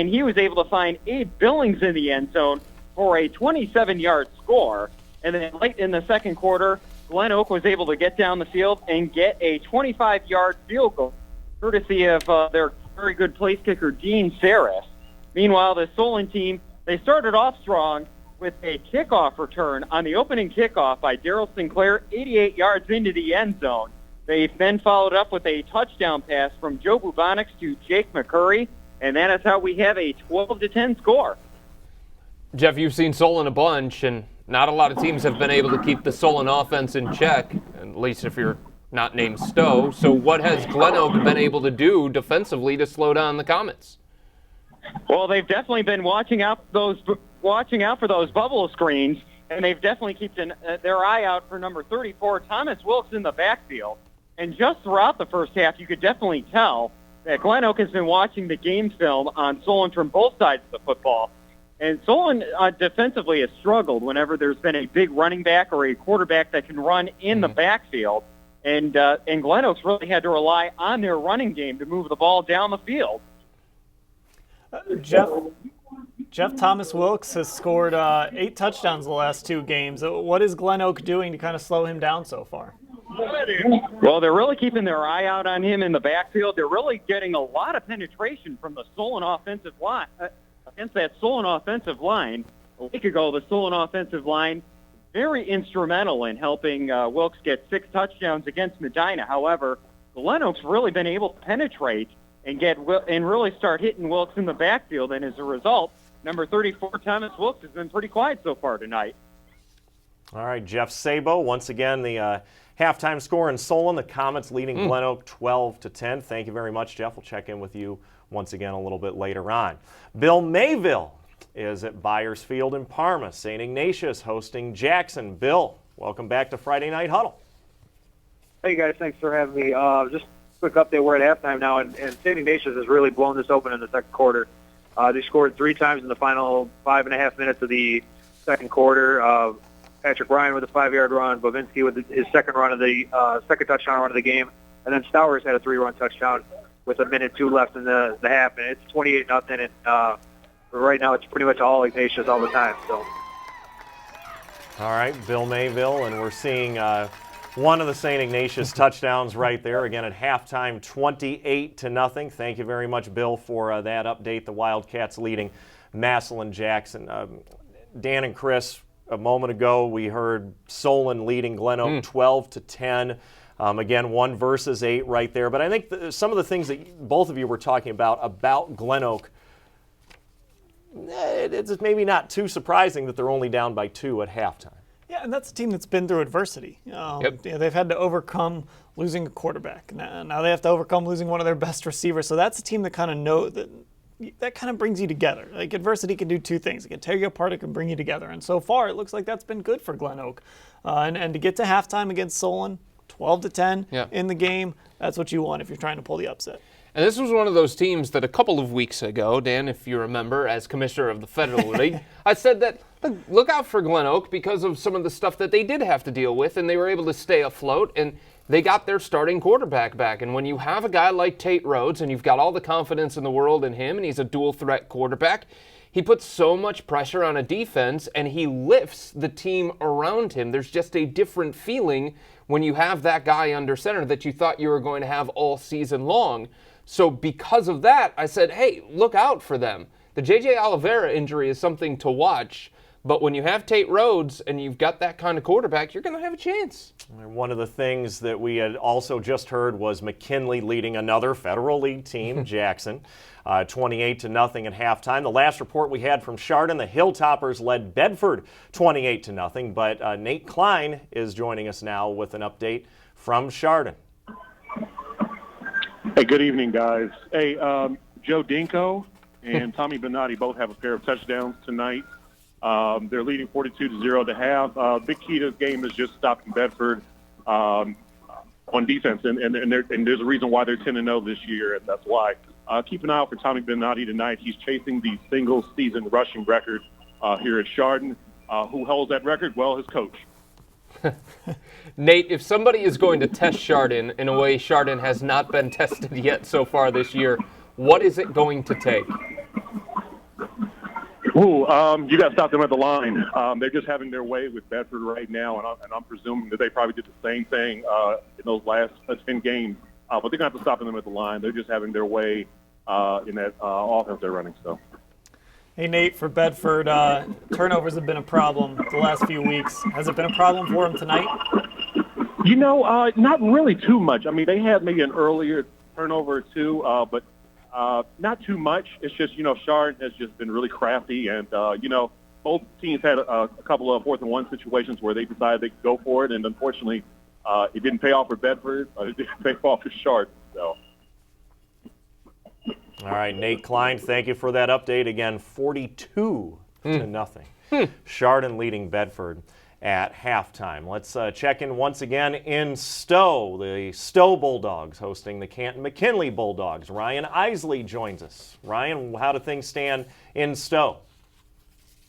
he was able to find Abe Billings in the end zone for a 27-yard score. And then late in the second quarter, Glen Oak was able to get down the field and get a 25-yard field goal, courtesy of their very good place kicker, Dean Saris. Meanwhile, the Solon team, they started off strong with a kickoff return on the opening kickoff by Darryl Sinclair, 88 yards into the end zone. They then followed up with a touchdown pass from Joe Bubonics to Jake McCurry, and that is how we have a 12-10 score. Jeff, you've seen Solon a bunch, and not a lot of teams have been able to keep the Solon offense in check, at least if you're not named Stowe. So what has Glen Oak been able to do defensively to slow down the Comets? Well, they've definitely been watching out for those bubble screens, and they've definitely kept their eye out for number 34, Thomas Wilkes, in the backfield. And just throughout the first half, you could definitely tell that Glen Oak has been watching the game film on Solon from both sides of the football. And Solon defensively has struggled whenever there's been a big running back or a quarterback that can run in the backfield. And Glen Oak's really had to rely on their running game to move the ball down the field. Jeff Thomas Wilkes has scored 8 touchdowns the last 2 games. What is Glen Oak doing to kind of slow him down so far? Well, they're really keeping their eye out on him in the backfield. They're really getting a lot of penetration from the Solon offensive line. Against that Solon offensive line, a week ago, the Solon offensive line very instrumental in helping Wilkes get 6 touchdowns against Medina. However, Glen Oak's really been able to penetrate and really start hitting Wilkes in the backfield, and as a result, number 34, Thomas Wilkes, has been pretty quiet so far tonight. All right, Jeff Sabo, once again, the halftime score in Solon, the Comets leading Glen Oak 12-10. Thank you very much, Jeff. We'll check in with you once again a little bit later on. Bill Mayville is at FAIRFIELD in Parma. St. Ignatius hosting Jackson. Bill, welcome back to Friday Night Huddle. Hey, guys. Thanks for having me. Just a quick update. We're at halftime now, and St. Ignatius has really blown this open in the second quarter. They scored 3 times in the final 5.5 minutes of the second quarter. Patrick Ryan with a 5-yard run, Bovinski with his second touchdown run of the game, and then Stowers had a 3-run touchdown with 1:02 left in the half, and it's 28-0. And right now, it's pretty much all Ignatius all the time. So. All right, Bill Mayville, and we're seeing one of the St. Ignatius touchdowns right there. Again, at halftime, 28-0. Thank you very much, Bill, for that update. The Wildcats leading Massillon Jackson. Dan and Chris, a moment ago, we heard Solon leading Glen Oak 12-10. Again, 1 versus 8 right there. But I think some of the things that both of you were talking about Glen Oak, it's maybe not too surprising that they're only down by 2 at halftime. Yeah, and that's a team that's been through adversity. They've had to overcome losing a quarterback. Now they have to overcome losing one of their best receivers. So that's a team that kind of that kind of brings you together. Like, adversity can do 2 things. It can tear you apart, it can bring you together. And so far, it looks like that's been good for Glen Oak. And to get to halftime against Solon, 12-10 in the game, that's what you want if you're trying to pull the upset. And this was one of those teams that a couple of weeks ago, Dan, if you remember, as commissioner of the Federal League, I said that, look out for Glen Oak because of some of the stuff that they did have to deal with, and they were able to stay afloat, and they got their starting quarterback back. And when you have a guy like Tate Rhodes, and you've got all the confidence in the world in him, and he's a dual-threat quarterback, he puts so much pressure on a defense, and he lifts the team around him. There's just a different feeling when you have that guy under center that you thought you were going to have all season long. So because of that, I said, hey, look out for them. The J.J. Oliveira injury is something to watch, but when you have Tate Rhodes and you've got that kind of quarterback, you're going to have a chance. One of the things that we had also just heard was McKinley leading another Federal League team, Jackson, 28-0 at halftime. The last report we had from Chardon, the Hilltoppers led Bedford 28-0, but Nate Klein is joining us now with an update from Chardon. Hey, good evening, guys. Hey, Joe Dinko and Tommy Benatti both have a pair of touchdowns tonight. They're leading 42-0 to half. Big key to this game is just stopping Bedford on defense, and there's a reason why they're 10-0 this year, and that's why. Keep an eye out for Tommy Benatti tonight. He's chasing the single-season rushing record here at Chardon. Who holds that record? Well, his coach. Nate, if somebody is going to test Chardon in a way Chardon has not been tested yet so far this year, what is it going to take? You got to stop them at the line. They're just having their way with Bedford right now, and I'm presuming that they probably did the same thing in those last 10 games. But they're going to have to stop them at the line. They're just having their way in that offense they're running. So. Hey, Nate, for Bedford, turnovers have been a problem the last few weeks. Has it been a problem for them tonight? Not really too much. I mean, they had maybe an earlier turnover or two, but not too much. It's just, Chardon has just been really crafty, and, both teams had a couple of 4th and 1 situations where they decided they could go for it, and unfortunately, It didn't pay off for Bedford, but it didn't pay off for Chardon. So. All right, Nate Klein, thank you for that update. Again, 42 to nothing. Chardon leading Bedford at halftime. Let's check in once again in Stowe. The Stowe Bulldogs hosting the Canton McKinley Bulldogs. Ryan Isley joins us. Ryan, how do things stand in Stowe?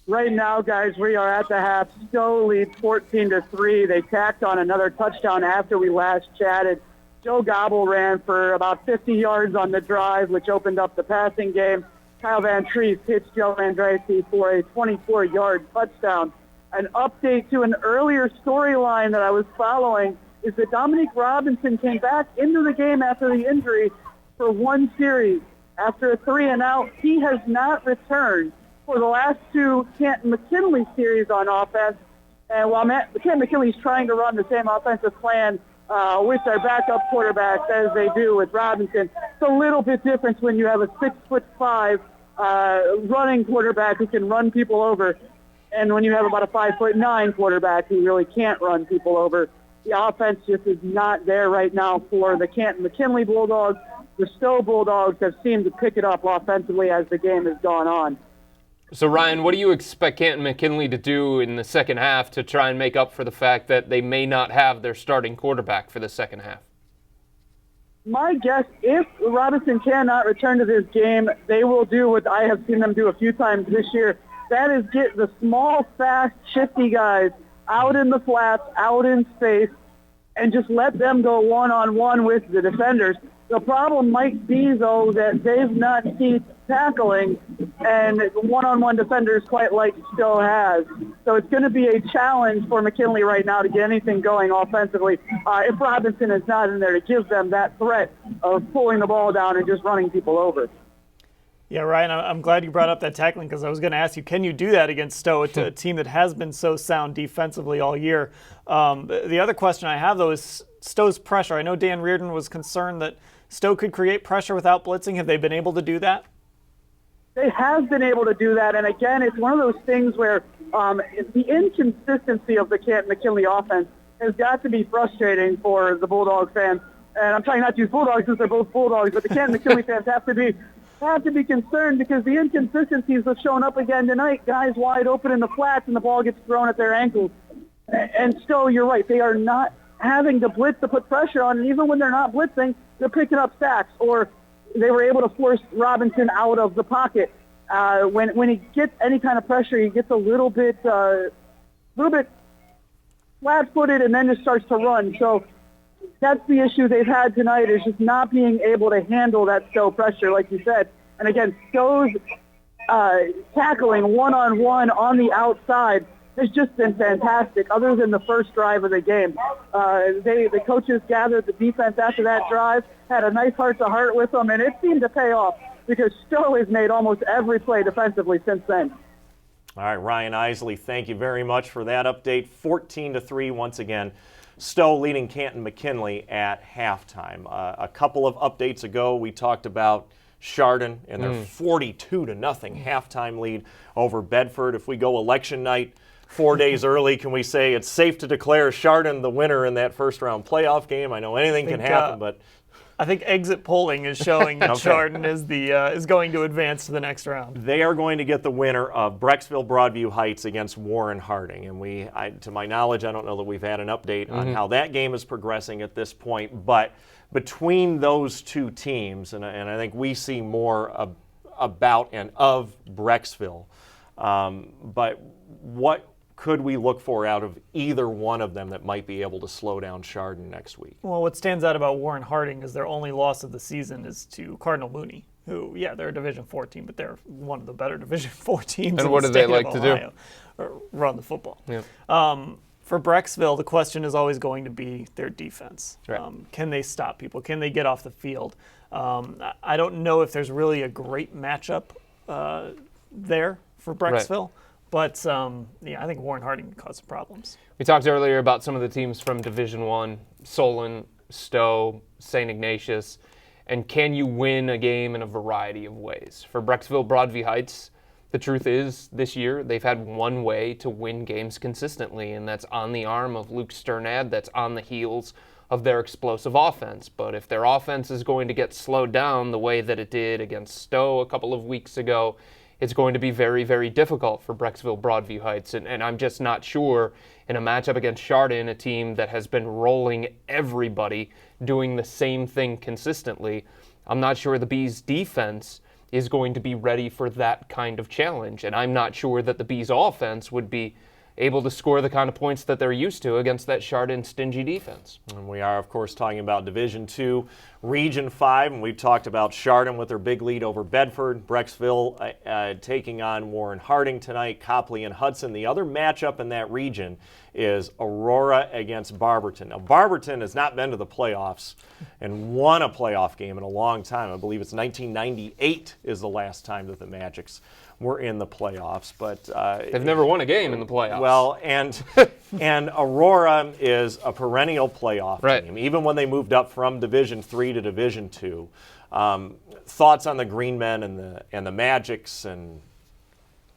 Right now, guys, we are at the half. Stowe leads 14-3. They tacked on another touchdown after we last chatted. Joe Gobble ran for about 50 yards on the drive, which opened up the passing game. Kyle Van Treese hits Joe Andrade for a 24-yard touchdown. An update to an earlier storyline that I was following is that Dominique Robinson came back into the game after the injury for one series. After a 3-and-out, he has not returned for the last two Canton-McKinley series on offense. And while Canton-McKinley is trying to run the same offensive plan with their backup quarterbacks as they do with Robinson, it's a little bit different when you have a 6'5" running quarterback who can run people over, and when you have about a 5'9" quarterback who really can't run people over. The offense just is not there right now for the Canton-McKinley Bulldogs. The Stowe Bulldogs have seemed to pick it up offensively as the game has gone on. So, Ryan, what do you expect Canton-McKinley to do in the second half to try and make up for the fact that they may not have their starting quarterback for the second half? My guess, if Robinson cannot return to this game, they will do what I have seen them do a few times this year. That is get the small, fast, shifty guys out in the flats, out in space, and just let them go one-on-one with the defenders. The problem might be, though, that they've not seen tackling and one-on-one defenders quite like Stowe has. So it's going to be a challenge for McKinley right now to get anything going offensively if Robinson is not in there to give them that threat of pulling the ball down and just running people over. Yeah, Ryan, I'm glad you brought up that tackling because I was going to ask you, can you do that against Stowe, a team that has been so sound defensively all year? The other question I have, though, is Stowe's pressure. I know Dan Reardon was concerned that Stowe could create pressure without blitzing. Have they been able to do that? They have been able to do that, and again, it's one of those things where the inconsistency of the Canton-McKinley offense has got to be frustrating for the Bulldog fans. And I'm trying not to use Bulldogs since they're both Bulldogs, but the Canton-McKinley fans have to be concerned because the inconsistencies have shown up again tonight. Guys wide open in the flats, and the ball gets thrown at their ankles. And so you're right, they are not having to blitz to put pressure on, and even when they're not blitzing, they're picking up sacks, or they were able to force Robinson out of the pocket. When he gets any kind of pressure, he gets a little bit flat-footed and then just starts to run. So that's the issue they've had tonight, is just not being able to handle that Stowe pressure, like you said. And again, Stowe's tackling one-on-one on the outside has just been fantastic, other than the first drive of the game. The coaches gathered the defense after that drive, had a nice heart-to-heart with them, and it seemed to pay off because Stowe has made almost every play defensively since then. All right, Ryan Isley, thank you very much for that update. 14-3 once again. Stowe leading Canton-McKinley at halftime. A couple of updates ago, we talked about Chardon and their 42-0 halftime lead over Bedford. If we go election night 4 days early, can we say it's safe to declare Chardon the winner in that first-round playoff game? I know anything can happen, but I think exit polling is showing that Chardon is going to advance to the next round. They are going to get the winner of Brecksville Broadview Heights against Warren Harding. And to my knowledge, I don't know that we've had an update on how that game is progressing at this point. But between those two teams, and I think we see more about and of Brecksville, but what could we look for out of either one of them that might be able to slow down Chardon next week? Well, what stands out about Warren Harding is their only loss of the season is to Cardinal Mooney, who, they're a Division IV team, but they're one of the better Division IV teams and what do they like to do? Or run the football. Yeah. For Brecksville, the question is always going to be their defense. Right. Can they stop people? Can they get off the field? I don't know if there's really a great matchup there for Brecksville. Right. But, I think Warren Harding can cause some problems. We talked earlier about some of the teams from Division I, Solon, Stowe, St. Ignatius, and can you win a game in a variety of ways? For Brecksville Broadview Heights, The truth is, this year, they've had one way to win games consistently, and that's on the arm of Luke Sternad, that's on the heels of their explosive offense. But if their offense is going to get slowed down the way that it did against Stowe a couple of weeks ago, it's going to be very, very difficult for Brecksville Broadview Heights. And I'm just not sure in a matchup against Chardon, a team that has been rolling everybody, doing the same thing consistently, I'm not sure the Bees' defense is going to be ready for that kind of challenge. And I'm not sure that the Bees' offense would be able to score the kind of points that they're used to against that Chardon stingy defense. And we are, of course, talking about Division II, Region 5, and we've talked about Chardon with their big lead over Bedford, Brecksville taking on Warren Harding tonight, Copley and Hudson. The other matchup in that region is Aurora against Barberton. Now, Barberton has not been to the playoffs and won a playoff game in a long time. I believe it's 1998 is the last time that the Magics were in the playoffs, but they've never won a game in the playoffs. Well, and Aurora is a perennial playoff team, even when they moved up from Division III to Division II. Thoughts on the Green Men and the Magics and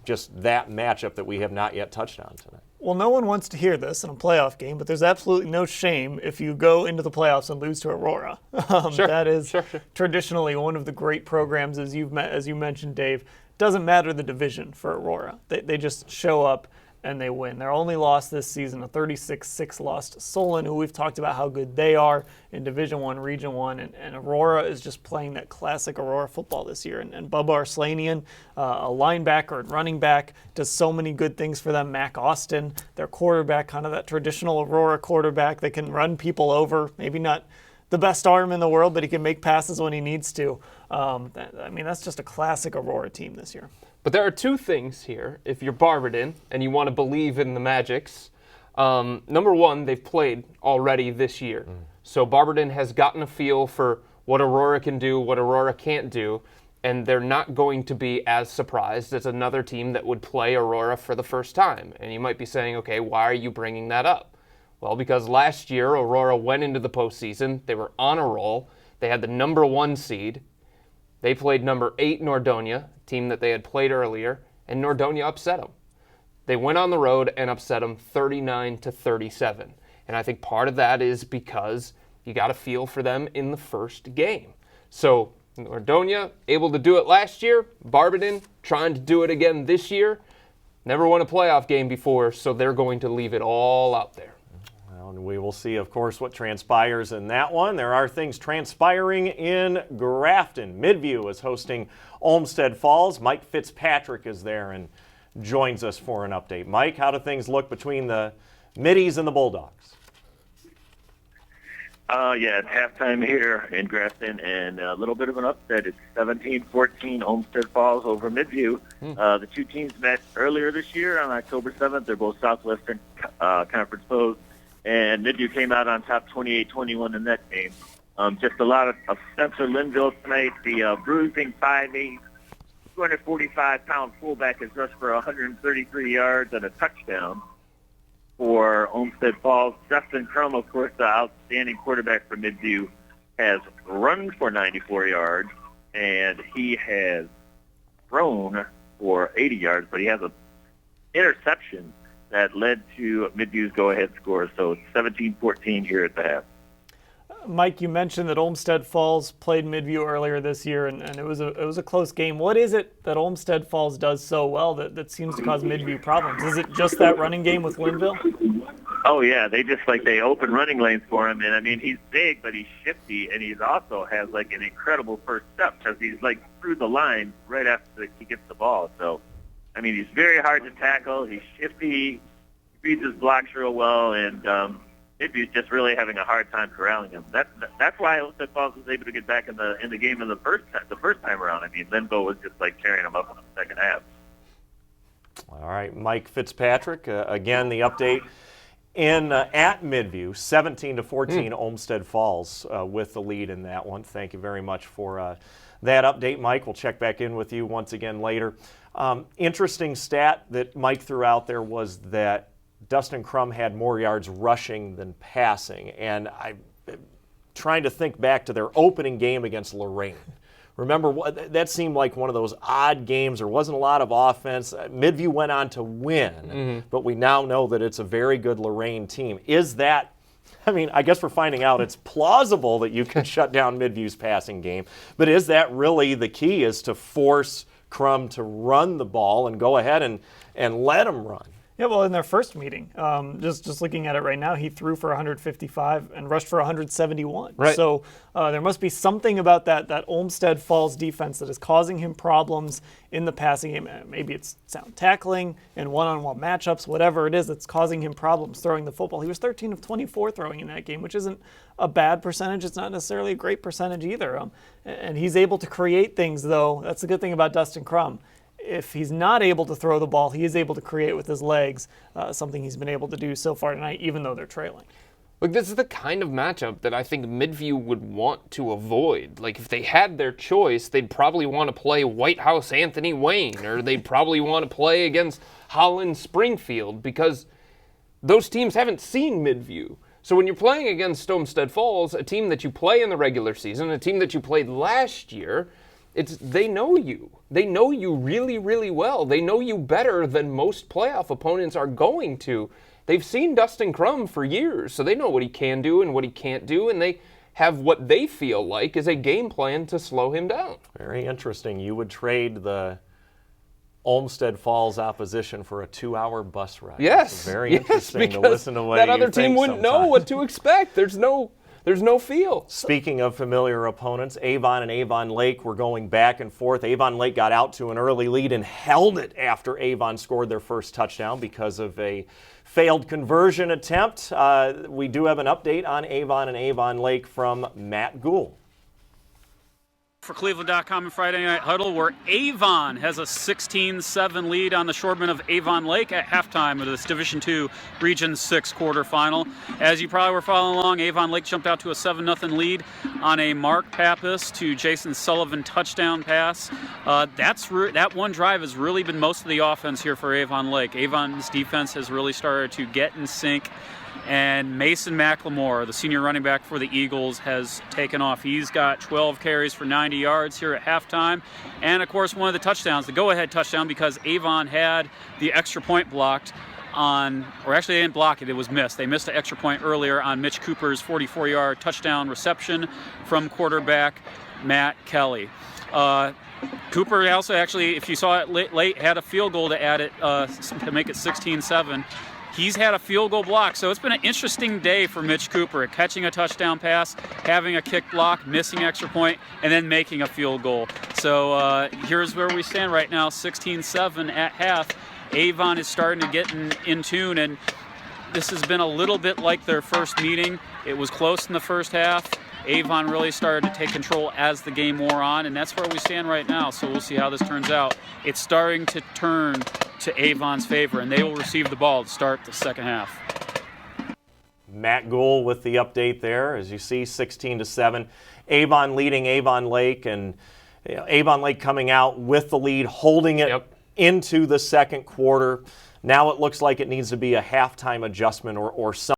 just that matchup that we have not yet touched on tonight? Well, no one wants to hear this in a playoff game, but there's absolutely no shame if you go into the playoffs and lose to Aurora. That is traditionally one of the great programs, as you mentioned, Dave. Doesn't matter the division for Aurora. They just show up and they win. Their only loss this season, a 36-6 loss to Solon, who we've talked about how good they are in Division I, Region 1, and Aurora is just playing that classic Aurora football this year. And Bubba Arslanian, a linebacker and running back, does so many good things for them. Mac Austin, their quarterback, kind of that traditional Aurora quarterback that can run people over, maybe not the best arm in the world, but he can make passes when he needs to. That's just a classic Aurora team this year. But there are two things here. If you're Barberton and you want to believe in the Magics, number one, they've played already this year. So Barberton has gotten a feel for what Aurora can do, what Aurora can't do, and they're not going to be as surprised as another team that would play Aurora for the first time. And you might be saying, okay, why are you bringing that up? Well, because last year Aurora went into the postseason. They were on a roll. They had the number 1 seed. They played number 8 Nordonia, a team that they had played earlier, and Nordonia upset them. They went on the road and upset them 39-37. And I think part of that is because you got a feel for them in the first game. So Nordonia able to do it last year. Barberton trying to do it again this year. Never won a playoff game before, so they're going to leave it all out there. And we will see, of course, what transpires in that one. There are things transpiring in Grafton. Midview is hosting Olmsted Falls. Mike Fitzpatrick is there and joins us for an update. Mike, how do things look between the Middies and the Bulldogs? It's halftime here in Grafton, and a little bit of an upset. It's 17-14 Olmsted Falls over Midview. The two teams met earlier this year on October 7th. They're both Southwestern Conference foes. And Midview came out on top 28-21 in that game. Just a lot of Spencer Linville tonight. The bruising 5'8", 245-pound fullback has rushed for 133 yards and a touchdown for Olmsted Falls. Justin Crum, of course, the outstanding quarterback for Midview, has run for 94 yards, and he has thrown for 80 yards, but he has an interception that led to Midview's go-ahead score. So it's 17-14 here at the half. Mike, you mentioned that Olmsted Falls played Midview earlier this year, and it was a close game. What is it that Olmsted Falls does so well that seems to cause Midview problems? Is it just that running game with Linville? Oh, yeah. They open running lanes for him. And, he's big, but he's shifty, and he also has, an incredible first step because he's, through the line right after he gets the ball. So, he's very hard to tackle. He's shifty. He reads his blocks real well, and Midview's just really having a hard time corralling him. That's why Olmsted Falls was able to get back in the game in the first time around. Linville was just carrying him up in the second half. All right, Mike Fitzpatrick. Again, the update at Midview, 17-14 Olmsted Falls with the lead in that one. Thank you very much for that update, Mike. We'll check back in with you once again later. Interesting stat that Mike threw out there was that Dustin Crum had more yards rushing than passing. And I'm trying to think back to their opening game against Lorraine, Remember, that seemed like one of those odd games. There wasn't a lot of offense. Midview went on to win, but we now know that it's a very good Lorain team. Is that, I mean, I guess we're finding out it's plausible that you can shut down Midview's passing game, but is that really the key, is to force Crum to run the ball and go ahead and let him run? Yeah, well, in their first meeting, just looking at it right now, he threw for 155 and rushed for 171. Right. So there must be something about that Olmsted Falls defense that is causing him problems in the passing game. Maybe it's sound tackling and one-on-one matchups, whatever it is that's causing him problems throwing the football. He was 13 of 24 throwing in that game, which isn't a bad percentage. It's not necessarily a great percentage either. And he's able to create things, though. That's the good thing about Dustin Crum. If he's not able to throw the ball, he is able to create with his legs, something he's been able to do so far tonight, even though they're trailing. Look, this is the kind of matchup that I think Midview would want to avoid. Like, if they had their choice, they'd probably want to play White House Anthony Wayne, or they'd probably want to play against Holland Springfield, because those teams haven't seen Midview. So when you're playing against Olmsted Falls, a team that you play in the regular season, a team that you played last year, they know you. They know you really, really well. They know you better than most playoff opponents are going to. They've seen Dustin Crum for years, so they know what he can do and what he can't do, and they have what they feel like is a game plan to slow him down. Very interesting. You would trade the Olmsted Falls opposition for a 2-hour bus ride. Yes. It's very interesting to listen to what that you other team think wouldn't know sometimes. what to expect. There's no feel. Speaking of familiar opponents, Avon and Avon Lake were going back and forth. Avon Lake got out to an early lead and held it after Avon scored their first touchdown because of a failed conversion attempt. We do have an update on Avon and Avon Lake from Matt Gould. For cleveland.com and Friday Night Huddle, where Avon has a 16-7 lead on the Shoremen of Avon Lake at halftime of this Division II Region 6 quarterfinal. As you probably were following along, Avon Lake jumped out to a 7-0 lead on a Mark Pappas to Jason Sullivan touchdown pass. That one drive has really been most of the offense here for Avon Lake. Avon's defense has really started to get in sync. And Mason McLemore, the senior running back for the Eagles, has taken off. He's got 12 carries for 90 yards here at halftime. And, of course, one of the touchdowns, the go-ahead touchdown, because Avon had the extra point blocked on, or actually they didn't block it, it was missed. They missed an extra point earlier on Mitch Cooper's 44-yard touchdown reception from quarterback Matt Kelly. Cooper also actually, if you saw it late, had a field goal to add it, to make it 16-7. He's had a field goal block, so it's been an interesting day for Mitch Cooper, catching a touchdown pass, having a kick block, missing extra point, and then making a field goal. So here's where we stand right now, 16-7 at half. Avon is starting to get in tune, and this has been a little bit like their first meeting. It was close in the first half. Avon really started to take control as the game wore on, and that's where we stand right now, so we'll see how this turns out. It's starting to turn to Avon's favor, and they will receive the ball to start the second half. Matt Gould with the update there. As you see, 16-7. Avon leading Avon Lake, and Avon Lake coming out with the lead, holding it into the second quarter. Now it looks like it needs to be a halftime adjustment or something.